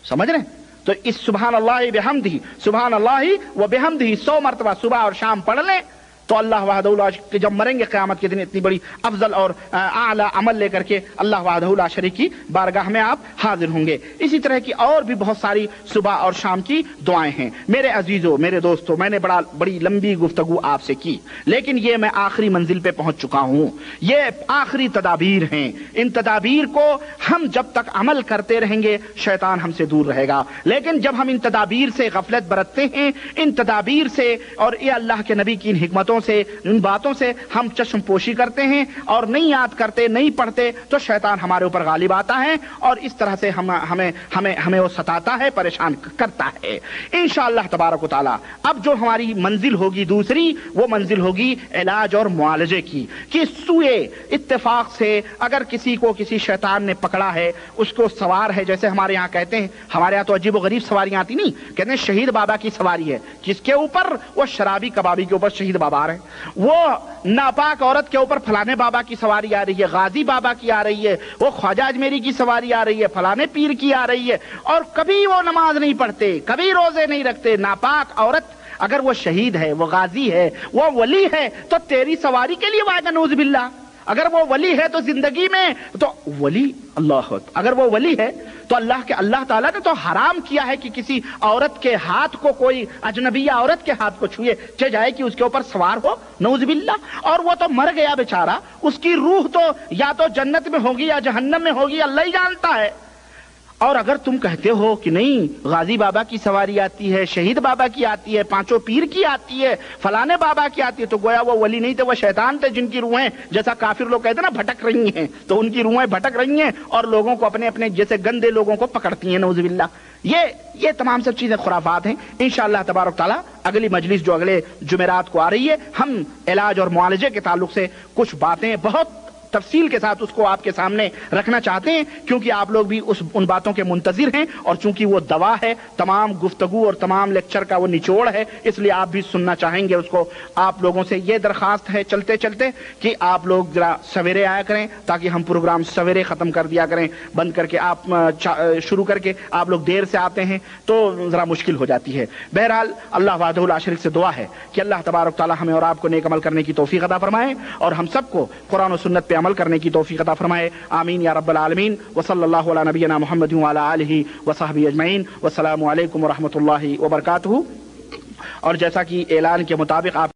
سمجھ رہے ہیں؟ تو اس سبحان اللہ بحمدہ، سبحان اللہ و بحمدہ 100 مرتبہ صبح اور شام پڑھ لیں تو اللہ وحدہ لا شریک، جب مریں گے قیامت کے دن اتنی بڑی افضل اور اعلی عمل لے کر کے اللہ وحدہ لا شریک کی بارگاہ میں آپ حاضر ہوں گے۔ اسی طرح کی اور بھی بہت ساری صبح اور شام کی دعائیں ہیں۔ میرے عزیزوں، میرے دوستوں، میں نے بڑی لمبی گفتگو آپ سے کی، لیکن یہ میں آخری منزل پہ پہنچ چکا ہوں۔ یہ آخری تدابیر ہیں، ان تدابیر کو ہم جب تک عمل کرتے رہیں گے شیطان ہم سے دور رہے گا، لیکن جب ہم ان تدابیر سے غفلت برتتے ہیں، ان تدابیر سے اور یہ اللہ کے نبی کی ان حکمتوں سے، ان باتوں سے ہم چشم پوشی کرتے ہیں اور نہیں یاد کرتے، نہیں پڑھتے، تو شیطان ہمارے اوپر غالب آتا ہے اور اس طرح سے ہمیں وہ ستاتا ہے، پریشان کرتا ہے۔ انشاءاللہ تبارک و تعالی اب جو ہماری منزل ہوگی دوسری، وہ منزل ہوگی علاج اور معالجے کی، کہ سوئے اتفاق سے اگر کسی کو کسی شیطان نے پکڑا ہے، اس کو سوار ہے، جیسے ہمارے یہاں کہتے ہیں، ہمارے یہاں تو عجیب و غریب سواریاں آتی نہیں، کہتے ہیں شہید بابا کی سواری ہے۔ کس کے اوپر؟ وہ شرابی کبابی کے اوپر شہید بابا ہے، وہ ناپاک عورت کے اوپر فلانے بابا کی سواری آ رہی ہے، غازی بابا کی آ رہی ہے، وہ خواجہ اجمیری کی سواری آ رہی ہے، فلانے پیر کی آ رہی ہے، اور کبھی وہ نماز نہیں پڑھتے، کبھی روزے نہیں رکھتے۔ ناپاک عورت اگر وہ شہید ہے، وہ غازی ہے، وہ ولی ہے، تو تیری سواری کے لیے وعدہ نعوذ باللہ۔ اگر وہ ولی ہے تو زندگی میں تو ولی، اللہ اگر وہ ولی ہے تو اللہ تعالیٰ نے تو حرام کیا ہے کہ کسی عورت کے ہاتھ کو، کوئی اجنبیہ عورت کے ہاتھ کو چھوئے جائے کہ اس کے اوپر سوار ہو، نعوذ باللہ۔ اور وہ تو مر گیا بیچارہ، اس کی روح تو یا تو جنت میں ہوگی یا جہنم میں ہوگی، اللہ ہی جانتا ہے۔ اور اگر تم کہتے ہو کہ نہیں غازی بابا کی سواری آتی ہے، شہید بابا کی آتی ہے، پانچوں پیر کی آتی ہے، فلانے بابا کی آتی ہے، تو گویا وہ ولی نہیں تھے، وہ شیطان تھے، جن کی روحیں جیسا کافر لوگ کہتے ہیں نا بھٹک رہی ہیں، تو ان کی روحیں بھٹک رہی ہیں اور لوگوں کو اپنے جیسے گندے لوگوں کو پکڑتی ہیں، نعوذ باللہ۔ یہ تمام سب چیزیں خرافات ہیں. انشاءاللہ تبارک تعالیٰ اگلی مجلس جو اگلے جمعرات کو آ رہی ہے، ہم علاج اور معالجے کے تعلق سے کچھ باتیں بہت تفصیل کے ساتھ اس کو آپ کے سامنے رکھنا چاہتے ہیں، کیونکہ آپ لوگ بھی ان باتوں کے منتظر ہیں، اور چونکہ وہ دوا ہے، تمام گفتگو اور تمام لیکچر کا وہ نچوڑ ہے، اس لیے آپ بھی سننا چاہیں گے اس کو. آپ لوگوں سے یہ درخواست ہے چلتے چلتے کہ آپ لوگ ذرا سویرے آیا کریں، تاکہ ہم پروگرام سویرے ختم کر دیا کریں. بند کر کے آپ شروع کر کے آپ لوگ دیر سے آتے ہیں تو ذرا مشکل ہو جاتی ہے. بہرحال اللہ وحدہ لا شریک سے دعا ہے کہ اللہ تبارک تعالی ہمیں اور آپ کو نیک عمل کرنے کی توفیق عطا فرمائے، اور ہم سب کو قرآن و سنت پہ عمل کرنے کی توفیق عطا فرمائے. آمین یا رب العالمین. وصلی اللہ علی نبینا محمد وعلی آلہ وصحبہ اجمعین. والسلام علیکم ورحمۃ اللہ وبرکاتہ. اور جیسا کہ اعلان کے مطابق آپ